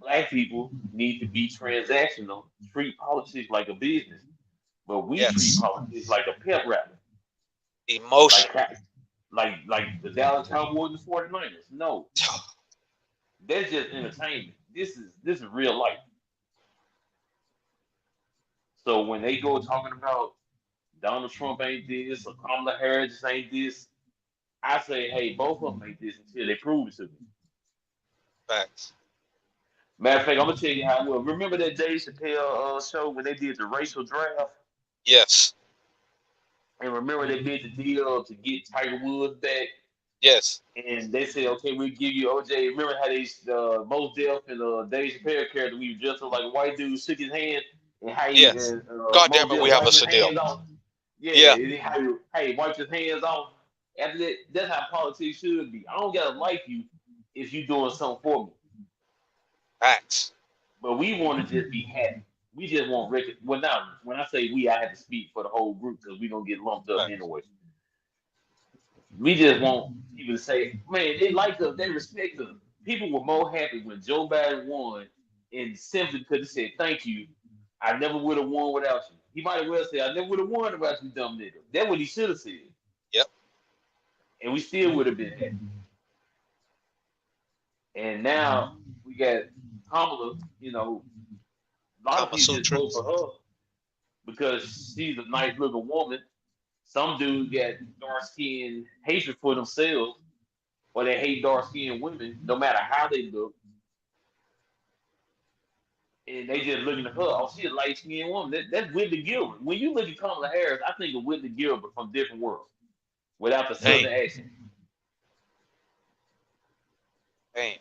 black people need to be transactional, treat politics like a business, but we treat Yes. politics like a pep rally, like Emotional. like the Dallas Cowboys and 49ers. No, that's just entertainment. This is real life. So when they go talking about Donald Trump ain't this or Kamala Harris ain't this, I say, hey, both of them ain't this until they prove it to me. Facts. Matter of fact, I'm gonna tell you how well. Remember that Dave Chappelle show when they did the racial draft, Yes. and remember they did the deal to get Tiger Woods back. Yes. And they said, okay, we'll give you OJ. Remember how they Mos Def and Dave Chappelle character, we just like a white dude shook his hand, and how he Yes. God damn Mos it, Def we have a wiped his Sadell. hands off. Yeah, Yeah. and how he wiped his hands off. After that, that's how politics should be. I don't gotta like you if you doing something for me, Facts. but we want to just be happy. We just want record. Well, now when I say we, I have to speak for the whole group because we gonna get lumped up Facts. anyway. We just want people to say, man, they like us, they respect us. People were more happy when Joe Biden won, and simply because he said, thank you, I never would have won without you. He might have well said, I never would have won without you, dumb nigga. That's what he should have said. Yep. And we still would have been happy. And now we got Kamala, a lot of Kama people just Sutra. vote for her because she's a nice looking woman. Some dudes got dark skin hatred for themselves, or they hate dark skinned women, no matter how they look. And they just looking at her. Oh, she's a light skinned woman. That's Whitney Gilbert. When you look at Kamala Harris, I think of Whitney Gilbert from Different Worlds, without the southern Hey. accent. Hey.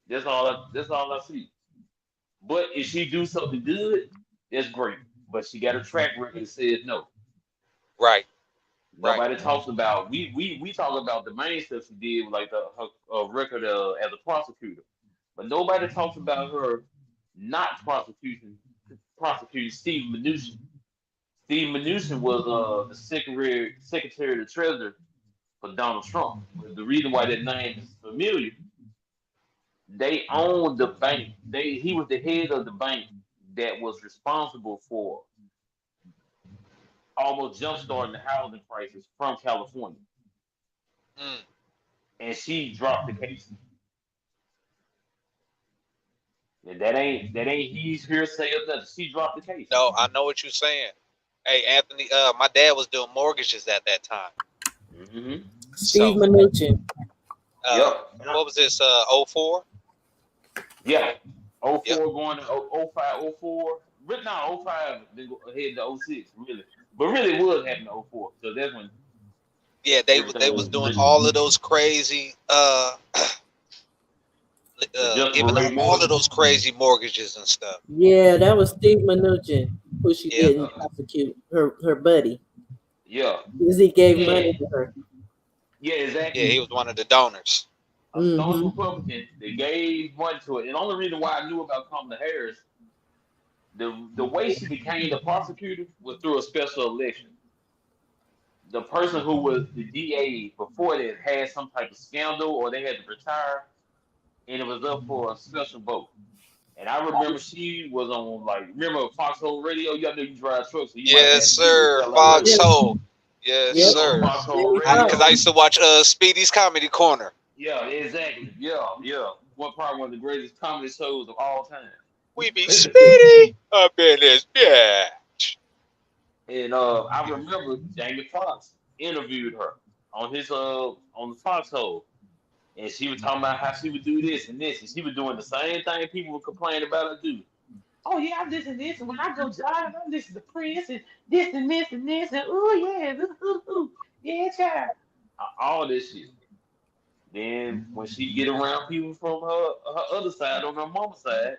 That's all I see. But if she do something good, that's great. But she got a track record that says no. Right. Nobody talks about we talk about the main stuff she did, like her record as a prosecutor, but nobody talks about her not prosecuting Steve Mnuchin. Steve Mnuchin was the secretary of the Treasury for Donald Trump. But the reason why that name is familiar, they owned the bank. He was the head of the bank that was responsible for almost jumpstarting the housing crisis from California. Mm. And she dropped the case. And that ain't he's hearsay or nothing. She dropped the case. No, I know what you're saying. Hey, Anthony, my dad was doing mortgages at that time. Mm-hmm. Steve So, Mnuchin. Yep. What was this, 04? Yeah. 04 Yep. going to 05, 04. But no, 05 then go ahead to 06, really. But really it was happening to 04. So that's when Yeah, they was doing really all of those crazy giving out all of those crazy mortgages and stuff. Yeah, that was Steve Mnuchin, who she Yeah. didn't prosecute, her buddy. Yeah. Because he gave money to her. Yeah, exactly. Yeah, he was one of the donors. A staunch Republican. They gave money to it. And the only reason why I knew about Kamala Harris, the way she became the prosecutor was through a special election. The person who was the DA before that had some type of scandal or they had to retire, and it was up for a special vote. And I remember she was on, remember Foxhole Radio? You know you drive trucks. So you Yes, sir. Foxhole. Yes, sir. Foxhole Radio. Because I used to watch Speedy's Comedy Corner. Yeah, exactly. Yeah. Probably one of the greatest comedy shows of all time. We be Speedy up in this bitch. And I remember Jamie Foxx interviewed her on his on the Foxhole. And she was talking about how she would do this and this, and she was doing the same thing people would complain about her do. Oh yeah, I listen to this, and when I go driving, I listen to Prince and this and this and this, and yeah, child. All this shit. Then when she get around people from her other side, on her mama's side,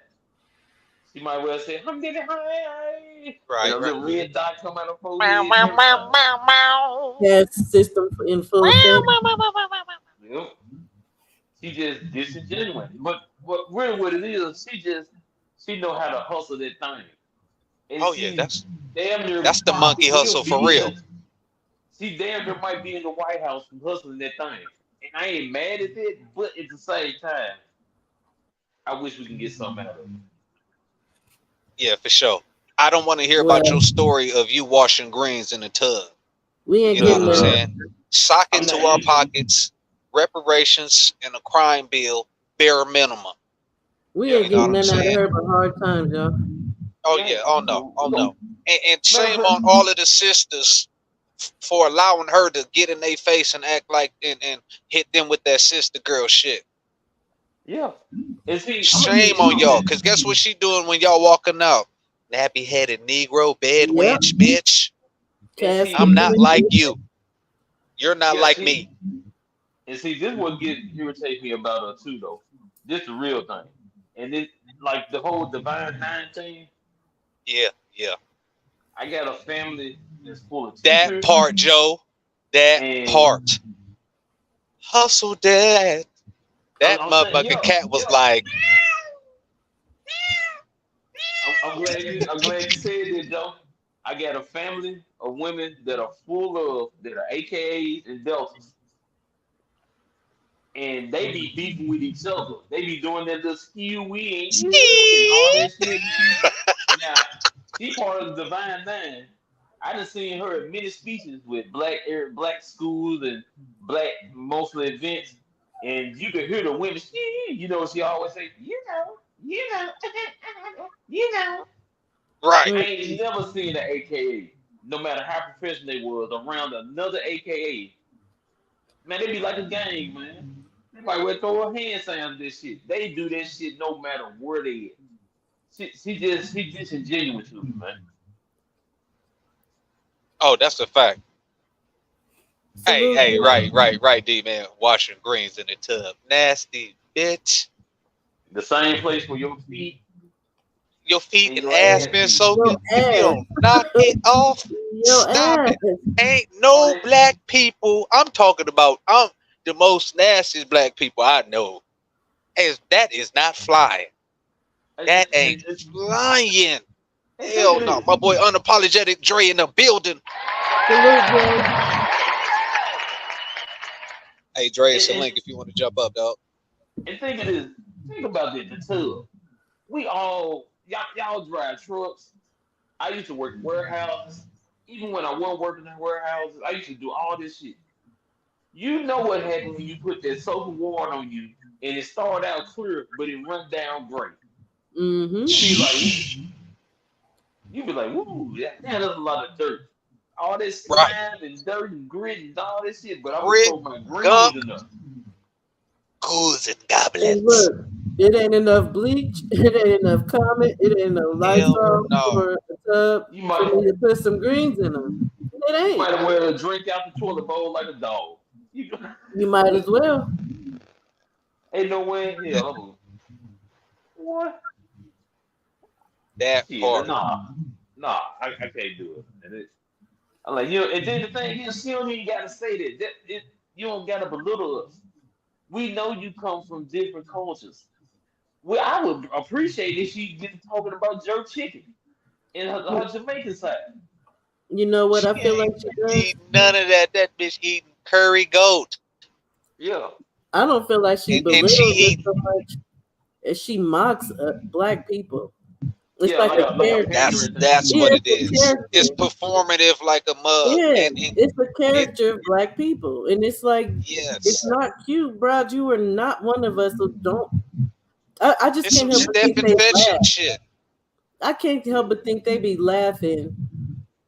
she might well say, "I'm getting high." Right. And a little red dot come out of her That system in full effect. Yep. She just disingenuous. But really what it is, she know how to hustle that thing. And that's damn near the monkey hustle for real. She damn near might be in the White House from hustling that thing. And I ain't mad at it, but at the same time, I wish we can get something out of it. Yeah, for sure. I don't want to hear about your story of you washing greens in a tub. We ain't You know getting what I'm that. saying? Sock into our pockets, reparations, and a crime bill, bare minimum. We ain't you know getting what I'm none out of saying? her but hard times, y'all. Oh yeah, oh no. And shame on all of the sisters for allowing her to get in their face and act like and hit them with that sister girl shit. Yeah. And see, Shame on y'all, because guess what she doing when y'all walking out? Nappy headed Negro, bed wench, bitch. I'm not like you. You're not like me. And see, this what irritates me about her too, though. This the real thing, and it like the whole Divine Nine thing. Yeah, yeah. I got a family that's full of That teachers, part, Joe. That and part. Hustle dad. That I'm saying, motherfucking cat was like, I'm glad you said that, Joe. I got a family of women that are that are AKAs and Deltas, and they be beefing with each other. They be doing that little skew we and you and all "Ski." that shit. Now, she part of the Divine Nine. I done seen her at many speeches with black schools and black mostly events, and you can hear the women. You know, she always say, you know, you know. Right. I ain't never seen an AKA, no matter how professional they was, around another AKA. Man, they be like a gang, man. They might well throw a hand sign this shit. They do that shit no matter where they at. She disingenuous to me, man. Oh, that's a fact. Salute Hey, to right, D man. Washing greens in the tub. Nasty bitch. The same place where your feet Your feet and and your ass ass been be. soaking. your If you ass. don't knock it off, Your stop ass. it. Ain't All no that black people. I'm talking about. I'm the most nastiest black people I know. That is not flying. and, That and, ain't and, flying. and think Hell of no. this. My boy unapologetic Dre in the building. Salute, Dre. Hey Dre, it's And, a and, link if you want to jump up, dog. and think of this. Think about this. The tub. We all y'all drive trucks. I used to work in warehouses. Even when I wasn't working in warehouses, I used to do all this shit. You know what happened when you put that soap and water on you and it started out clear, but it run down gray. Mm-hmm. You be like, woo, that's a lot of dirt. All this Right. slime and dirt and grit and all this shit, but I'm gonna Grit, throw my greens gunk, in there. ghouls and And goblins. look, it ain't enough bleach. It ain't enough Comet. It ain't enough Hell Lysol no. for a tub You for might me to put some greens in them. It you ain't. might as well drink out the toilet bowl like a dog. You, You might as well. ain't no way in hell. What? That Shit, part. nah, I can't do it. And I'm like, and then the thing is, you don't even gotta say that. You don't gotta belittle us. We know you come from different cultures. Well, I would appreciate if she get to talking about jerk chicken in her Jamaican side. You know what She I feel like ain't she does? eating none of that. That bitch eating curry goat. Yeah. I don't feel like she And she belittles us eat. so much as she mocks black people. It's Yeah, like a like a character. That's pandering thing. that's Yeah, what it it's a is. It's character. performative like a mug. Yeah, And it's a it character of black people, and it's like it's yes. not cute, bro. You are not one of us, so don't. I just It's can't some help but think Stephen they fetching laugh. shit. I can't help but think they be laughing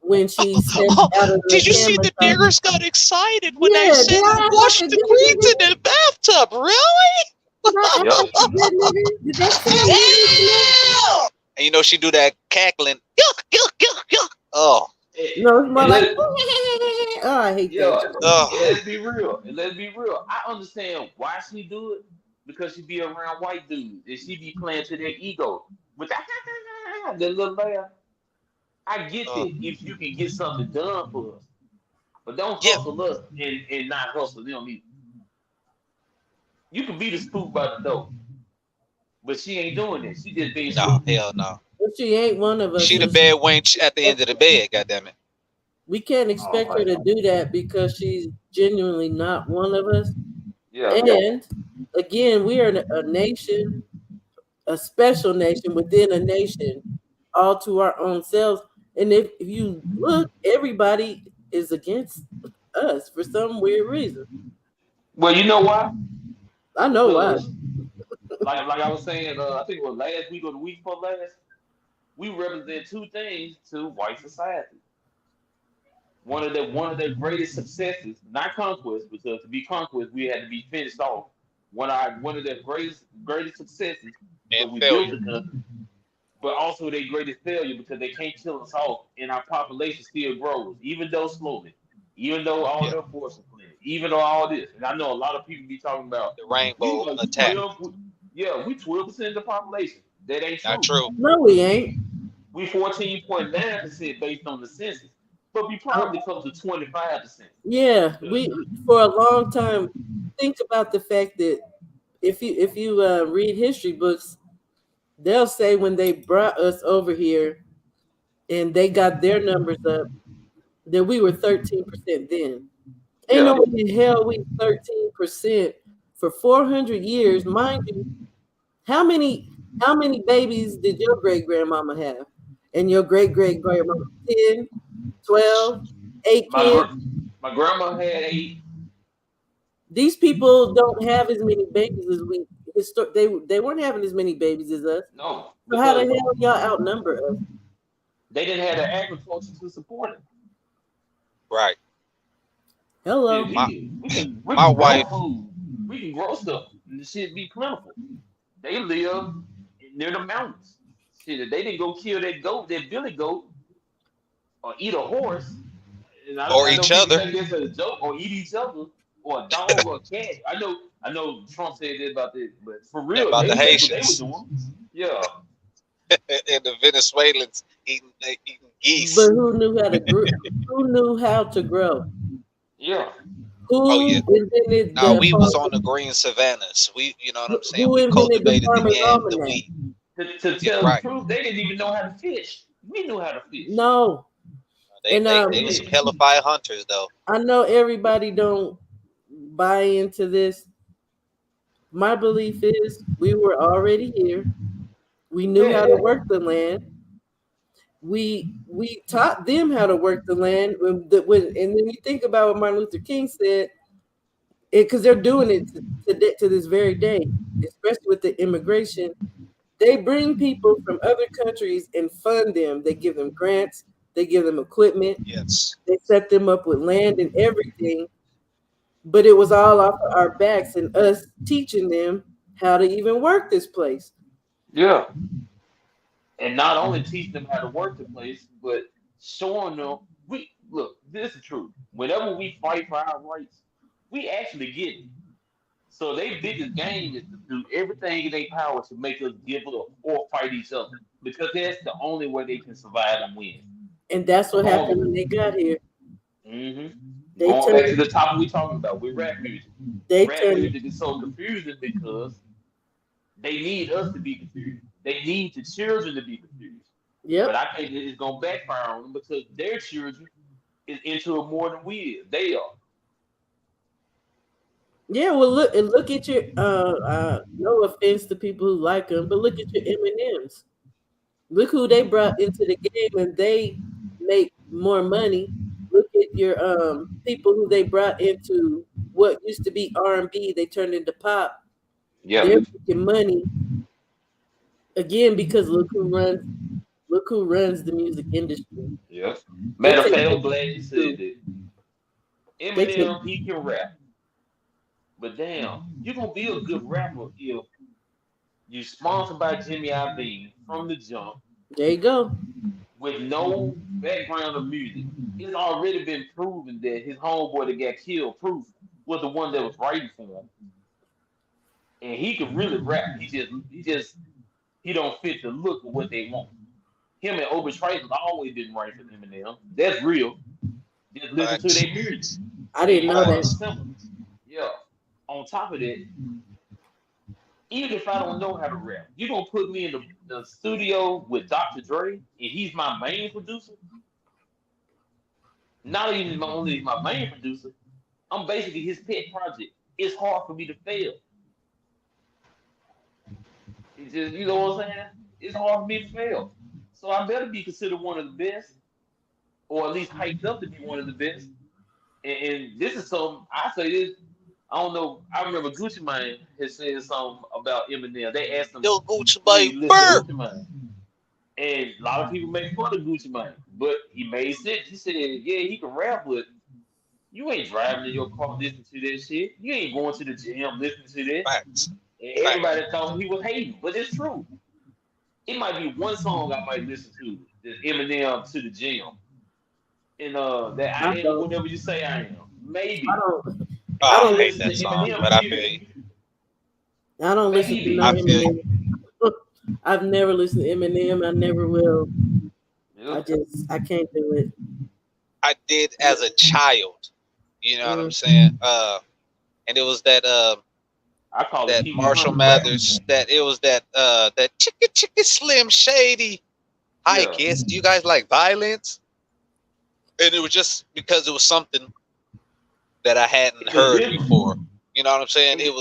when she steps Oh, out of did the you see camera the shot. niggers got excited when I Yeah, said did I I act washed like a the good greens nigga? in the bathtub? Really? Did I act Yep. like a good nigga? Did that sound good? And you know she do that cackling. Yuck, yuck, yuck, yuck. Oh, And, No, it's more and like, let oh, I hate yeah, that. oh, let's be real. And let's be real. I understand why she do it because she be around white dudes and she be playing to their ego. But the little laugh, I get oh. that if you can get something done for us, but don't Yeah. hustle us and not hustle them either. You can be the spook by the door, but she ain't doing that. She just being No, spook. hell no. If she ain't one of us, She the so bed wench at the end of the bed. Goddamn it. we can't All expect her right. to do that because she's genuinely not one of us. Yeah. And again, we are a nation, a special nation within a nation, all to our own selves. And if you look, everybody is against us for some weird reason. Well, you know why? I know why. Because like I was saying, I think it was last week or the week before last, we represent two things to white society. One of their greatest successes, not conquest, because to be conquest we had to be finished off. One of their greatest successes And because we built failure. the country, but also their greatest failure because they can't kill us off and our population still grows, even though slowly. Even though all Yeah, the abortion clinics, even though all this, and I know a lot of people be talking about the we rainbow like attack. 12, yeah, we 12% of the population. That ain't Not true. true. No, we ain't. We 14.9% based on the census, but we Uh, probably close to 25%. yeah, we for a long time. Think about the fact that if you read history books, they'll say when they brought us over here and they got their numbers up that we were 13% then. Ain't Yeah, no way in hell we 13% for 400 years, mind you. How many babies did your great grandmama have? And your great great grandmama 10, 12, 8 my kids? my grandma had 8. These people don't have as many babies as we they weren't having as many babies as us. No, So how the because hell y'all outnumber us? they didn't have the agriculture to support it. Right. Hello. Shit, My we my can grow wife. food. We can grow stuff. And the shit be plentiful. They live near the mountains. Shit, if they didn't go kill that goat, that billy goat, or eat a horse, and Or I know each people other. take this as a joke, or eat each other, or a dog or a cat. I know Trump said this about this, but for real, About the that's what they were Haitians doing. Yeah. and the Venezuelans eating But geese. who knew how to grow? Who knew how to grow? Yeah. Oh yeah. Who invented Now the we was on the farm? green savannas. We, you know what I'm saying. Who We invented the cultivated the farmer's yam, the almanac? wheat. To Yeah, tell the right. truth, they didn't even know how to fish. We knew how to fish. No. They And they They they were some didn't. hellified hunters though. I know everybody don't buy into this. My belief is we were already here. We knew how Yeah. to work the land. We taught them how to work the land. And then you think about what Martin Luther King said, because they're doing it to this very day, especially with the immigration. They bring people from other countries and fund them. They give them grants. They give them equipment. Yes. They set them up with land and everything. But it was all off of our backs and us teaching them how to even work this place. Yeah. And not only teach them how to work the place, but showing them we look, this is the truth. Whenever we fight for our rights, we actually get it. So their biggest game is to do everything in their power to make us give up or fight each other. Because that's the only way they can survive and win. And that's what happened when Going, they got here. They going back to turned the topic we talking about with rap music. they Rap turned music is so confusing because they need us to be confused. They need the children to be confused. But yep. I think it's gonna backfire on them because their children is into it more than we is. They are. Yeah, well look at your no offense to people who like them, but look at your M&Ms. Look who they brought into the game and they make more money. Look at your people who they brought into what used to be R&B, they turned into pop. Yeah. They're making money again because look who runs the music industry. Yeah. They Matter of take fact, I'm money glad you said too. that. They take Eminem, he can rap. But damn, you gonna be a good rapper if you sponsored by Jimmy Iovine from the jump there you go. with no background of music. It's already been proven that his homeboy that got killed, Proof, was the one that was writing for him. And he could really rap. He don't fit the look of what they want. Him and Obi Trice has always been right for Eminem. That's real. Just listen to Facts. their music. I They didn't know both are that. Facts. similar. Yeah. On top of that, even if I don't know how to rap, you gonna put me in the studio with Dr. Dre and he's my main producer. Not even only my main producer, I'm basically his pet project. It's hard for me to fail. It's just you know what I'm saying? It's hard for me to fail. So I better be considered one of the best, or at least hyped up to be one of the best. And this is some I say this. I don't know. I remember Gucci Mane had said something about Eminem. They asked him, Yo, Gucci "Do Mane, you listen to burr. Gucci Mane?" And a lot of people make fun of Gucci Mane, but he made sense. He said, "Yeah, he can rap, but you ain't driving in your car listening to that shit. You ain't going to the gym listening to that." Facts. And Facts. everybody thought he was hating, but it's true. It might be one song I might listen to, that's Eminem to the gym. And that I I am don't. whatever you say I am. I Maybe. don't. I Oh, don't I hate listen The that to song, Eminem but I feel period. you. I don't listen to no I Maybe. feel you. Eminem. I've never listened to Eminem. I never will. Yeah. I can't do it. I did as a child. You know what I'm Mm. saying? And it was I call it that Pee Wee Marshall Herman rap. Mathers, that it was that chicka Slim Shady. Hi Yeah. kids, do you guys like violence? And it was just because it was something that I hadn't It was heard different. before. You know what I'm saying? It,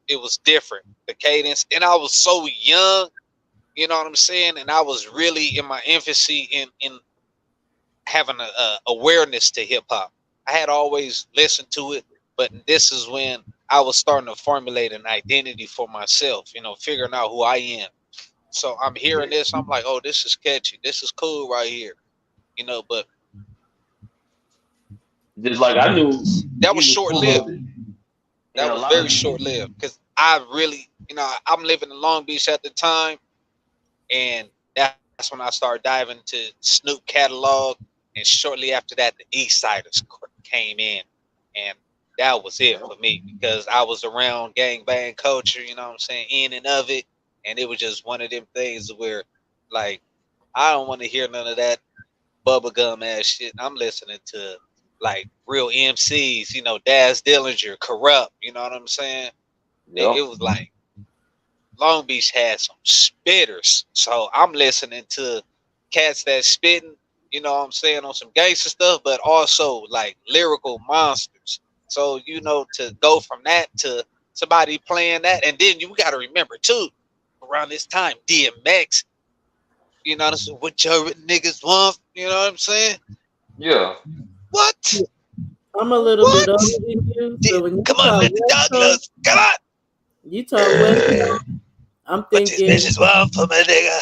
It was different. The cadence, and I was so young. You know what I'm saying? And I was really in my infancy in having a awareness to hip hop. I had always listened to it, but this is when I was starting to formulate an identity for myself. You know, figuring out who I am. So I'm hearing this. I'm like, oh, this is catchy. This is cool right here. You know, but just like I knew that was he was short full lived. of it. And That a was lot very of short these lived because I really, I'm living in Long Beach at the time, and that's when I started diving to Snoop catalog. And shortly after that, the East Siders came in, and that was it for me because I was around gang bang culture. You know what I'm saying? In and of it, and it was just one of them things where, like, I don't want to hear none of that bubblegum ass shit. I'm listening to like real MCs, Daz Dillinger, Corrupt, you know what I'm saying? It Yep. was like Long Beach had some spitters. So I'm listening to cats that spitting, you know what I'm saying, on some gangster stuff, but also like lyrical monsters. So, to go from that to somebody playing that, and then you got to remember too, around this time, DMX, this is what your niggas want, you know what I'm saying? Yeah. What? I'm a little bit older What? than you, so when you Come on, talk Mr. West Coast, Douglas. Come on. you talk West Coast. I'm What these thinking bitches want from a nigga?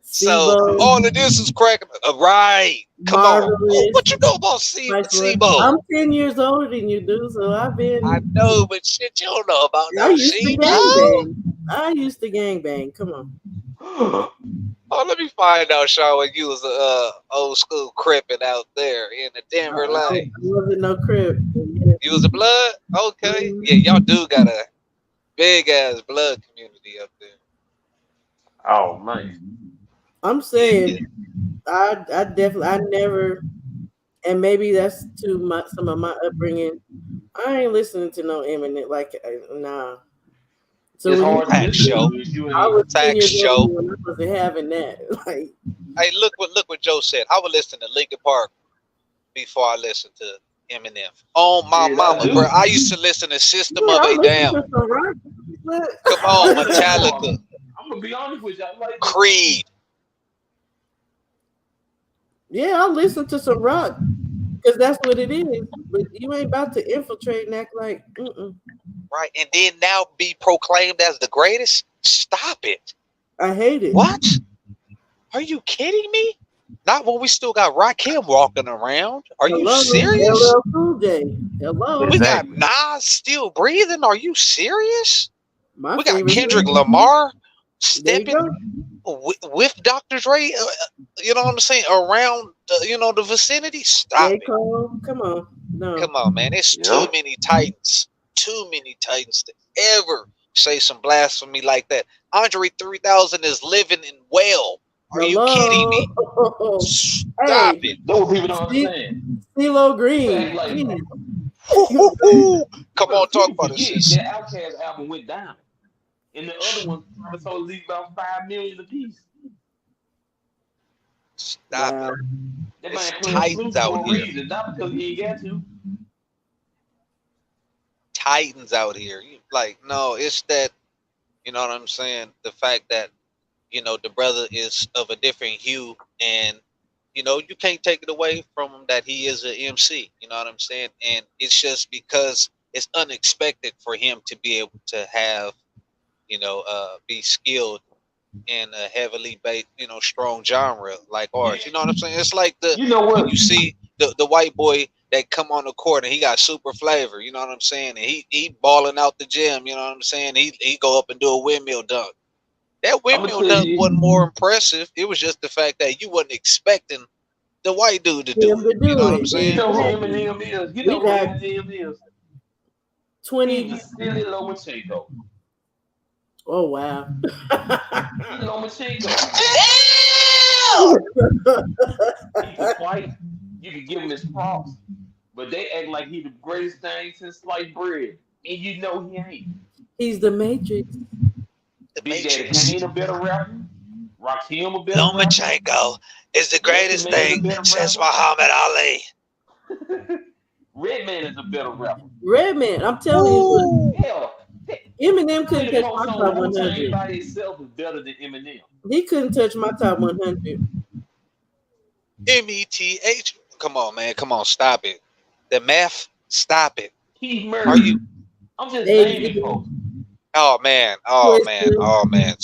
So Sibo, all of this is cracking. Right. Come on. Oh, Marvelous, what you know about Priceless. SIBO? I'm 10 years older than you, dude. So I know, but shit, you don't know about I no used to SIBO. gangbang. I used to gangbang. Come on. Oh, let me find out, Sean, when you was old school crippin' out there in the Denver I lane. wasn't no crib. Yeah. You was a blood? Okay. Mhm. Yeah, y'all do got a big ass blood community up there. Oh man. I'm Yeah, yeah. saying I definitely I never, and maybe that's to some of my upbringing. I ain't listening to no Eminem like nah. So It's when you hard to Tax listen show. to if you I ain't was 10 Tax years older show. when I wasn't having that. Like Hey, look what Joe said. I would listen to Linkin Park before I listen to Eminem. Oh my shit I mama, bro! do. I used to listen to System yeah, of I a listen Down. to some rock. Come I'm on, gonna tell you Metallica, something. I'm gonna be honest with you. I like them too. Creed. Yeah, I listen to some rock because that's what it is. But you ain't about to infiltrate and act like Right, and then now be proclaimed as the greatest. Stop it! I hate it. What? Are you kidding me? Not when we still got Rakim walking around. Are you Hello, serious? LL Cool J. Hello. We got Exactly. Nas still breathing. Are you serious? My We got favorite Kendrick song. Lamar There you stepping go. with Dr. Dre, you know what I'm saying, around the vicinity. Stop J. it. Cole. Come on. No. Come on, man. It's too Yep. many Titans. Too many Titans to ever say some blasphemy like that. Andre 3000 is living and well. Are you kidding Hello. me? Stop Hey, it. That's what people don't C- understand. CeeLo People act Green. like Jeez. Come on, look, talk people about it, forget sis. that Outkast album went down. And the other ones probably sold at least about 5 million apiece. Stop it. Wow. That It's man playing Titans flute out for a here. reason, not because he ain't got to. Titans out here. Like, no, it's that, you know what I'm saying? The fact that, the brother is of a different hue, and you can't take it away from him that he is an MC. You know what I'm saying? And it's just because it's unexpected for him to be able to have, be skilled in a heavily based, strong genre like You, ours. You know what I'm saying? It's like the you know when what? you see the white boy that come on the court and he got super flavor. You know what I'm saying? And he balling out the gym. You know what I'm saying? He go up and do a windmill dunk. That I'm gonna windmill tell dunk you. wasn't more impressive. It was just the fact that you wasn't expecting the white dude to Him do to it. You do know what I'm it. You saying? know who Exactly. Eminem is. You We know who got Eminem is. 20. He's the silly Lomachenko. Oh wow. He's Lomachenko. He can fight. You can give him his props, but they act like he the greatest thing since sliced bread, and you know he ain't. He's the Matrix. The Big Daddy Matrix. Kane a better rapper. Rakim a better rapper. Lomachenko is the Method greatest Man a thing better since rapper. Muhammad Ali. Redman is a better rapper. Redman, I'm telling you, look, Ooh. Hell, Eminem tell me couldn't the touch my post top on Wu Tang 100. by itself is better than Eminem. He couldn't touch my top 100. METH. Come on, man. Come on. Stop it. The math. Stop it. Keith Are Murray. you? I'm just Hey, naming folks. Oh man. Oh man. Twister. Oh man.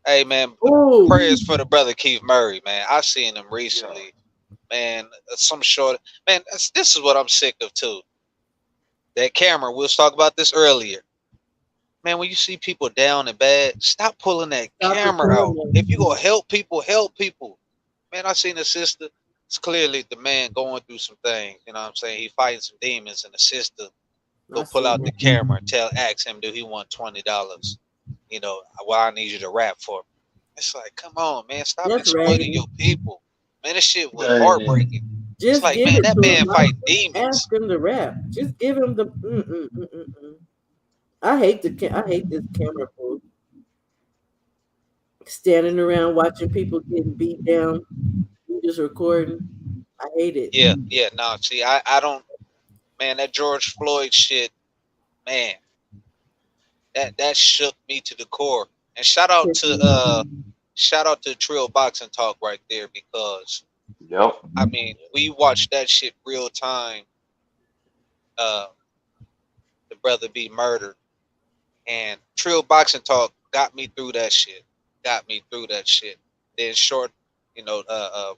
Hey man. Ooh, Prayers for the brother Keith Murray, man. I've seen him Yeah. recently. Man, some short. Man, this is what I'm sick of too. That camera. We was talking about this earlier. Man, when you see people down and bad, stop pulling that stop the camera out. camera. If you gonna help people, help people. Man, I seen a sister. It's clearly the man going through some things. You know what I'm saying? He fighting some demons, and the sister go I pull see out the that. camera and ask him, do he want $20? You know, well, I need you to rap for me. It's like, come on, man, stop That's exploiting raggedy. your people. Man, this shit was Man. heartbreaking. It's Just like, give man, it that to man him. fight Don't demons. ask him to rap. Just give him the. I hate I hate this camera fool. Standing around watching people getting beat down. You just recording. I hate it. Yeah, no, see, I don't, man, that George Floyd shit, man, that shook me to the core. And shout out to Trill Boxing Talk right there, because Yep. I mean, we watched that shit real time. The brother be murdered, and Trill Boxing Talk got me through that shit. Then short, man, I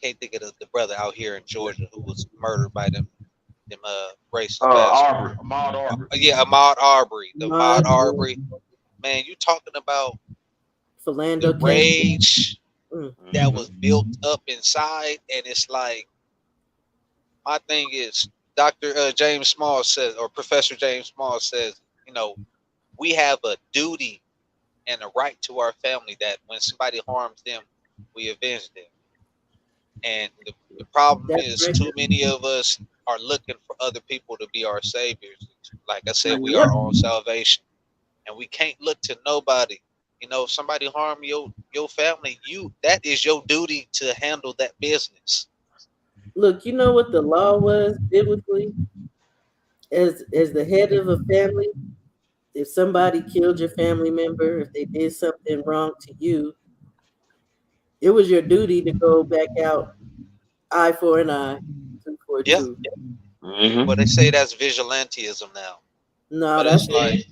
can't think of the brother out here in Georgia who was murdered by them racist bastards. Ahmaud Arbery. Yeah, Ahmaud Arbery. The Ahmaud Ahmaud Arbery. Man, you talking about Philando the Castile. rage Mm. that was built up inside, and it's like, my thing is, Dr. James Small says, or Professor James Small says, we have a duty and a right to our family that when somebody harms them, we avenge them. And the problem That's is, right. too many of us are looking for other people to be our saviors. Like I said, we Yep. are our own salvation, and we can't look to nobody. If somebody harm your family, that is your duty to handle that business. Look, you know what the law was biblically? As the head of a family, if somebody killed your family member, if they did something wrong to you, it was your duty to go back out, eye for an eye, tooth for a Yeah. tooth. But they say that's vigilantism now. No, But it's like,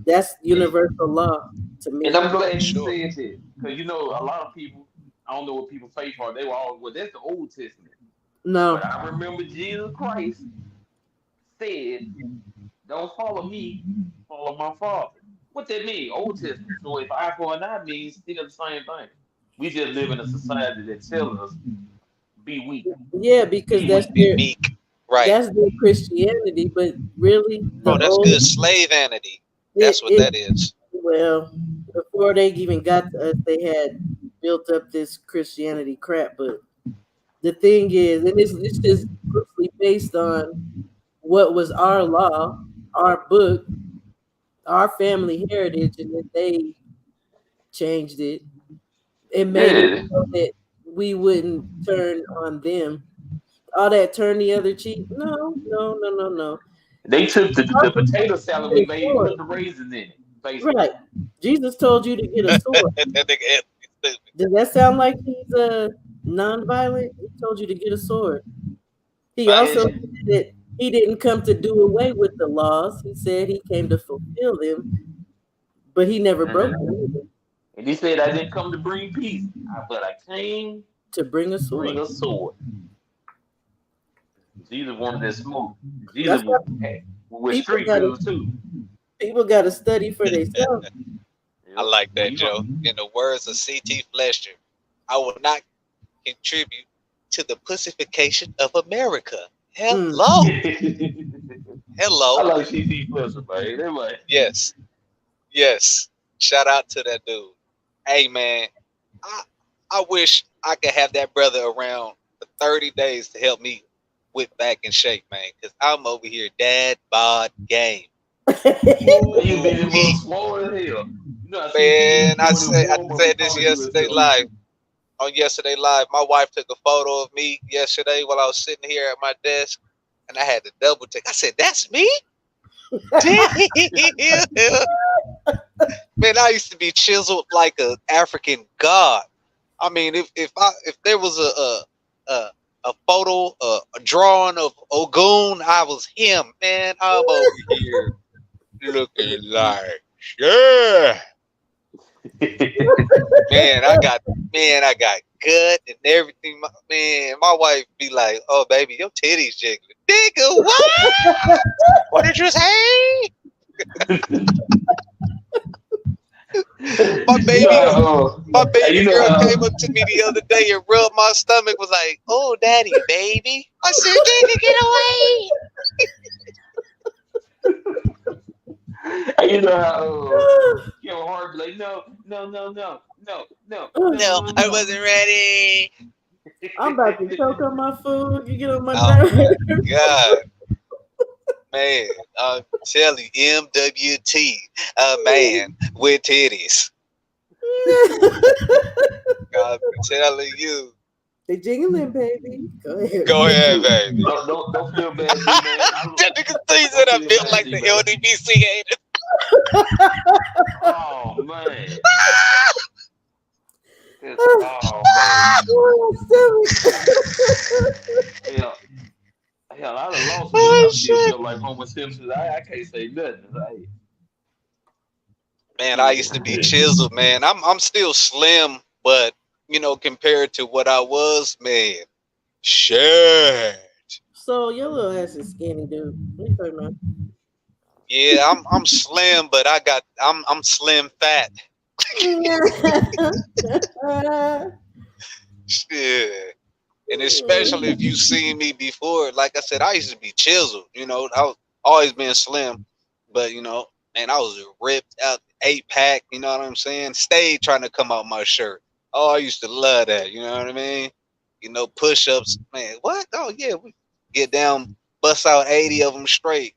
that's universal law to me. And I'm glad you Sure. said that, because a lot of people, I don't know what people faith are. They were all, well, that's the Old Testament. No, But I remember Jesus Christ said, "Don't follow me, follow my Father." What that mean? Old Testament. So if eye for an eye means still the same thing. We just live in a society that tells us be weak. yeah, because Be that's weak. be their meek. Right. that's their Christianity, but really the Oh, that's old good slavanity. That's what that is. well, before they even got to us, they had built up this Christianity crap. But the thing is, and it's just mostly based on what was our law, our book, our family heritage, and then they changed it and made it so that we wouldn't turn on them. All that turn the other cheek. No. They took the potato salad we made and put the raisins in it. Basically. Right. Jesus told you to get a sword. That nigga Anthony stupid. Does that sound like he's non-violent? He told you to get a sword. He Right. also said that he didn't come to do away with the laws. He said he came to fulfill them, but he never broke them either. And he said, "I didn't come to bring peace, but I came To bring a to sword. bring a sword." Jesus wanted that smoke. That's Jesus why with people street gotta- dudes too. People got to study for themselves. I like that, Joe. In the words of C.T. Fletcher, I will not contribute to the pussification of America. Mm. Hello. I Hello. like CC Plus, man. They like, Yes. Yes. Shout out to that dude. Hey man, I wish I could have that brother around for 30 days to help me whip back in shape, man. Cause I'm over here dad bod game. you been in little swole as hell. You know, I see Man, you doing it I warm up said and this calling you yesterday yourself. live. On yesterday live, my wife took a photo of me yesterday while I was sitting here at my desk, and I had to double check. I said, "That's me." Damn. Man, I used to be chiseled like an African god. I mean, if there was a photo, a drawing of Ogun, I was him. Man, I'm over here looking like yeah. I got gut and everything. Man, my wife be like, "Oh, baby, your titties jiggling." Nigga, what? What did you say? My you know baby, how, my baby you know girl how, came up to me the other day and rubbed my stomach. Was like, "Oh, daddy, baby." I said, "Nigga, get away." you know how Kevin Hart be like, no, no, no, no, no, no, no, No, no, I no. wasn't ready. I'm about to choke on my food. You get on my Oh nerves. my god, man! I'm telling you, MWT, a man with titties. I'm telling you. They jingling, baby. Go ahead. Go ahead, Dude, baby. don't feel bad, G man. That nigga Steve said Don't I feel built bad, like G the man. LDBC hater. Oh man. Oh man. Hell, hell, I done lost weight and Oh I'm still shit. built like Homer Simpson. I can't say nothing. Like, Man, I used to be shit. chiseled, man. I'm still slim, but compared to what I was, man, shit. So your little ass is skinny, dude. What you talking about? Yeah, I'm slim, but I'm slim fat. Shit. And especially if you seen me before, like I said, I used to be chiseled. I was always been slim, but man, I was ripped out, 8-pack. You know what I'm saying? Stayed trying to come out my shirt. Oh, I used to love that. You know what I mean? Push-ups, man. What? Oh yeah, we get down, bust out 80 of them straight,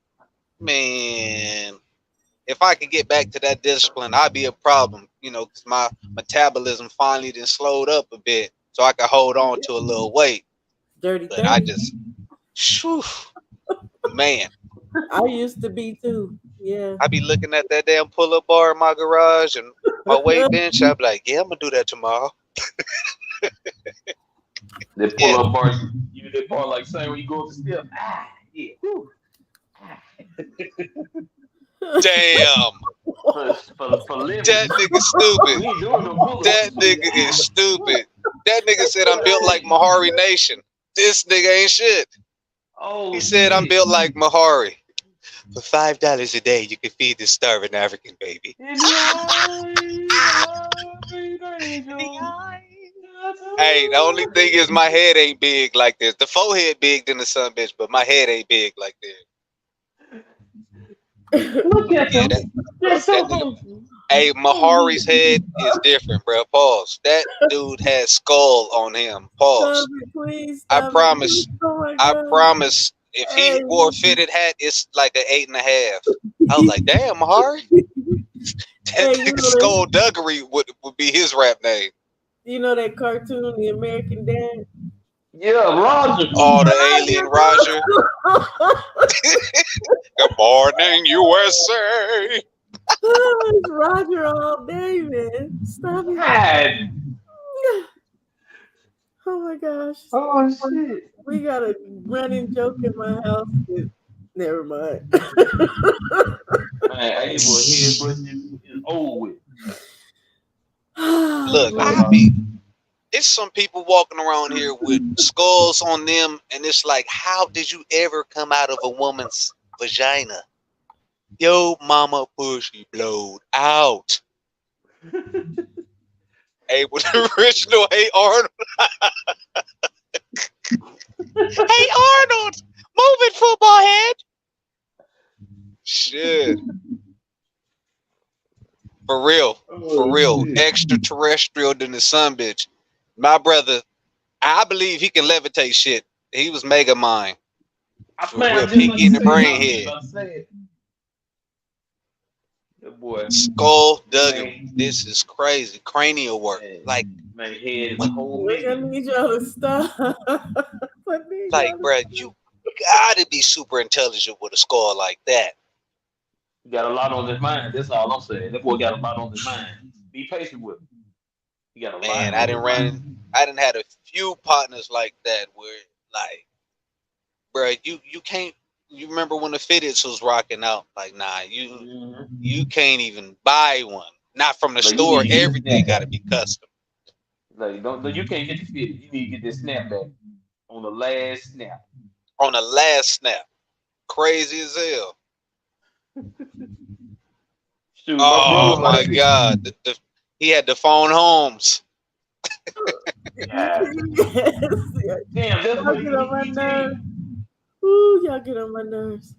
man. If I could get back to that discipline, I'd be a problem. Because my metabolism finally then slowed up a bit, so I could hold on to a little weight. Dirty But I 30. just, whew, man, I used to be too. Yeah. I be looking at that damn pull-up bar in my garage and my weight bench. I be like, yeah, I'm gonna do that tomorrow. They Yeah, pull up bars, you that part like saying when you go up the step. Ah, yeah. Whew. Ah. damn, For living. that nigga stupid. We ain't doing no pull-ups. That nigga is stupid. That nigga said I'm built like Mahari Nation. This nigga ain't shit. Oh He said I'm shit. built like Mahari. For $5 a day, you can feed this starving African baby. Hey, the only thing is my head ain't big like this. The forehead big than the sun bitch, but my head ain't big like that. Look at Yeah, them. They're so that nigga. hungry. Hey, Mahari's head is different, bro. Pause. That dude has skull on him. Pause. Stop it, please. I Stop promise. it. Oh my I God. promise. If he Hey. wore a fitted hat, it's like an 8.5. I was like, damn, Mahari. That Hey, you nigga know Skullduggery would be his rap name. You know that cartoon, The American Dad? Yeah, Roger. Oh, the alien Roger. Good morning, USA. It's Roger all day, man. Stop it. God. Oh my gosh. Oh shit. We got a running joke in my house. Never mind. Man, I ain't for head brushing is old with. Look, it's some people walking around here with skulls on them, and it's like, how did you ever come out of a woman's vagina? Yo, mama pussy blowed out. Hey, with the original Hey Arnold. Hey Arnold, move it, football head. Shit. For real. shit. Extraterrestrial than the sun bitch. My brother, I believe he can levitate shit. He was mega mind. For Man, real. I'm just about Pinky to in the say. brain I'm just head. about to say it. That boy, Skull Duggan. man, This is crazy. Cranial work. Like, man, head is a what? whole Look, I million. need y'all to stop. I need Like, y'all to bruh, stop. you gotta be super intelligent with a skull like that. He got a lot on his mind. That's all I'm saying. That boy got a lot on his mind. Be patient with him. He got a lot Man, I on his mind. didn't had a few partners like that where, like, bruh, you can't. You remember when the fitteds was rocking out? Like, nah, you can't even buy one. Not from the Like you store. need to get the Everything got to snapback. be custom. Like don't you can't get the fit. You need to get this snapback on the last snap. On the last snap. Crazy as hell. Shoot, my Oh brother my like this. God. He had the phone homes. Yeah. Yes. Damn, that's Y'all what get on my he nerves. did. Ooh, y'all get on my nerves.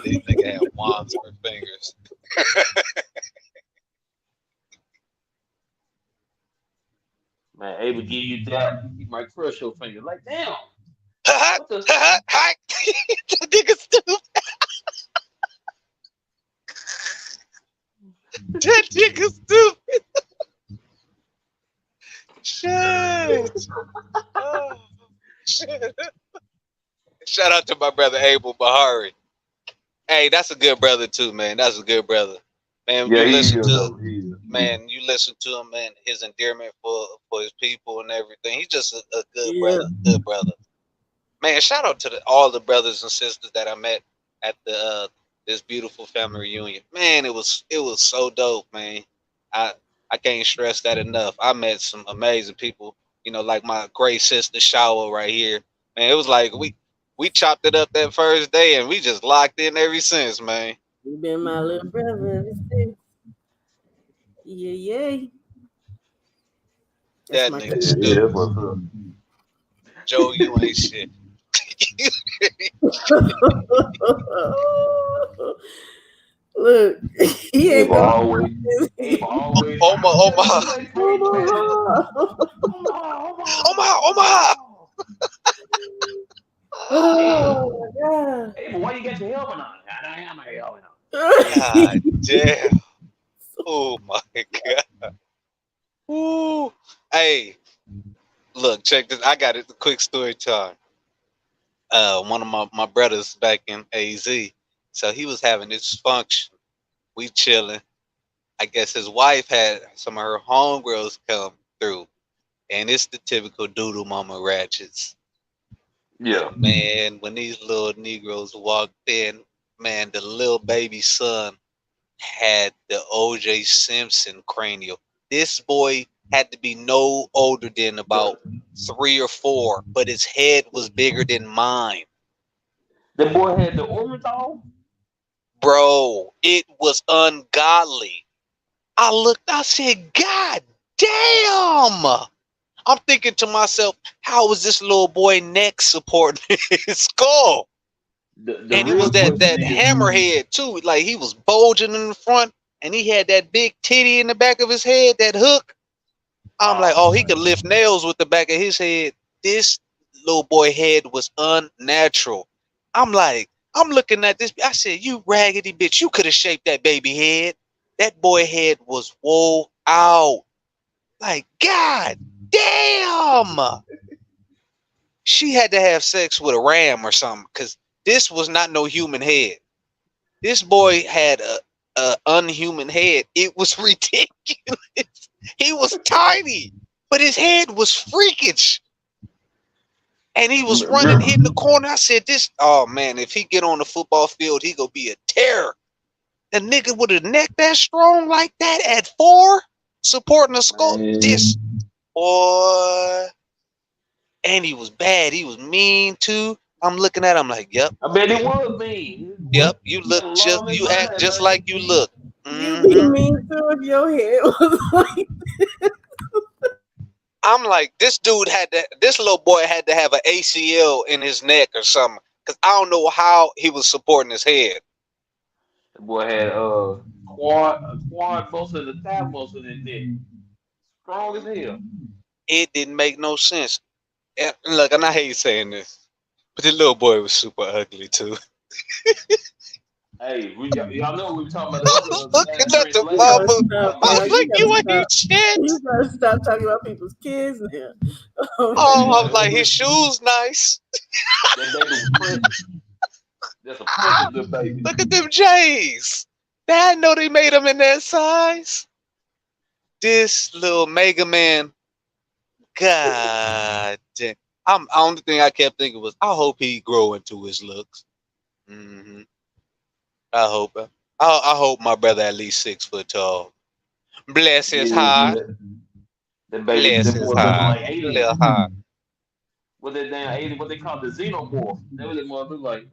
These nigga had wands for fingers. Man, Abel give you that, he might crush your finger. Like, damn, what the That nigga stupid. That nigga stupid. Shit. Oh, shit. Shout out to my brother Abel Bahari. Hey, that's a good brother too, man. That's a good brother. Man, Yeah, you he listen is to though. He is. man, you listen to him, man, his endearment for his people and everything. He's just a good Yeah. brother. Good brother. Man, shout out to all the brothers and sisters that I met at the this beautiful family reunion. Man, it was so dope, man. I I can't stress that enough. I met some amazing people, like my great sister Shawa right here. Man, it was like we chopped it up that first day and we just locked in ever since, man. You been my little brother ever since. Yeah. That's That my nigga cousin. Yeah, that's stupid. what's up. Joe, you ain't shit. Look, he ain't Abel gonna always, Abel always. Oma, I tell Omaha, you what, great trash. Omaha, Omaha. Omaha. Abel, Oh my god. Abel, why you got your helmet on? I am a helmet on. God damn. Oh my god. Ooh. Hey, look, check this. I got it. Quick story time. One of my brothers back in AZ, so he was having this function. We chilling. I guess his wife had some of her homegirls come through, and it's the typical doodle mama ratchets. Yeah. Man, when these little Negroes walked in, man, the little baby son had the OJ Simpson cranial. This boy had to be no older than about 3 or 4, but his head was bigger than mine. The boy had the Orenthal. Bro, it was ungodly. I looked, I said, God damn. I'm thinking to myself, how was this little boy neck supporting his skull? The And it real was that question is, hammerhead too. Like he was bulging in the front and he had that big titty in the back of his head, that hook. I'm like, oh, he could lift nails with the back of his head. This little boy head was unnatural. I'm like, I'm looking at this. I said, you raggedy bitch, you could have shaped that baby head. That boy head was whoa out. Like, God damn. She had to have sex with a ram or something because this was not no human head. This boy had a unhuman head. It was ridiculous. He was tiny, but his head was freakish. And he was running, hitting the corner. I said, oh man, if he get on the football field, he gonna be a terror. The nigga with a neck that strong like that at 4, supporting a skull. Man. This boy. And he was bad. He was mean too. I'm looking at him like, yep. I bet it was me. Yep, you act just like you look. You be Mhm. mean too if your head was like I'm like, this little boy had to have an ACL in his neck or something, because I don't know how he was supporting his head. The boy had quad muscle and the thigh muscle in there. Strong as hell. It didn't make no sense. And look, and I hate saying this, but the little boy was super ugly too. Hey, y'all know we were talking about the other Looking last at the grade You gotta mama, stop I now. was You like, you gotta ain't stop. shit. You gotta stop talking about people's kids now. Oh, I was Man, like, his shoes nice. that baby was precious. That's a precious little baby. Look at them J's. I know they made them in that size. This little Mega Man, God damn. The only thing I kept thinking was, I hope he grow into his looks. Hmm I hope. I hope my brother at least 6 foot tall. Bless his Yeah, heart. but the baby, Bless the his boy looking heart. like Little alien. heart. What that damn alien? What they call the xenomorph? That what that boy look like.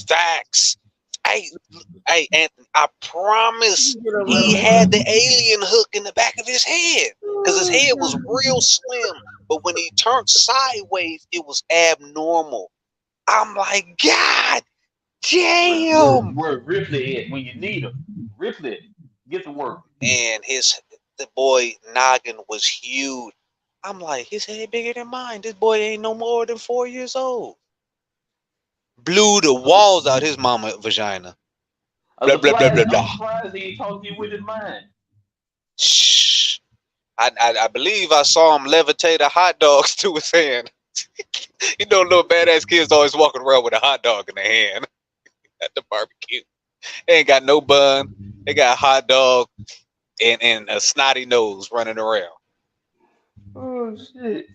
Facts. Hey, Anthony, I promise Get on my he nerves. had the alien hook in the back of his head. Because his head was real slim. But when he turned sideways, it was abnormal. I'm like, God damn. Where Ripley at when you need him? Ripley, get to work. And the boy noggin was huge. I'm like, his head bigger than mine. This boy ain't no more than 4 years old. Blew the walls out his mama vagina. Blah, blah, blah, blah, I'm blah. surprised he ain't talking to you with his mind. Shh. I believe I saw him levitate a hot dog to his hand. You know, little badass kids always walking around with a hot dog in their hand at the barbecue. They ain't got no bun. They got a hot dog and a snotty nose running around. Oh shit.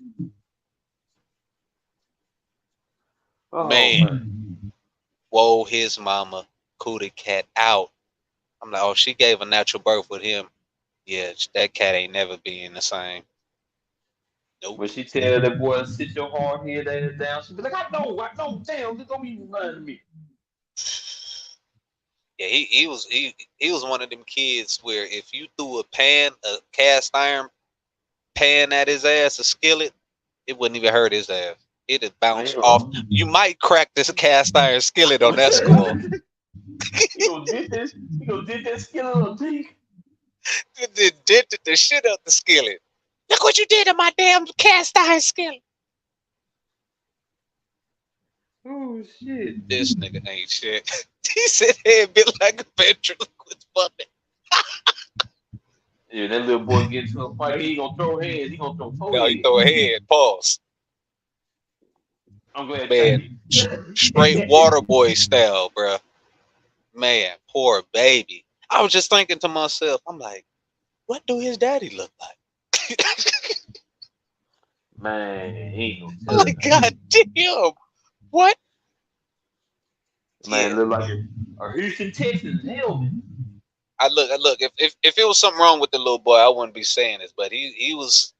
Oh Man. Whoa, his mama cooted cat out. I'm like, oh, she gave a natural birth with him. Yeah, that cat ain't never being the same. Nope. When she tell that boy sit your hard head ass down, she be like, I know, damn, this don't even remind me. Yeah, he was one of them kids where if you threw a cast iron pan at his ass, a skillet, it wouldn't even hurt his ass. It'd bounce off. You might crack this cast iron skillet on that skull. He gonna dip that skillet on teeth. It dented the shit out the skillet. Look what you did to my damn cast iron skillet. Oh shit. This nigga ain't shit. He said head bit like a ventriloquist puppet. Yeah, that little boy get into a fight. He ain't gonna throw hands. He gonna throw toe No, heads. he throw a head. Pause. I'm glad. Man, straight water boy style, bro. Man, poor baby. I was just thinking to myself, I'm like, what do his daddy look like? Man, he ain't no I'm like, God damn. What? Man, Yeah. look like a Houston Texans helmet. I look. If it was something wrong with the little boy, I wouldn't be saying this. But he was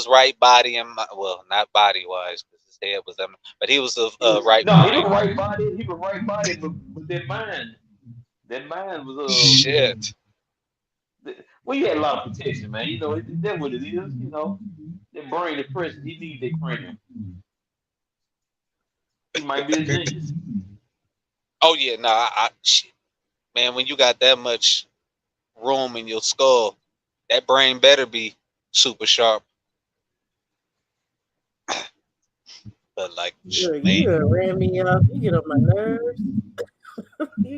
right body and well, not body wise because his head was but he was right. No, he was right body. He was right body, but that mind was shit. Well, you had a lot of protection, man. You know that's what it is. You know, that brain is precious. He needs that cranium. He might be a genius. Oh yeah, no, shit. Man, when you got that much room in your skull, that brain better be super sharp. But like, you ran me off. You get on my nerves.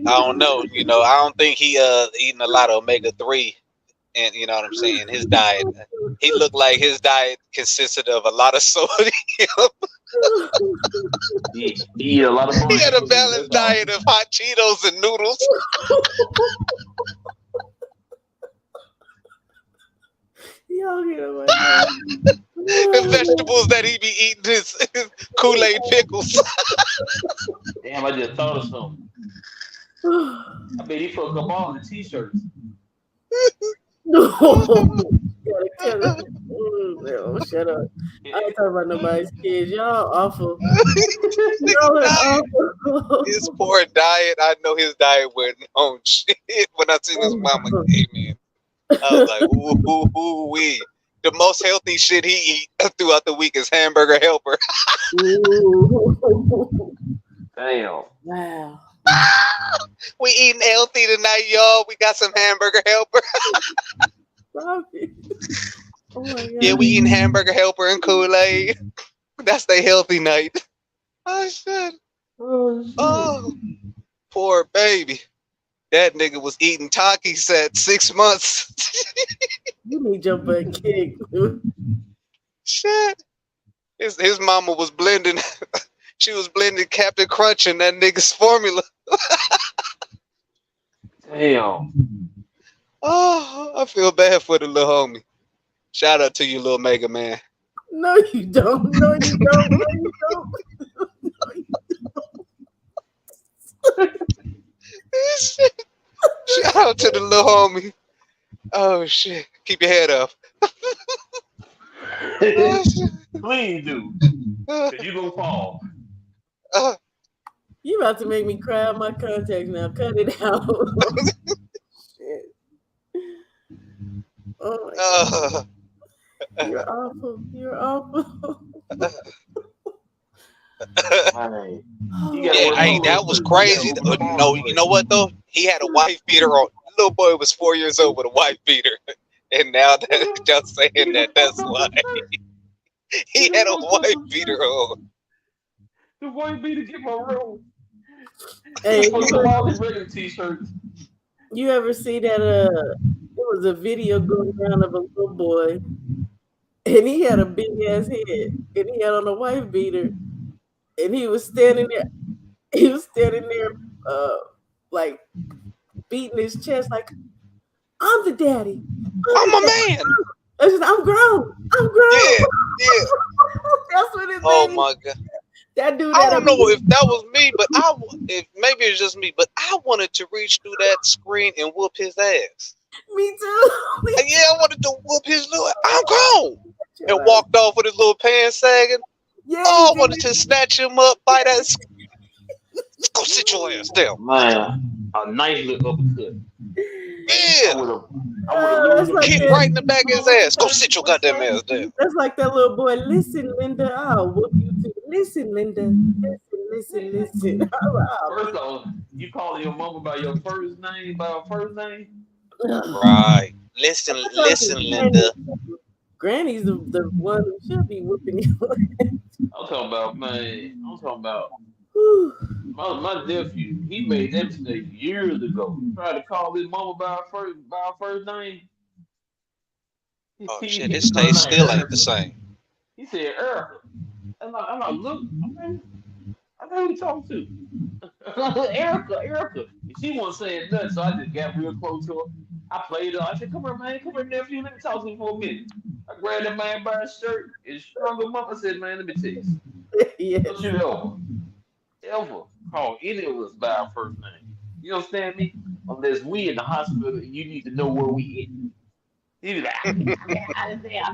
I don't know. You know, I don't think he eating a lot of omega-3, and you know what I'm saying. His diet, he looked like his diet consisted of a lot of sodium. He eat a lot of. He had a balanced diet of hot Cheetos and noodles. Y'all get on my nerves. The vegetables that he be eating his Kool-Aid pickles. Damn, I just thought of something. I bet he fucked up all the t-shirts. No. Shut up. I ain't talking about nobody's kids. Y'all awful. Y'all are awful. His poor diet. I know his diet wasn't on shit when I seen his mama came in. I was like, ooh, wee. the most healthy shit he eat throughout the week is hamburger helper. Ooh. Damn. Wow. We eating healthy tonight, y'all. We got some hamburger helper. Stop it. Oh my God. Yeah, we eating hamburger helper and Kool-Aid. That's the healthy night. Oh shit. Oh, poor baby. That nigga was eating Takis at 6 months. You need your butt kicked. Shit. His mama was blending. She was blending Captain Crunch in that nigga's formula. Damn. Oh, I feel bad for the little homie. Shout out to you, little Mega Man. No, you don't. No, you don't. No, you don't. Shout out to the little homie. Oh shit. Keep your head up. Oh, shit. Please do. Uh, 'Cause you gonna fall. You about to make me cry out my contacts now. Cut it out. Shit. Oh my God. You're awful. You're awful. Man. Yeah, that was crazy. No, you know what though? He had a wife beater on. The little boy was 4 years old with a wife beater, and now that just saying that, that's why he had a wife beater on. The boy beat to get my room. Hey, Put some all his regular t-shirts. you ever see that? There was a video going around of a little boy, and he had a big ass head, and he had on a wife beater, and he was standing there. He was standing there, like beating his chest, like I'm the daddy. I'm a man. I'm grown. I'm grown. Yeah. That's what it Oh made. my God. That dude. I don't know if that was me, but if maybe it's just me, but I wanted to reach through that screen and whoop his ass. Me too. Yeah, I wanted to whoop his little. I'm grown. And walked off with his little pants sagging. Yeah, Oh, I you wanted did. to snatch him up by that. Go sit your ass down. Man, a nice little uppercut. Yeah. I would That's have like Kick that. right in the back of his ass. Go sit your goddamn ass down. That's like that little boy. Listen, Linda. I'll whoop you too. Listen, Linda. Listen. First off, you calling your mama by your first name, Right. Listen, Linda. Granny's the one who should be whooping you. I'm talking about, man. Whew. My nephew. He made that mistake years ago. Tried to call his mama by her first name. Oh shit, his taste still ain't the same. He said Erica. I'm like, look, I know who you talking to. Erica. And she wasn't saying nothing, so I just got real close to her. I played her. I said, come here, man. Come here, nephew. Let me talk to you for a minute. I grabbed that man by his shirt and strung him up. I said, man, let me tell you something. Yes. Don't you ever call any of us by our first name. You understand me? Unless we in the hospital, you need to know where we at. He was like,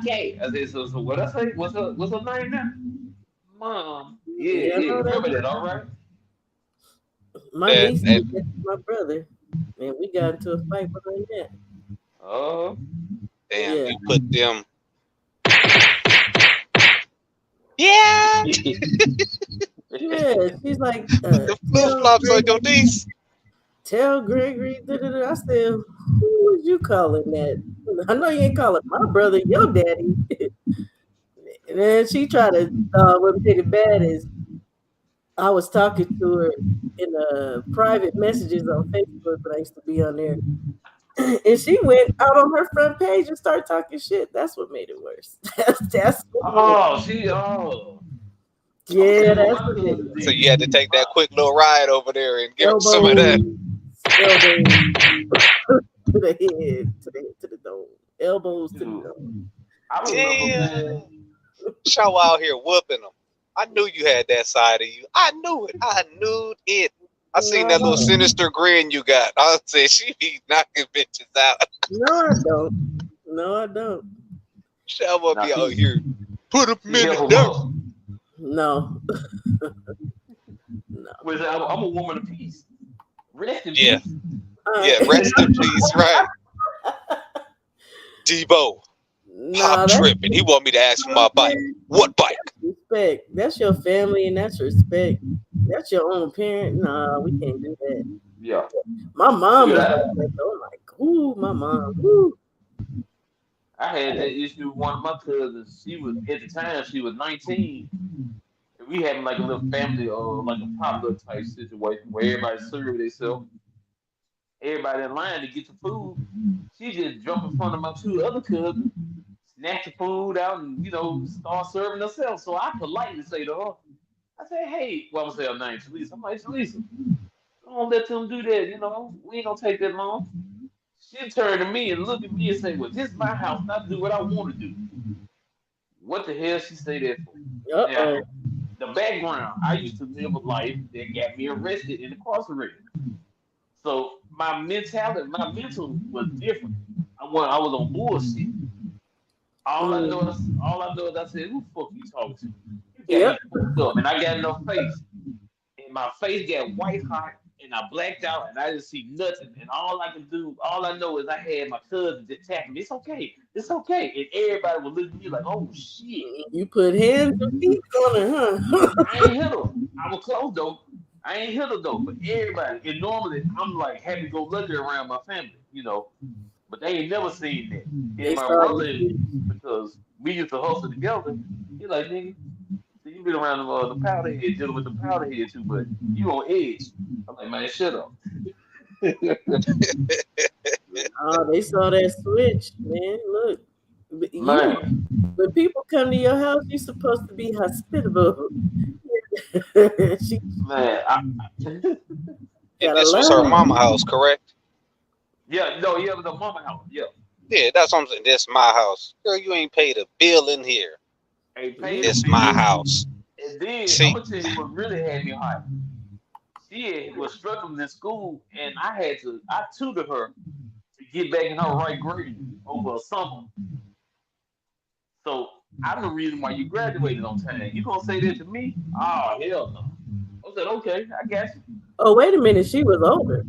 okay. I said, so what I say? What's her name now? Mom. Yeah, remember that, all right? My niece did that to my brother, and we got into a fight behind that. Oh. Damn, Yeah. you put them. Yeah. Yeah, she's like, The flip flops on your knees. tell Gregory. I said, who was you calling that? I know you ain't calling my brother your daddy. And then she tried to, what made it bad is I was talking to her in private messages on Facebook, but I used to be on there. And she went out on her front page and started talking shit. That's what made it worse. That's what yeah, that's what made it worse. So you had to take that quick little ride over there and give him Elbows, some of that. elbows to the head, to the dome. Elbows to the dome. Damn. Show out here whooping them. I knew you had that side of you. I knew it. I seen that little sinister grin you got. I said she be knocking bitches out. No, I don't. Show up be out here. Put a minute down. No. I'm a woman of peace. Rest in Yeah. peace. Yeah, rest in peace, right. Debo. Pop that's tripping. He want me to ask for my bike. What bike? respect. That's your family and that's respect. That's your own parent. Nah, we can't do that. Yeah. My mom Dude, is like that though. I'm like, ooh, my mom. Ooh. I had that issue with one of my cousins. She was at the time she was 19. And we having like a little family or like a potluck type situation where everybody served themselves. Everybody in line to get the food. She just jumped in front of my two other cousins, snatched the food out, and start serving herself. So I politely say to her, I said, "Hey, well, I'm gonna say her name, Talisa. I'm like, Talisa, don't let them do that. We ain't gonna take that long." She turned to me and looked at me and said, "Well, this is my house, and I do what I want to do." What the hell she say that for? Now, Uh-oh. the background, I used to live a life that got me arrested and incarcerated. So my mental was different. I was on bullshit. All I know is I said, "Who the fuck you talking to? You got Yep. me fucked up," and I got no face, and my face got white hot, and I blacked out, and I didn't see nothing. And all I know is I had my cousin just tapping me. It's okay, and everybody would look at me like, "Oh shit." You put hands and feet on her, huh? I ain't hit her. I was close though. I ain't hit her though, but everybody. And normally I'm like happy go lucky around my family. But they ain't never seen that. They And my saw brother, you. because we used to hustle together, he like, "Nigga, see, you been around the powder head, dealing with the powder head too, but you on edge." I'm like, "Man, shut up." Oh, they saw that switch, man. Look, Man, when people come to your house, you're supposed to be hospitable. She man. And gotta this was her learn. mama house, correct? Yeah, no, yeah, it was a mama house. Yeah. Yeah, that's what I'm saying. This my house. Girl, you ain't paid a bill in here. Hey, paid a This my bill. house. And then I'm See, gonna tell you what really had me hot. She was struggling in school, and I tutored her to get back in her right grade over a summer. So I'm the reason why you graduated on time. You gonna say that to me? Oh hell no. I said, okay, I got you. Oh, wait a minute. She was older.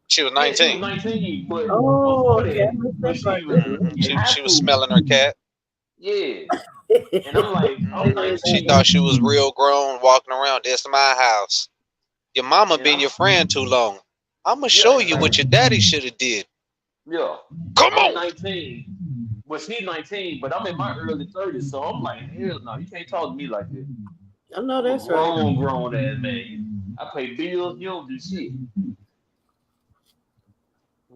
she was Yeah, she was 19. 19, but Oh, before okay. I that, missed when that part. she was in high She was school, smelling her cat. yeah. And I'm like, I'm She 19, thought she was real grown, walking around. This my house. Your mama and been I'm your friend too long. I'ma yeah, show you what your daddy should have did. yeah. Come I'm on. 19. Well, she's 19, but I'm in my early 30s, so I'm like, hell no, you can't talk to me like that. I know I'm a that's right. grown ass man. I pay bills, you don't do shit.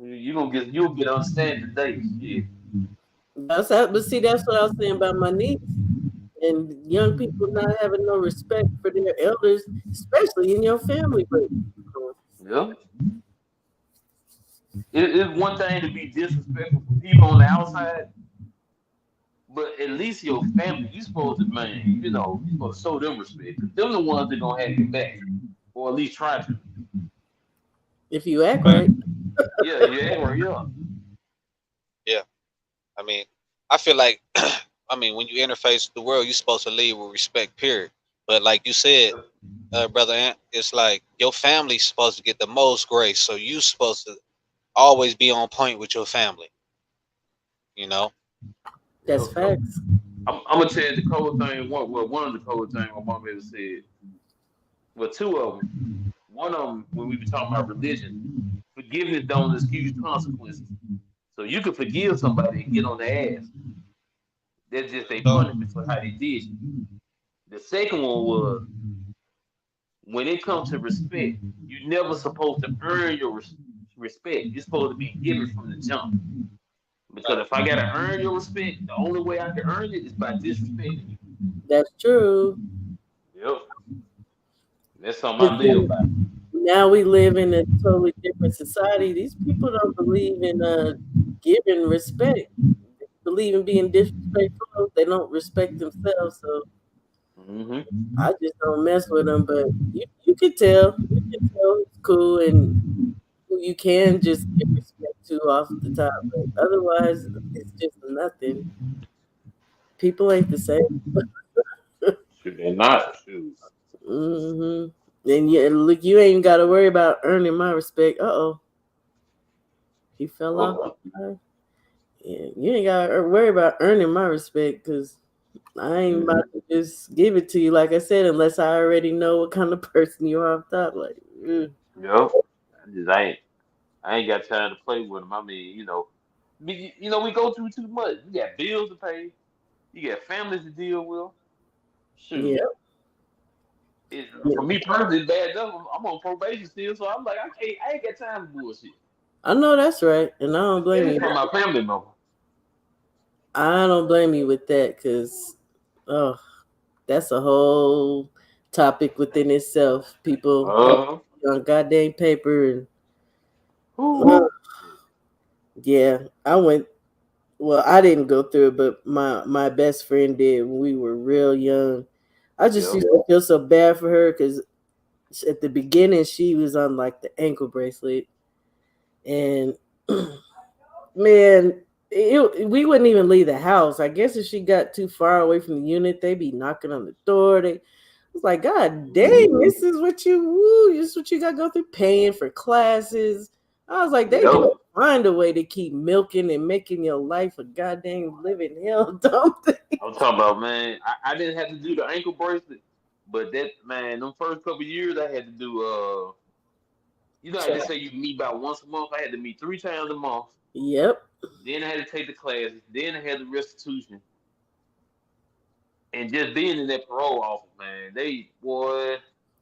You'll get understanding today. Shit. But see, that's what I was saying about my niece and young people not having no respect for their elders, especially in your family. But Yeah. It's one thing to be disrespectful for people on the outside, but at least your family, you supposed to, man, you supposed to show them respect. 'Cause them the ones that gonna have your back. Or at least try to. if you act But right, Yeah, yeah, or yeah. yeah, I mean, I feel like, I mean, when you interface with the world, you're supposed to lead with respect. Period. But like you said, brother Ant, it's like your family's supposed to get the most grace, so you supposed to always be on point with your family. You know. that's Yep, yep. facts. I'm gonna tell you the cold thing. One of the cold things my mom ever said. Well, two of them. One of them, when we were talking about religion, forgiveness don't excuse consequences. So you can forgive somebody and get on their ass. That's just a So, punishment for how they did you. The second one was when it comes to respect, you never supposed to earn your respect. You're supposed to be given from the jump. Because if I gotta earn your respect, the only way I can earn it is by disrespecting you. That's true. Yep. That's something But I live then by. now we live in a totally different society. These people don't believe in giving respect. They believe in being disrespectful. They don't respect themselves. So Hmm. I just don't mess with them. But you can tell. You can tell it's cool and who you can just give respect to off the top. But otherwise, it's just nothing. People ain't the same. Shoot, they're not. Shoot. Hmm. And yeah, look, you ain't got to worry about earning my respect. Uh oh, he fell off. Oh, Yeah, you ain't got to worry about earning my respect because I ain't about to just give it to you, like I said, unless I already know what kind of person you are off top. Like, Yep. I ain't got time to play with them. I mean, we go through too much. You got bills to pay. You got families to deal with. Shoot, yeah, for me personally, it's bad enough. I'm on probation still, so I'm like, I ain't got time for bullshit. I know that's right, and I don't blame Especially you. from my family member. I don't blame you with that because, oh, that's a whole topic within itself. People Uh, on goddamn paper and uh, whoo, yeah, I went. Well, I didn't go through it, but my best friend did when we were real young. I just yeah, used to feel so bad for her because at the beginning she was on like the ankle bracelet, and man, we wouldn't even leave the house. I guess if she got too far away from the unit, they'd be knocking on the door. They was like, God dang, this is what this is what you got to go through, paying for classes. I was like, they yep. just find a way to keep milking and making your life a goddamn living hell, don't they? I'm talking about, man. I didn't have to do the ankle bracelet, but that man, them first couple years, I had to do. I just say you meet about once a month. I had to meet 3 times a month. Yep. Then I had to take the classes. Then I had the restitution. And just being in that parole office, man, boy,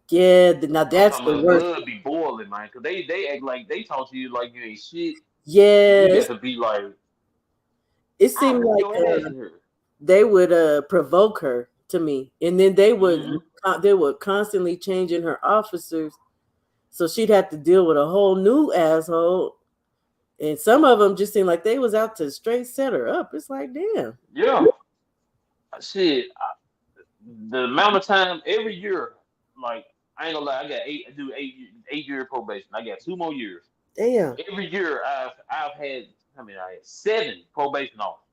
Yeah, now I'm that's talking the about worst. blood be boiling, man, because they act like they talk to you like you ain't shit. Yeah, You got to be like, it I'll seemed whoop like your ass in here. they would provoke her to me, and then Mm-hmm. they would constantly changing her officers, so she'd have to deal with a whole new asshole. And some of them just seemed like they was out to straight set her up. It's like, damn. Yeah, shit. The amount of time every year, like I ain't gonna lie, I do 8 year probation. I got 2 more years. Damn. Every year I've had I had 7 probation officers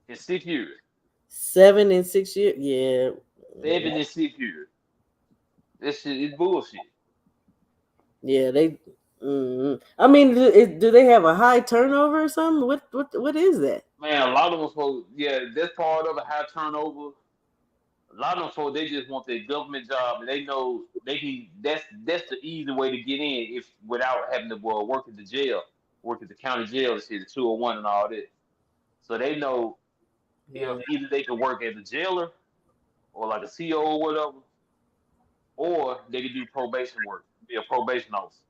in 6 years. 7 and 6 years. Yeah. 7 and 6 years. This shit is bullshit. Yeah, they I mean, do they have a high turnover or something? What is that? Man, a lot of them folks, yeah, that's part of a high turnover. A lot of them folks, they just want their government job, and they know they can. That's the easy way to get in if without having to work at the jail, work at the county jail, to see the 201 and all that. So they know if Yeah. either they can work as a jailer or like a CO or whatever, or they can do probation work, be a probation officer.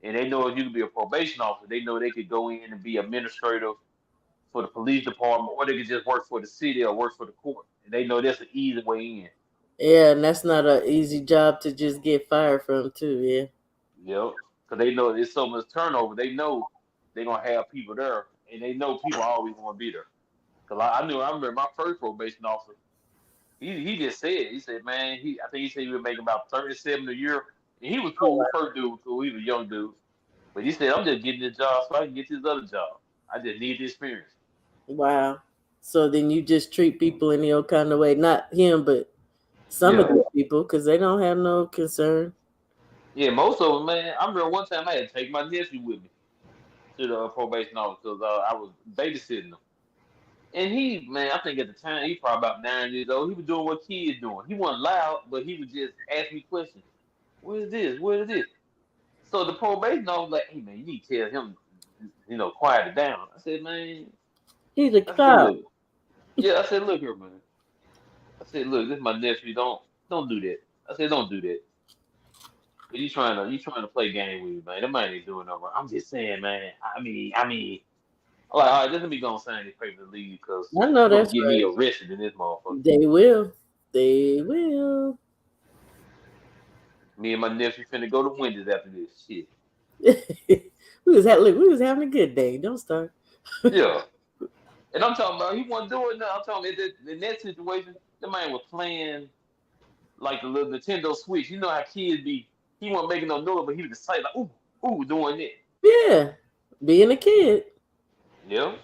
And they know if you can be a probation officer, they know they could go in and be administrative for the police department, or they could just work for the city or work for the court. And they know that's an easy way in. Yeah, and that's not an easy job to just get fired from too, yeah. Yep. Because they know there's so much turnover. They know they're gonna have people there, and they know people always want to be there. Because I remember my first probation officer. He just said, he said, man, I think he said he would make about 37 a year. And he was cool. First dude was cool. He was a young dude. But he said, I'm just getting this job so I can get this other job. I just need the experience. Wow. So then you just treat people any old kind of way. Not him, but some of Yeah. the people, because they don't have no concern. Yeah, most of them, man. I remember one time I had to take my nephew with me to the probation office because I was babysitting him. And he, man, I think at the time he probably about 9 years old. He was doing what kids doing. He wasn't loud, but he would just ask me questions. What is this? What is this? So the probation officer was like, hey man, you need to tell him, quiet it down. I said, man, He's a I said, cop. look, yeah, I said, look here, man. I said, look, this is my nephew. Don't do that. I said, don't do that. But you trying to play game with me, man. That man ain't doing no wrong. I'm just saying, man. I'm like, all right, let me go and sign this paper to leave because I know you're gonna that's get right. me arrested in this motherfucker. They will. They will. Me and my nephew finna go to Wendy's after this shit. We was having a good day. Don't start. Yeah. And I'm talking about he wasn't doing nothing. I'm talking about in that situation, the man was playing like the little Nintendo Switch. You know how kids be. He wasn't making no noise, but he was just like, ooh, ooh, doing it. Yeah. Being a kid. Yeah.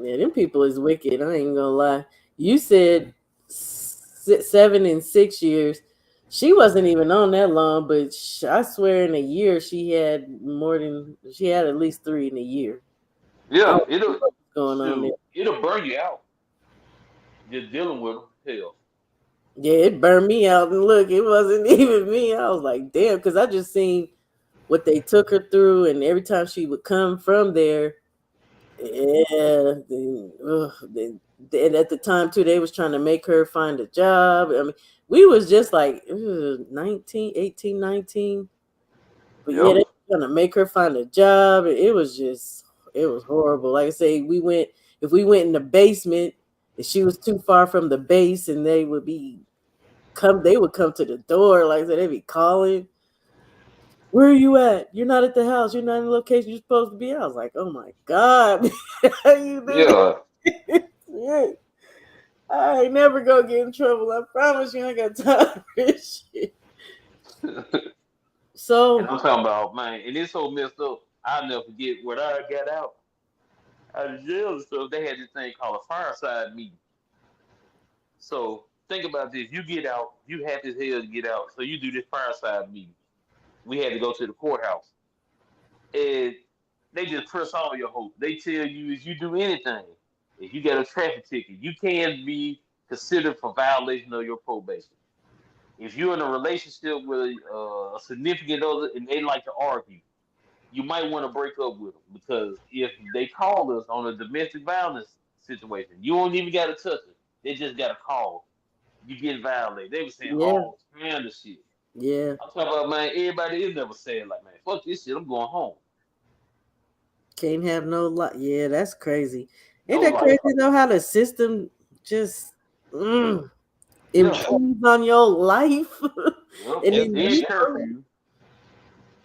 Yeah, them people is wicked. I ain't gonna lie. You said 7 and 6 years. She wasn't even on that long, but I swear in a year she had at least 3 in a year. I Yeah, don't know what's going on there. it'll burn you out just dealing with them. Hell, Yeah, it burned me out. And look, it wasn't even me. I was like, damn, because I just seen what they took her through, and every time she would come from there, yeah, and at the time too, they was trying to make her find a job. I mean, we was just like 19, 18, 19. But yeah, yep, they were trying to make her find a job. It was horrible. Like I say, if we went in the basement, and she was too far from the base, and they would come to the door. Like I said, they'd be calling. Where are you at? You're not at the house. You're not in the location you're supposed to be at. I was like, oh my God. How you do yeah. this? I ain't never gonna get in trouble. I promise you I got time for this shit. And So I'm talking about, man, and it's so messed up. I'll never forget when I got out of jail and stuff. They had this thing called a fireside meeting. So think about this: you get out, you happy as hell to get out. So you do this fireside meeting. We had to go to the courthouse, and they just press all your hope. They tell you if you do anything, if you get a traffic ticket, you can be considered for violation of your probation. If you're in a relationship with a significant other and they like to argue, you might want to break up with them because if they call us on a domestic violence situation, you don't even got to touch it. They just got to call. You get violated. They were saying yeah, all kind of shit. yeah. I'm talking about, man, everybody is never saying like, man, fuck this shit. I'm going home. Can't have no life. Yeah, that's crazy. Ain't No that life. crazy though? How the system just Yeah. improves on your life, Yep. and Yep. then Then you. curfew.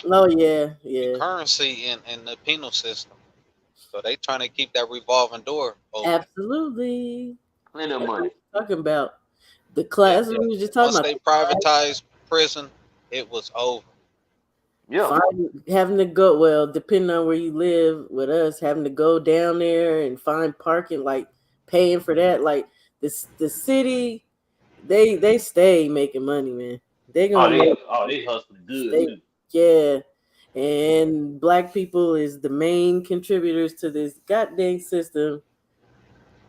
Oh yeah. Currency in the penal system. So they trying to keep that revolving door open. Absolutely. Plenty of That's what money. we're talking about. The Yeah. class we were just talking Once about. they privatized prison, it was over. Yeah. Having to go, well, depending on where you live with us, having to go down there and find parking, like paying for that, like the city, they stay making money, man. They gonna make They hustling good stay, too. yeah. And black people is the main contributors to this goddamn system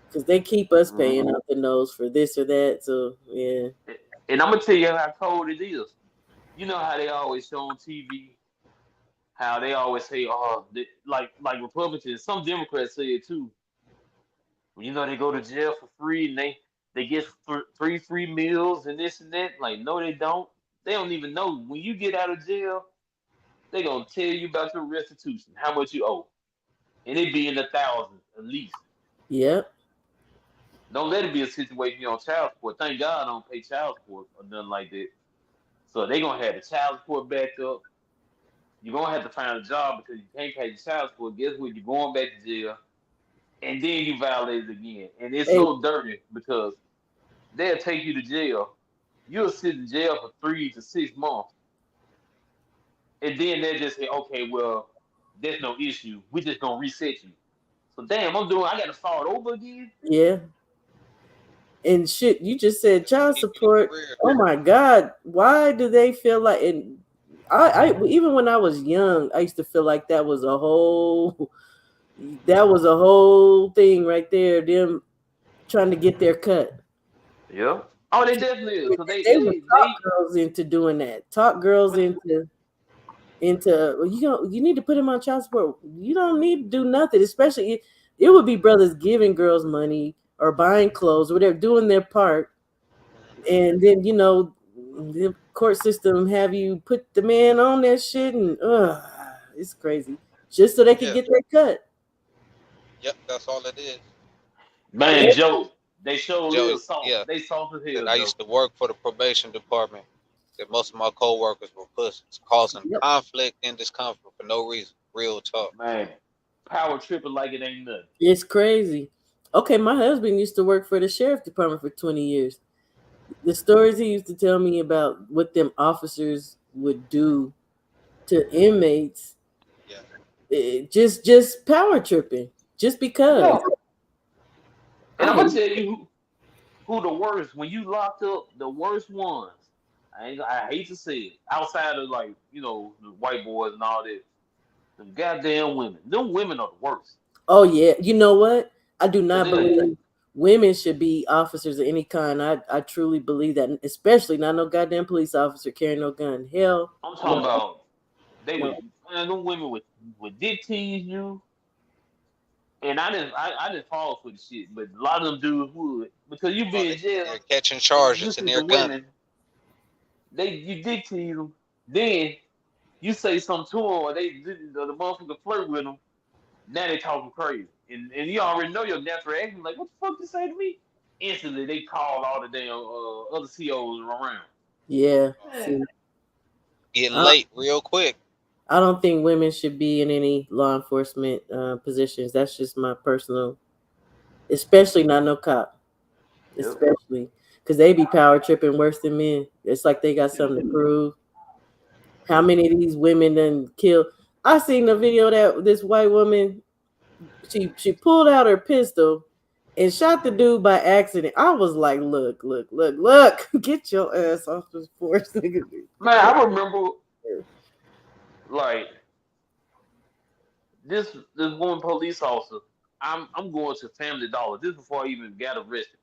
because they keep us Mhm. paying out the nose for this or that. So yeah, And I'm gonna tell you how cold it is. You know how they always show on TV, how they always say, oh, like Republicans, some Democrats say it too. You know they go to jail for free and they get three free meals and this and that. Like no, they don't. They don't even know when you get out of jail. They gonna tell you about your restitution, how much you owe, and it be in the thousands at least. yep, Don't let it be a situation you're on child support. Thank God I don't pay child support or nothing like that. So they gonna have the child support backed up. You're gonna have to find a job because you can't pay the child support. Guess what? You're going back to jail, and then you violate it again. And it's hey, so dirty because they'll take you to jail. You'll sit in jail for 3 to 6 months, and then they'll just say, "Okay, well, there's no issue. We just gonna reset you." So damn, I gotta start over again. yeah. And shit, you just said child Keep your support. career. Oh my God, why do they feel like? And I even when I was young, I used to feel like that was a whole thing right there. Them trying to get their cut. Yeah. Oh, they definitely is because They would talk girls into doing that. Talk girls into well, you need to put him on child support. You don't need to do nothing, especially it would be brothers giving girls money or buying clothes or whatever, doing their part. And then the court system have you put the man on that shit, and it's crazy, just so they can Yeah. get their cut. Yep. That's all it is. man, Joe. They sure Joe. live soft. Yeah. They soft as hell, I Joe. used to work for the probation department. That most of my coworkers were pussies, causing Yep. conflict and discomfort for no reason. Real talk. Man, power tripping like it ain't nothing. It's crazy. Okay, my husband used to work for the sheriff department for 20 years. The stories he used to tell me about what them officers would do to inmates, Yeah. just power tripping, just because. Yeah. And I'm I gonna tell you who the worst when you locked up the worst ones. I hate to say it. Outside of like, the white boys and all that, them goddamn women. Them women are the worst. Oh yeah, you know what? I do 'Cause not they, believe women should be officers of any kind. I truly believe that, especially not no goddamn police officer carrying no gun. Hell, I'm talking no, about they no. would, man, them women would dick tease you. And I didn't fall for the shit, but a lot of them dudes would, because you be Oh, in jail they're catching and you charges and see they're the gunning. women, you dick tease them, then you say something to them, or the motherfucker flirt with them. Now they talking crazy, and you already know your natural reaction, like, what the fuck you say to me? Instantly they call all the damn other COs around. Yeah. Man, See, Getting I, late real quick. I don't think women should be in any law enforcement positions. That's just my personal, especially not no cop, yep. especially because they be power tripping worse than men. It's like they got something to prove. How many of these women done killed? I seen the video that this white woman she pulled out her pistol and shot the dude by accident. I was like, look, get your ass off this porch, nigga. Man, I remember like this one police officer. I'm going to Family Dollar. This before I even got arrested.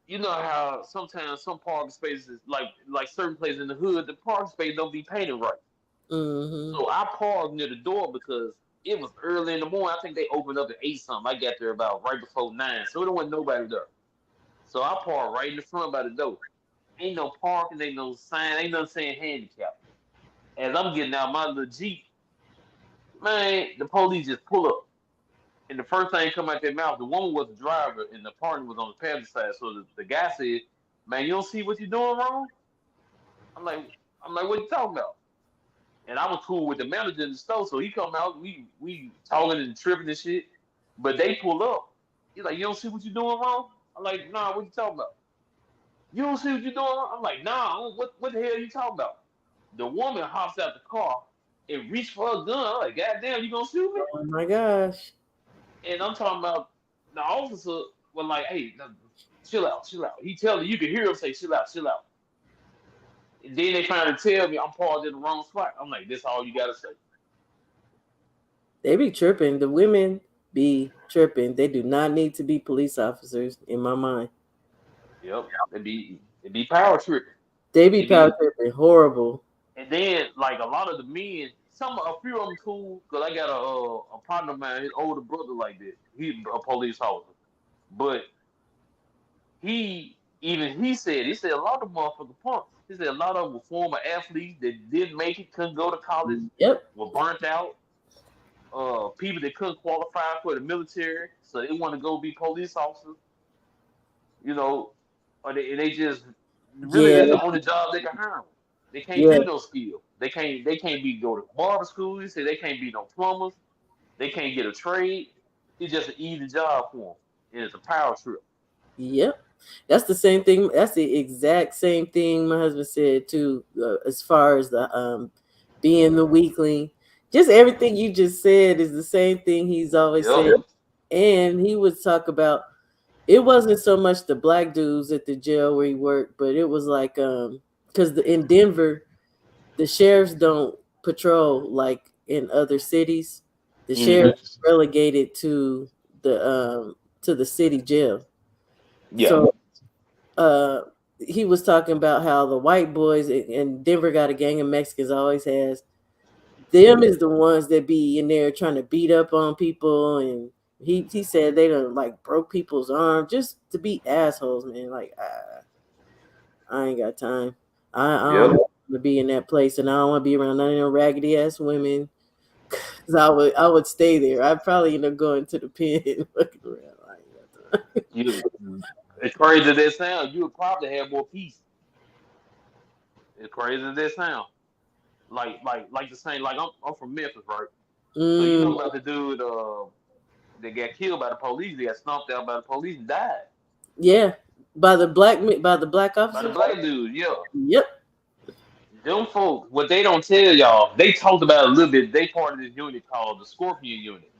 You know how sometimes some parking spaces, like certain places in the hood, the parking space don't be painted right. Mm-hmm. So I parked near the door because it was early in the morning. I think they opened up at 8 something. I got there about right before 9, so there wasn't nobody there. So I parked right in the front by the door. Ain't no parking, ain't no sign, ain't nothing saying handicap. As I'm getting out my little Jeep, man, the police just pull up. And the first thing come out their mouth, the woman was the driver and the partner was on the passenger side. So the guy said, "Man, you don't see what you're doing wrong?" I'm like, what you talking about? And I was cool with the manager in the store, so he come out, we talking and tripping and shit. But they pull up. He's like, "You don't see what you're doing wrong?" I'm like, "Nah, what you talking about?" "You don't see what you're doing wrong?" I'm like, "Nah, what the hell are you talking about?" The woman hops out the car and reach for a gun. I'm like, "God damn, you gonna shoot me?" Oh my gosh. And I'm talking about the officer was like, "Hey, no, chill out, chill out." He tell you can hear him say, "Chill out, chill out." And then they trying to tell me I'm parked in the wrong spot. I'm like, "This all you gotta say." They be tripping. The women be tripping. They do not need to be police officers in my mind. Yep, it be power tripping. They be It power be, tripping horrible. and then like a lot of the men, a few of them cool, cause I got a partner of mine, his older brother like that. He's a police officer, but he said a lot of motherfucker punks. He said a lot of them were former athletes that didn't make it, couldn't go to college, Yep. were burnt out. People that couldn't qualify for the military, so they want to go be police officers. You know, or they just really Yeah. that's the only job they can hire 'em. They can't Yeah. do no skill. They can't be go to barber school. They say they can't be no plumbers. They can't get a trade. It's just an easy job for them, and it's a power trip. Yep. That's the same thing. That's the exact same thing my husband said too, as far as the being the weakling. Just everything you just said is the same thing he's always Yep. said. And he would talk about it wasn't so much the black dudes at the jail where he worked, but it was like because in Denver, the sheriffs don't patrol like in other cities. The Hmm. sheriff's relegated to the city jail. Yeah. So he was talking about how the white boys in Denver got a gang of Mexicans always has. Them is the ones that be in there trying to beat up on people, and he said they done like broke people's arms just to be assholes, man. Like I ain't got time. I don't Yep. want to be in that place, and I don't want to be around none of them raggedy ass women. Cause I would stay there. I'd probably end up going to the pen and looking around. I ain't got time. You. As crazy as that sound, you would probably have more peace. As crazy as that sound, like the same. Like I'm from Memphis, right? So you know Mm, about the dude that got killed by the police. They got stomped out by the police and died. yeah, by the black By the officers. black dude, yeah. Yep. Them folks, what they don't tell y'all, they talked about it a little bit. They part of this unit called the Scorpion Unit.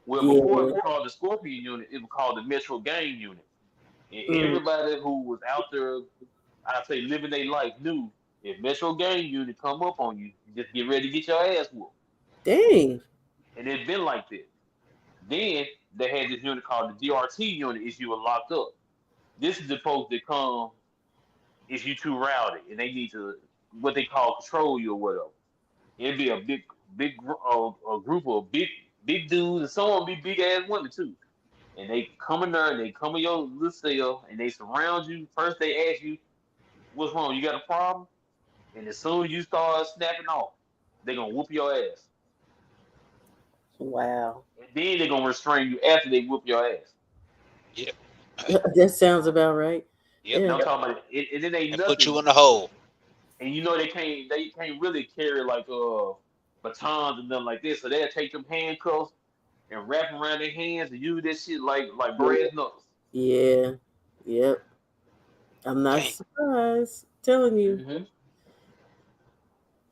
Well, before it Yeah. was called the Scorpion Unit, it was called the Metro Gang Unit. And Mm, everybody who was out there I say living their life new. If Metro Gang Unit come up on you, just get ready to get your ass whooped. Dang. And it's been like this. Then they had this unit called the DRT unit if you were locked up. This is supposed to come if you too rowdy and they need to what they call control you or whatever. It'd be a a group of big dudes and some of them be big ass women too. And they come in there and they come in your little cell and they surround you. First they ask you, "What's wrong? You got a problem?" And as soon as you start snapping off, they gonna whoop your ass. Wow. And then they gonna restrain you after they whoop your ass. Yeah. That sounds about right. Yep. And Yeah. I'm talking about it, and it ain't And nothing. put you in the hole. And you know they can't really carry like batons and nothing like this. So they'll take them handcuffs and wrap them around their hands and use this shit like brass knuckles. Yeah. Yep. I'm not Dang. surprised. Telling you. Mm-hmm.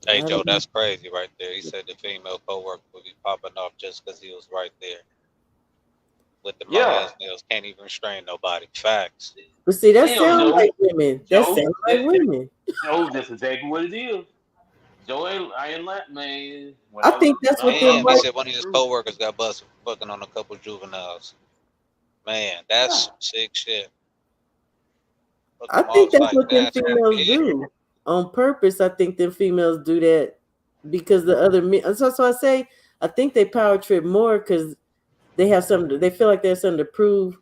Hey I Joe, don't- that's crazy right there. He said the female coworker would be popping off just because he was right there with the long Yeah. ass nails. Can't even restrain nobody. Facts. But see, that Damn, sounds Joe. like women. That Joe, sounds like women. Joe, that's exactly what it is. Joe I ain't like man. I think that's what them Damn, he white. said one of his coworkers got busted fucking on a couple juveniles. Man, that's sick shit. Fuck I them think off that's like what them that. females Yeah. do on purpose. I think them females do that because the other men. So I say I think they power trip more because they have something. They feel like they have something to prove,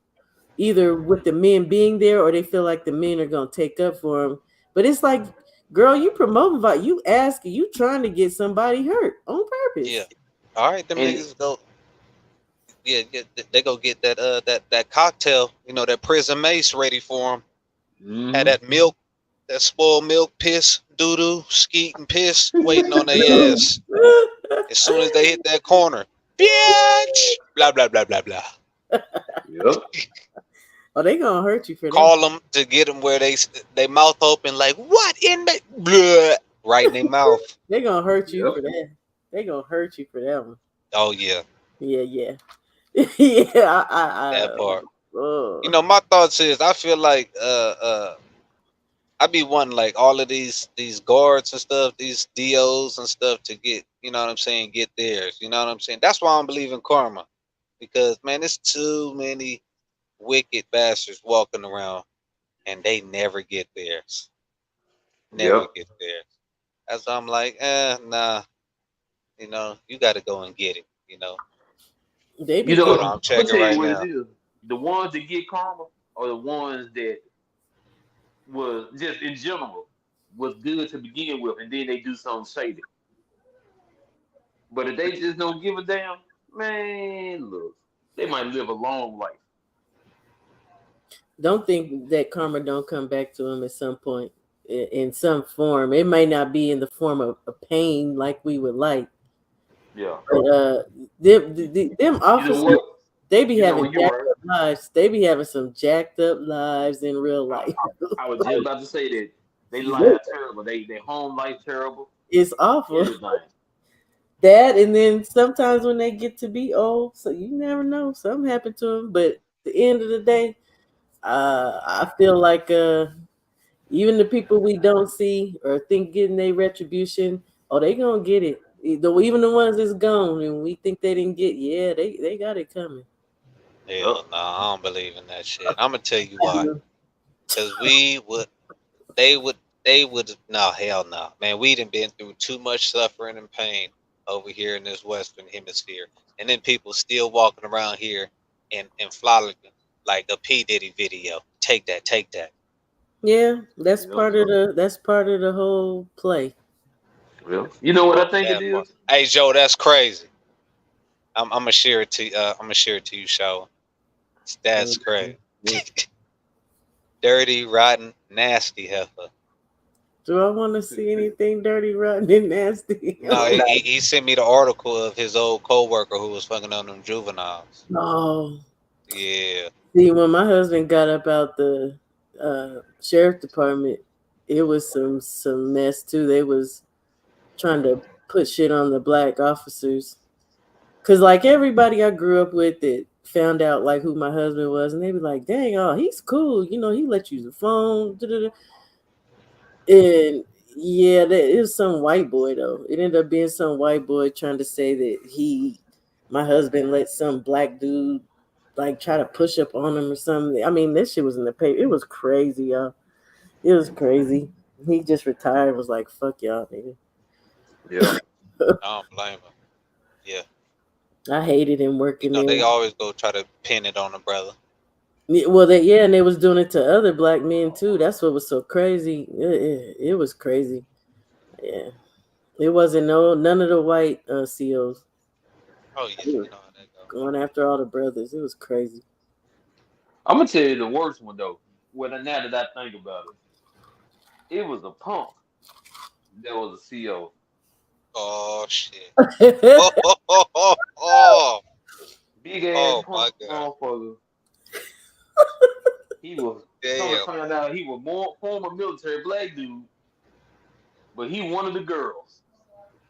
either with the men being there or they feel like the men are gonna take up for them. But it's like, girl, you promoting, you asking, you trying to get somebody hurt on purpose. Yeah. All right, them And- niggas go. Yeah, they go get that cocktail, that prison mace ready for them. Mhm. Had that milk, that spoiled milk, piss, doo doo, skeet, and piss waiting on their ass. As soon as they hit that corner, bitch, blah blah blah blah blah. Yep. Oh, they gonna hurt you for that. Call them to get them where they mouth open like what in the blah, right in their mouth. They gonna hurt you Yep. for that. They gonna hurt you for that one. Oh yeah, Yeah. Yeah, that part. oh. My thoughts is I feel like I be wanting like all of these guards and stuff, these DOs and stuff to get, get theirs. You know what I'm saying? That's why I don't believe in karma. Because man, there's too many wicked bastards walking around and they never get theirs. Never Yep. get theirs. As I'm like, nah. You gotta go and get it, They be You know, Hold getting, on, I'm I'll checking tell you right what now. it is. The ones that get karma are the ones that was just in general was good to begin with, and then they do something shady. But if they just don't give a damn, man, look, they might live a long life. don't think that karma don't come back to them at some point in some form. It might not be in the form of a pain like we would like, Yeah. but them officers, You know what? they be You know having what? You're jacked right. up lives. They be having some jacked up lives in real life. I was just about to say that they live terrible. They home life terrible. It's awful. Everything. That, and then sometimes when they get to be old, so you never know, something happened to them. But at the end of the day, I feel like even the people we don't see or think getting their retribution, they gonna get it. Though even the ones that's gone and we think they didn't get, yeah, they got it coming. Hell no, I don't believe in that shit. I'm gonna tell you why. Because they would, no, hell no. Man, we done been through too much suffering and pain over here in this Western hemisphere. And then people still walking around here and fly like a P. Diddy video. Take that. Yeah, that's Yep. part of the whole play. Well, you know what I think That it part. is? Hey Joe, that's crazy. I'm gonna share it to you, Shaw. That's crazy. Dirty, rotten, nasty heifer. Do I want to see anything dirty, rotten, and nasty? No, he sent me the article of his old coworker who was fucking on them juveniles. Oh, Yeah. see, when my husband got up out the sheriff department, it was some mess too. They was trying to put shit on the black officers, cause like everybody I grew up with that found out like who my husband was, and they be like, "Dang, oh, he's cool. He let you use the phone." Da-da-da. And yeah, it was some white boy though. It ended up being some white boy trying to say that my husband, let some black dude like try to push up on him or something. I mean, this shit was in the paper. It was crazy, y'all. It was crazy. He just retired and was like, fuck y'all, nigga. Yeah. I don't blame him. Yeah. I hated him You working know, there. they always go try to pin it on the brother. Well, and they was doing it to other black men too. That's what was so crazy. It was crazy. Yeah, it wasn't none of the white COs. Oh yeah, It you was know how that go. going after all the brothers. It was crazy. I'm gonna tell you the worst one though. Now that I think about it was a punk that was a CO. Oh shit. Oh, Big ass oh my punk god. motherfucker. He was come to Damn. find out he was more former military black dude, but he one of the girls.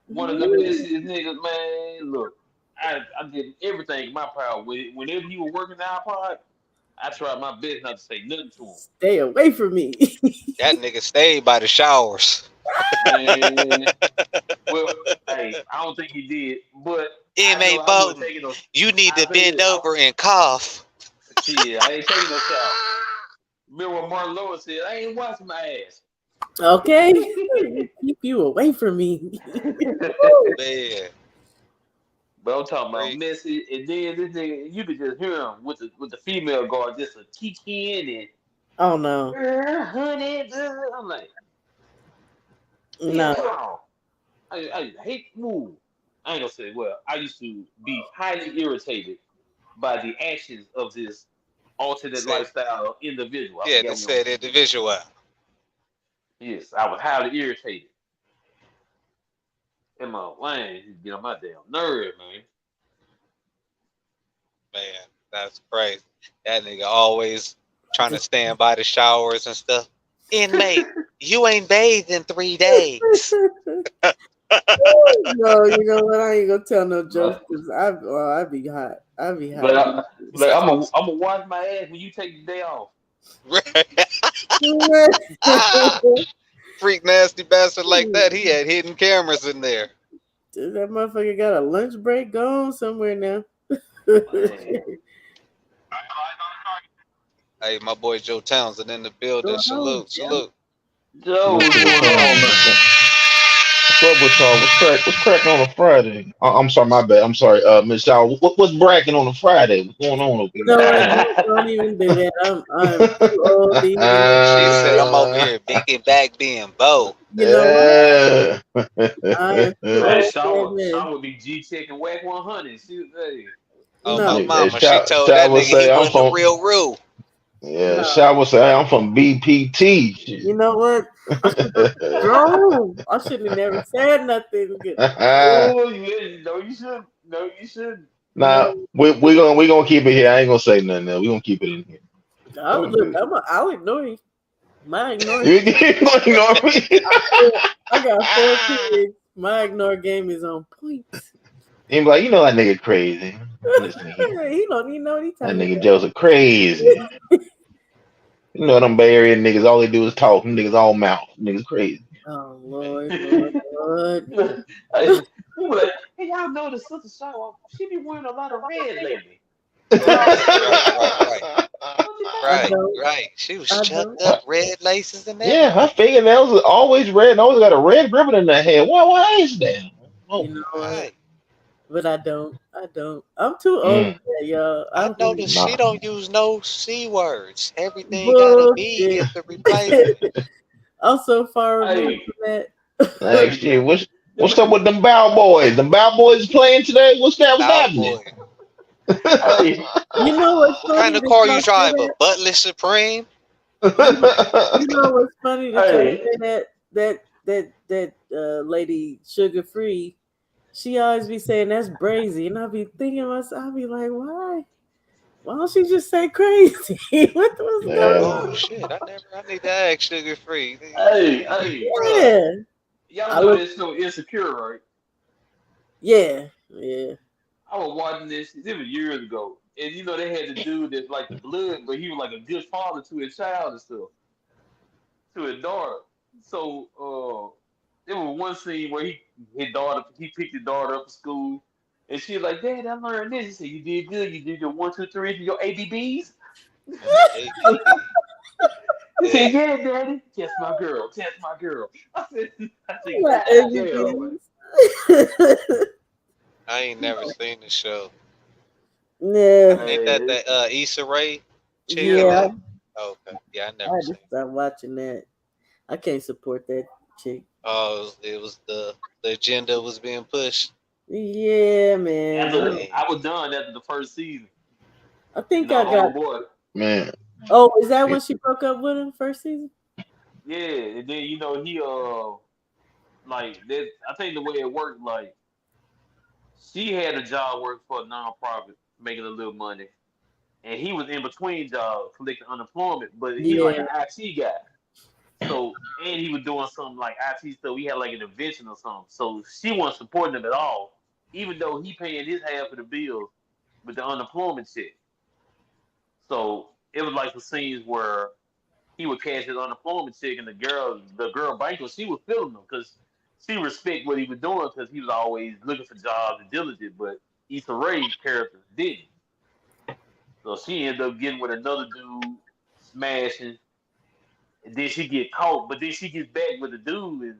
One of the messiest niggas, man. Look, I did everything in my power. Whenever he was working our pod, I tried my best not to say nothing to him. Stay away from me. That nigga stayed by the showers. Man, well, hey, I don't think he did, but I know Inmate I wasn't Bolton, taking no. you need I to say bend this, over and cough. shit, I ain't taking no shower. Remember what Martin Lewis said? I ain't washing my ass. Okay, keep you away from me. Man, But I'm talking about freak. messy, and then this nigga, you could just hear him with the female guard just a kick in Oh no, and honey, I'm like, no. damn. I hate move. I ain't gonna say well. I used to be highly irritated by the actions of this alternate Said, lifestyle individual. I yeah, forget they what I'm said saying. individual. Yes, I was highly irritated. And my Wayne, he get on my damn nerve, man. Man, that's crazy. That nigga always trying to stand by the showers and stuff. Inmate, you ain't bathed in 3 days. No, you know what? I ain't gonna tell no jokes But, because I be hot. I be but, hot. I, but I'm gonna wash my ass when you take the day off. Freak nasty bastard like that. He had hidden cameras in there. That motherfucker got a lunch break going somewhere now. Man. Hey, my boy Joe Townsend in the building. Going on, Salute, Joe? salute. Joe, What's what's up, going on, man? man? What's up with y'all? What's cracking on a Friday? I'm sorry, my bad. I'm sorry, Miss Shaw. What's bracking on a Friday? What's going on over You know what? Don't even do that. I'm too old to even. She said, I'm over here? here beaking back being Bo. You know what? I am too Man, old for that mess. Shaw would be G checking whack 100. She, hey. Oh, No, my Hey, mama. She told Shaw that would nigga he say I'm wasn't the from. real Rue. Yeah, no. Shaw would say I'm from BPT. You know what? Bro, I shouldn't have never said nothing. Oh, yeah, no, you shouldn't. No, you shouldn't. Nah, No, we gonna keep it here. I ain't gonna say nothing else. We gonna keep it in here. I'll ignore you. My ignore. You gonna ignore me? I got 4 kids. My ignore game is on point. He be like, that nigga crazy. Listen to him. He don't even know what he's That talking nigga about. Joseph crazy. You know them Bay Area niggas, all they do is talk. Them niggas all mouth. Niggas crazy. Oh Lord, Lord, Lord. Hey, he was like, hey, y'all know the sister Shaw, she be wearing a lot of red lately. Right. What you I think? Right, don't. right. She was I chucked don't. up, red laces and Yeah, her everything. fingernails are always red and always got a red ribbon in her hair. Why is that? Oh, You know what? Right. But I don't. I don't. I'm too old mm, for that, y'all. I I'm noticed she nah. don't use no C words. Everything got a B bullshit. as the replacement. I'm so far removed Hey, from that. Like hey, shit, what's them, up with them Bow Boys? The Bow Boys playing today? What's Loud happening? boy. hey, You know what's What kind funny of that car you y'all say drive? A that? Butler Supreme? You know what's funny that y'all hey. say that lady Sugar Free. She always be saying that's brazy, and I be thinking myself, I be like, why? Why don't she just say crazy? What's going Yeah. Oh on? shit! I need to ask Sugar Free. Hey, Bruh. Yeah, y'all I know was. this show Insecure, right? Yeah, yeah. I was watching this was years ago, and they had the dude that's like the blood, but he was like a good father to his child and stuff, to his daughter. So there was one scene where he picked his daughter up at school, and she was like, "Dad, I learned this." He said, "You did good. You did your 1, 2, 3, your ABBs." ABB. He Yeah, said, "Yeah, Daddy, test my girl, test my girl." I said, My "God damn, man." MVPs. I ain't never seen the show. Nah, Ain't that Hey, Issa Rae chick? yeah, Oh, okay. Yeah, I I never had seen to stop watching that. I can't support that chick. Oh, it was the agenda was being pushed. Yeah, man. after Dang. I was done after the first season, I you think know, I got. homeboy. Man, Oh, is that when she broke up with him first season? Yeah, and then he like that. I think the way it worked, like she had a job working for a nonprofit, making a little money, and he was in between jobs collecting unemployment. But he like Yeah, an IT guy, so and he was doing something like IT stuff. We had like an invention or something, so she wasn't supporting him at all, even though he paying his half of the bills with the unemployment check. So it was like the scenes where he would cash his unemployment check, and the girl banker, she was feeling him because she respect what he was doing because he was always looking for jobs and diligent. But Issa Rae's character didn't, so she ended up getting with another dude, smashing, and then she get caught. But then she gets back with the dude,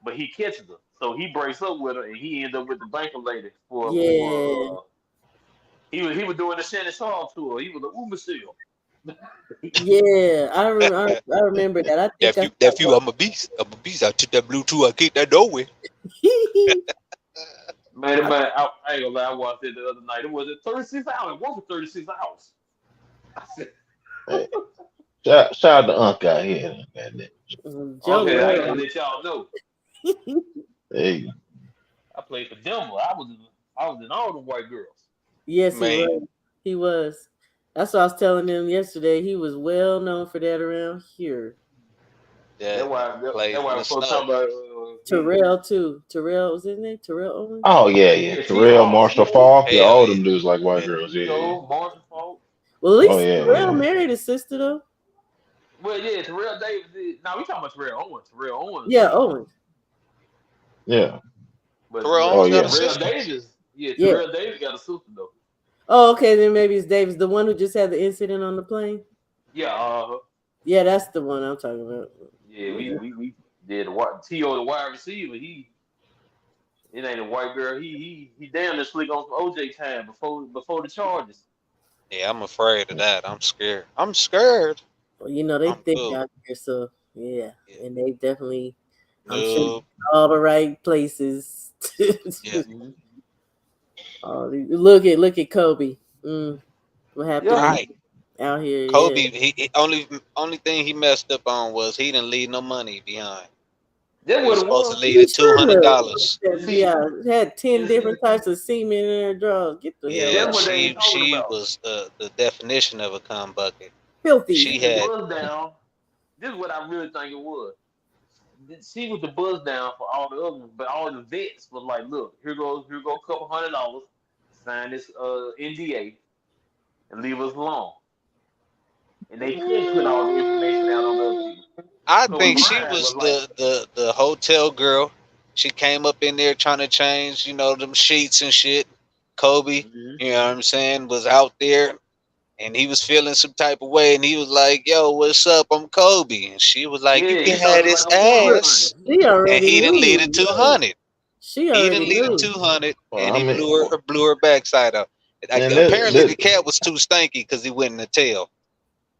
but he catches her, so he breaks up with her, and he ended up with the banker lady yeah, he was doing the Shannon Sharp tour. He was like, "Ooh, Michelle." yeah. I remember that. I think I stopped Nephew, I'm a beast. I'm a beast. I took that Bluetooth. I kicked that nowhere. watching. Man, I ain't gonna lie. I watched it the other night. It was at 36 hours. It was for 36 hours. I said, hey, shout out to Unc out here. Goddamn. Joe okay, I ain't Love. gonna let y'all know. Hey, I played for Denver. I was in all the white girls. Yes, he Man, was. He was. That's what I was telling them yesterday. He was well known for that around here. That's that why. played That's from why the folks start. talking about Terrell too. Terrell was his name? Terrell Owens? oh yeah. yeah, T Terrell, Hawk, Marshall Falk, yeah, Hell all yeah. them dudes like white Yeah. girls. Yeah. T.O., Marshall Falk. Well, at Oh least yeah, Terrell yeah, married his sister though. Well, yeah, Terrell Davis. Now we talking about Terrell Owens. Terrell Owens, Yeah, he. Owens. yeah. But Terrell Oh Owens got a yeah. Terrell sister. Davis, yeah, Yeah. Terrell Davis got a sister though. Oh, okay, then maybe it's Davis, the one who just had the incident on the plane. Yeah, Yeah, that's the one I'm talking about. yeah, Yeah. we did T.O. the wide receiver. It ain't a white girl. He damn near slick on some OJ time before the charges. Yeah, I'm afraid of that. I'm scared. I'm scared. Well, you know, they I'm thick cool. out here, so yeah. Yeah. And they definitely I'm sure No. all the right places. Yeah. Mhm. Look at Kobe. What happened Yeah, Right. out here, yeah. Kobe. He only thing he messed up on was he didn't leave no money behind. that's He was what it supposed to was. leave He the two should hundred have. dollars. See, Yeah, had 10 it's, different types of semen in their drawers. Get the hell Yeah, that's out. what they ain't talking she about. was the definition of a cum bucket. Filthy. She She was the had buzz down. This is what I really think it was. She was the buzz down for all the others, but all the vets was like, "Look, here go a couple $100. Sign this NDA and leave us alone." And they couldn't put all the information out on the other people. I Kobe think she Bryant was was like, the hotel girl. She came up in there trying to change, them sheets and shit. Kobe, mhm. you know what I'm saying, was out there and he was feeling some type of way and he was like, "Yo, what's up? I'm Kobe." And she was like, "You Yeah, can he thought have it was this like a porn Look, ass." thing. she And already he didn't leave the knew. 200. She He already didn't leave the knew. 200 Well, and I he mean, blew her backside up. and Apparently the cat was too stanky because he went in the tail.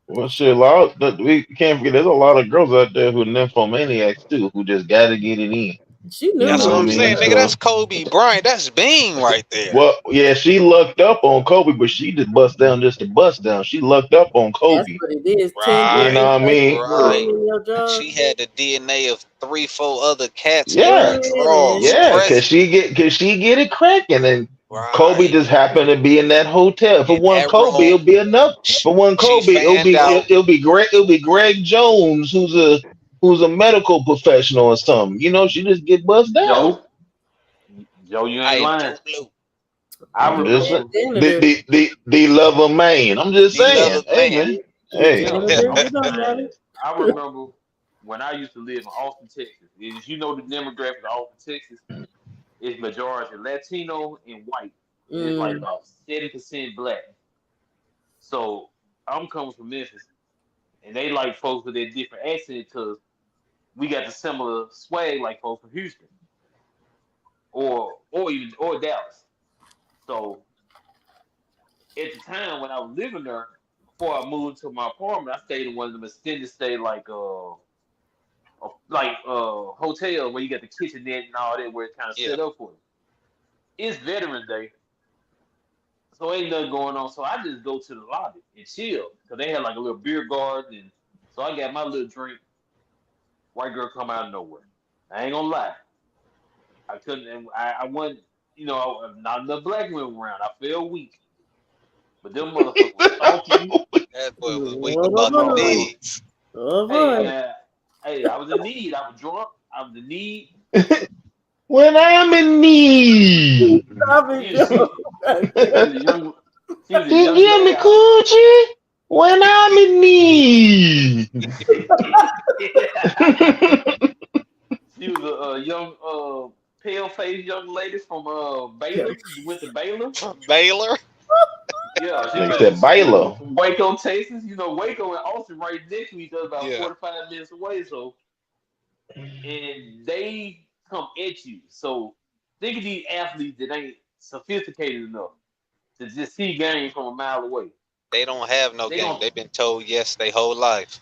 well, shit, we can't forget. There's a lot of girls out there who are nymphomaniacs too, who just got to get it in. She You knew That's know what what I what I'm was mean? saying, nigga. up. That's So, Kobe Bryant. That's Bean right there. well, yeah, she lucked up on Kobe, but she just bust down just to bust down. She lucked up on That's Kobe. what it is. 10 You Right, different know what I types of mean? semen right. in your drawers. She had the DNA of 3, 4 other cats in Yeah, her Yeah, drawers man. yeah, present. cause she get it cracking, and Kobe Right. just happened to be in that hotel. If it In wasn't that Kobe, room, it'll be enough. If it wasn't she Kobe, fanned out. it'll be Greg Jones, who's a medical professional or something. You know, she just get buzzed down. Joe, Joe, you I ain't am lying. Joe Blue, I I'm just saying. remember. Janitor. The love of man. I'm just the saying. lover Hey man. man. The Hey. Yeah, janitor. It don't matter. I remember when I used to live in Austin, Texas, is you know the demographic of Austin, Texas is majority Latino and white, and it's like Mm. about 70% black. So I'm coming from Memphis, and they like folks with their different accent because we got the similar swag like folks from Houston or Dallas. So at the time when I was living there, before I moved to my apartment, I stayed in one of them extended stay hotel where you got the kitchenette and all that where it's kind of Yeah. set up for you. It's Veterans Day, so ain't nothing going on. So I just go to the lobby and chill because they had like a little beer garden, and so I got my little drink. White girl come out of nowhere. I ain't gonna lie, I couldn't. I wasn't, not enough black women around. I felt weak, but them motherfuckers was talking. That boy was weak Oh about them boy. knees. Oh Hey, boy. I was in need. I was drunk. I was in need. When I'm in need, Stop it, She, Joe. she was a young, she was a you young give me lady. coochie. When I'm in need. She was a young, pale faced young lady from Baylor. She went to Baylor. From Baylor. Yeah, Like that Baylor. from Waco, Texas. Waco and Austin right next to each other, about Yeah. 45 minutes away. So, and they come at you. So, think of these athletes that ain't sophisticated enough to just see game from a mile away. They don't have no They game. gonna They've been told yes their whole life.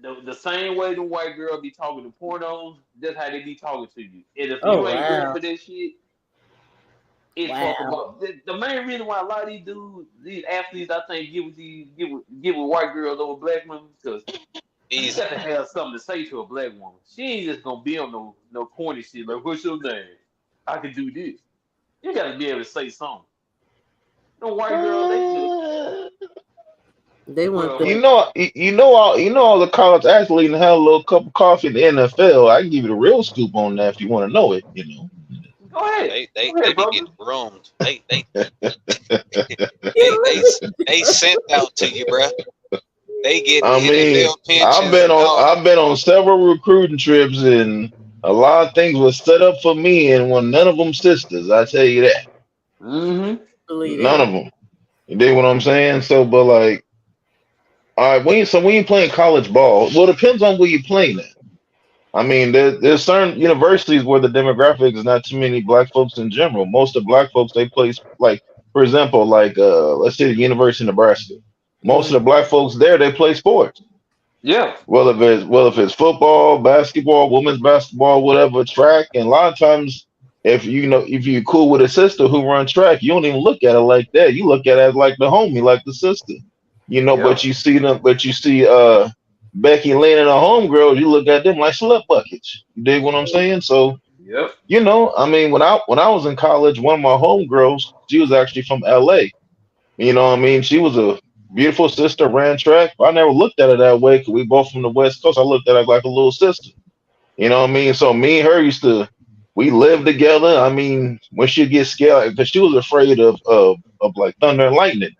the same way the white girl be talking to pornos, that's how they be talking to you. And if Oh you ain't ready wow. for that shit, it fuck them up. The main reason why a lot of these dudes, these athletes, I think, get with white girls over black women, because you Easy. got to have something to say to a black woman. She ain't just gonna be on no corny shit like, "What's your name? I can do this." You got to be able to say something. No white girl, they just They want well, the All the college athletes and have a little cup of coffee in the NFL. I can give you the real scoop on that if you want to know it. go ahead, They be brother. getting groomed. They Listen. sent out to you, bruh. They get I mean, NFL pensions and all that. I've been on several recruiting trips, and a lot of things were set up for me, and when none of them sisters, I tell you that, Mm-hmm. Believe none that. of them. You dig what I'm saying? So, but like, all right, when you playing college ball, well, it depends on where you're playing at. I mean, there's certain universities where the demographic is not too many black folks in general. Most of black folks they play like, for example, like let's say the University of Nebraska. Most of the black folks there they play sports. Yeah. Well, if it's football, basketball, women's basketball, whatever, track, and a lot of times, if you're cool with a sister who runs track, you don't even look at it like that. You look at it as like the homie, like the sister, Yep. But you see Becky Lynn and her homegirl, you look at them like slut buckets. You dig what I'm saying? So Yep. I mean, when I was in college, one of my homegirls, she was actually from LA. You know what I mean? She was a beautiful sister, ran track. I never looked at her that way because we both from the West Coast. I looked at her like a little sister. You know what I mean? So me and her we lived together. I mean, when she get scared, because she was afraid of like thunder and lightning.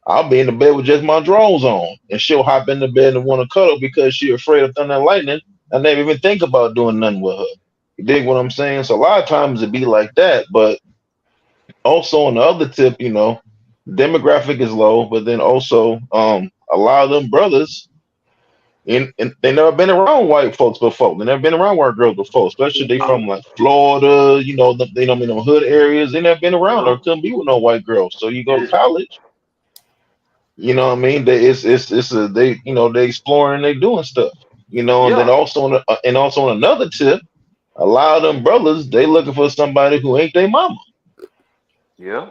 I'll be in the bed with just my drawers on, and she'll hop in the bed and want to cuddle because she afraid of thunder and lightning. I never even think about doing nothing with her. You dig what I'm saying? So a lot of times it be like that, but also on the other tip, demographic is low, but then also a lot of them brothers and they never been around white folks before. They never been around white girls before, especially they from like Florida, they don't mean them hood areas. They never been around or couldn't be with no white girls. So you go to college, you know what I mean? They exploring, they doing stuff, and then Yeah. also on another tip, a lot of them brothers, they looking for somebody who ain't their mama. Yeah.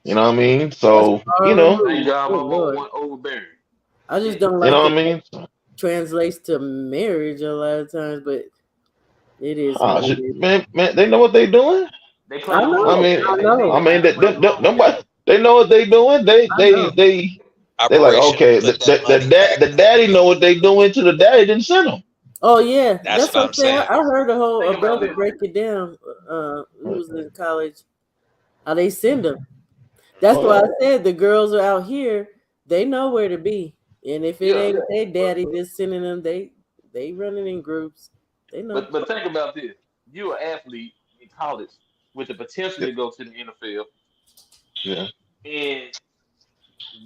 You know what I mean? That's So, far removed. Thank God Oh, my mama Lord. wasn't overbearing. I just Shit. don't you like know what it I mean? translates to marriage a lot of times, but it is Ah, what it shit, is. man, they know what they doing. They I playing I know. along. mean, I I know. mean, They playing along. nobody, they know what they doing. I know. They like, Operation okay, put that money back. the daddy know what they doing to the daddy didn't send them. Oh yeah, That's that's what what I'm I'm saying. saying. I heard a Think about brother this. break it down. Who was in college? How they send them. That's why I said the girls are out here. They know where to be, and if it Yeah. ain't their daddy that's sending them, They running in groups. They know. But think about this: you're an athlete in college with the potential Yeah. to go to the NFL, Yeah. and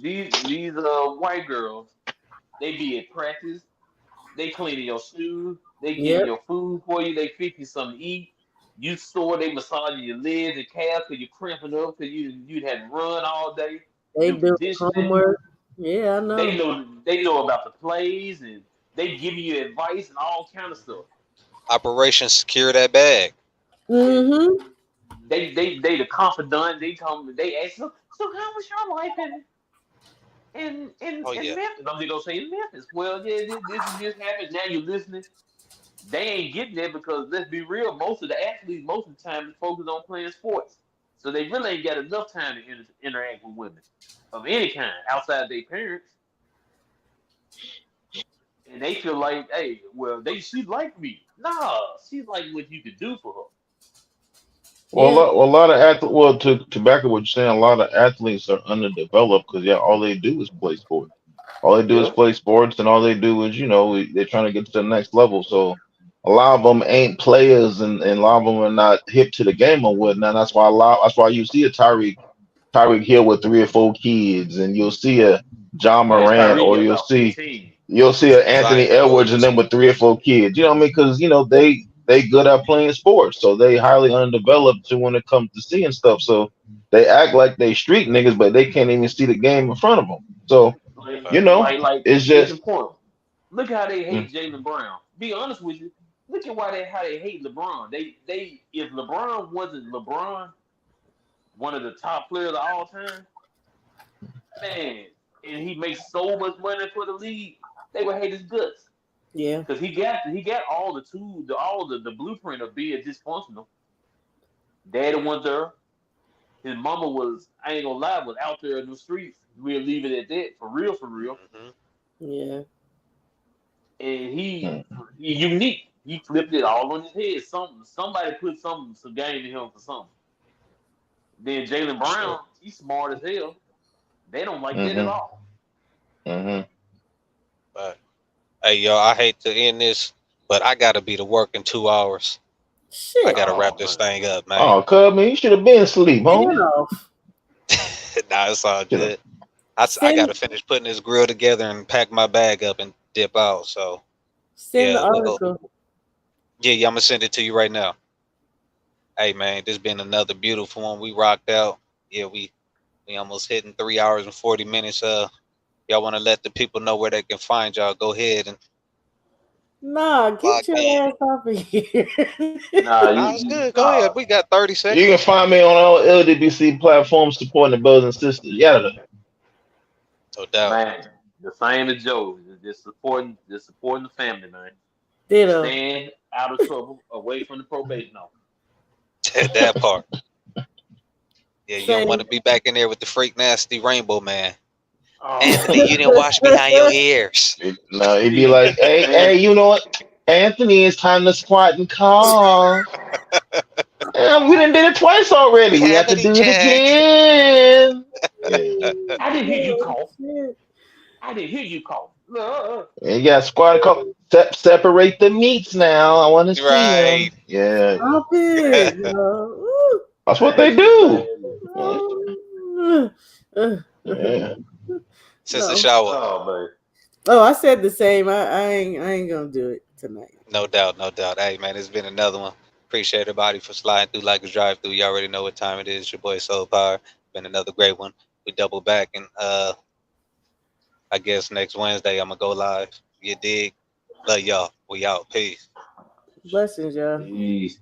these white girls, they be at practice, they cleaning your shoes, they getting Yep. your food for you, they fix you something to eat. You store, they massaging your legs and calves because you're cramping up because you'd had to run all day, They do do conditioning. homework. Yeah, I know. They know about the plays and they give you advice and all kind of stuff. Operation Secure That Bag. Mm-hmm. They the confidant. They ask, so how was your life Oh in yeah. Memphis? I'm just gonna say in Memphis. Well, yeah, this is just happened. Now you're listening. They ain't getting there because let's be real, most of the athletes, most of the time, is focused on playing sports. So they really ain't got enough time to interact with women of any kind outside their parents. And they feel like, hey, well, she like me. Nah, she's like what you could do for her. Well, Yeah. a lot of athletes. Well, to back up what you're saying, a lot of athletes are underdeveloped because yeah, all they do is play sports. All they do is Yep. play sports, and all they do is they're trying to get to the next level. So a lot of them ain't players, and a lot of them are not hip to the game or whatnot. That's why you see a Tyreek Hill with 3 or 4 kids, and you'll see a John Man, Moran, Tyreek or got about 15. you'll see a Anthony Zion Edwards and Williams. them with 3 or 4 kids. You know what I mean? Because they good at playing sports, so they highly undeveloped to when it comes to seeing stuff. So they act like they street niggas, but they can't even see the game in front of them. So Like, you But know, like it's case in just point. Look how they mm, hate Jalen Brown. Be honest with you. Look at how they hate LeBron. They if LeBron wasn't LeBron, one of the top players of all time, man, and he makes so much money for the league, they would hate his guts. Yeah. Because he got all the tools, all the blueprint of being dysfunctional. Daddy wasn't there. His mama was, I ain't gonna lie, was out there in the streets. We'll leave it at that, for real, for real. mhm. Yeah. And mm, he unique. He flipped it all on his head. Somebody put some game in him for something. Then Jalen For sure. Brown, he's smart as hell. They don't like that at mhm, all. mhm. But hey, yo, I hate to end this, but I gotta be to work in 2 hours. I Shit. gotta wrap Oh this man. thing up, man. Oh, cub man, you should have been asleep, Get homie. off. Nah, it's all Should have. good. I Send gotta finish putting this grill together and pack my bag up and dip out. So send the yeah, well, article. yeah, I'm gonna send it to you right now. Hey man, this been another beautiful one. We rocked out. Yeah, we almost hitting 3 hours and 40 minutes. Y'all want to let the people know where they can find y'all? Go ahead and Nah, log get your in. ass off of here. Nah, Nah, it's good. Go nah, ahead. We got 30 You can seconds. find me on all LDBC platforms supporting the brothers and sisters. Yeah. No doubt. man. The same as Joe. Just supporting the family, man. Ditto. Staying out of trouble, away from the probation office. That part. Yeah, you don't want Same. to be back in there with the freak nasty rainbow man. Oh Anthony, you man. didn't wash behind your ears. No, it'd be See, like, hey, man, you know what? Anthony, it's time to squat and call. We done did it twice already. We have to Cavity do it check. again. Yeah. I didn't hear you Oh, cough. shit. I didn't hear you cough. And you got squat and call. Separate the meats now. I want to see Right. them. Yeah. Stop it. Ooh. That's what Man, they that shit do. crazy. Yeah. Yeah. Since the No. shower. Oh man. Oh, I said the same. I ain't gonna do it tonight. No doubt, no doubt. Hey man, it's been another one. Appreciate everybody for sliding through like a drive through. You already know what time it is. Your boy Soul Power. Been another great one. We double back and I guess next Wednesday I'm gonna go live. You dig? Love y'all. We out. Peace. Blessings, y'all. Peace.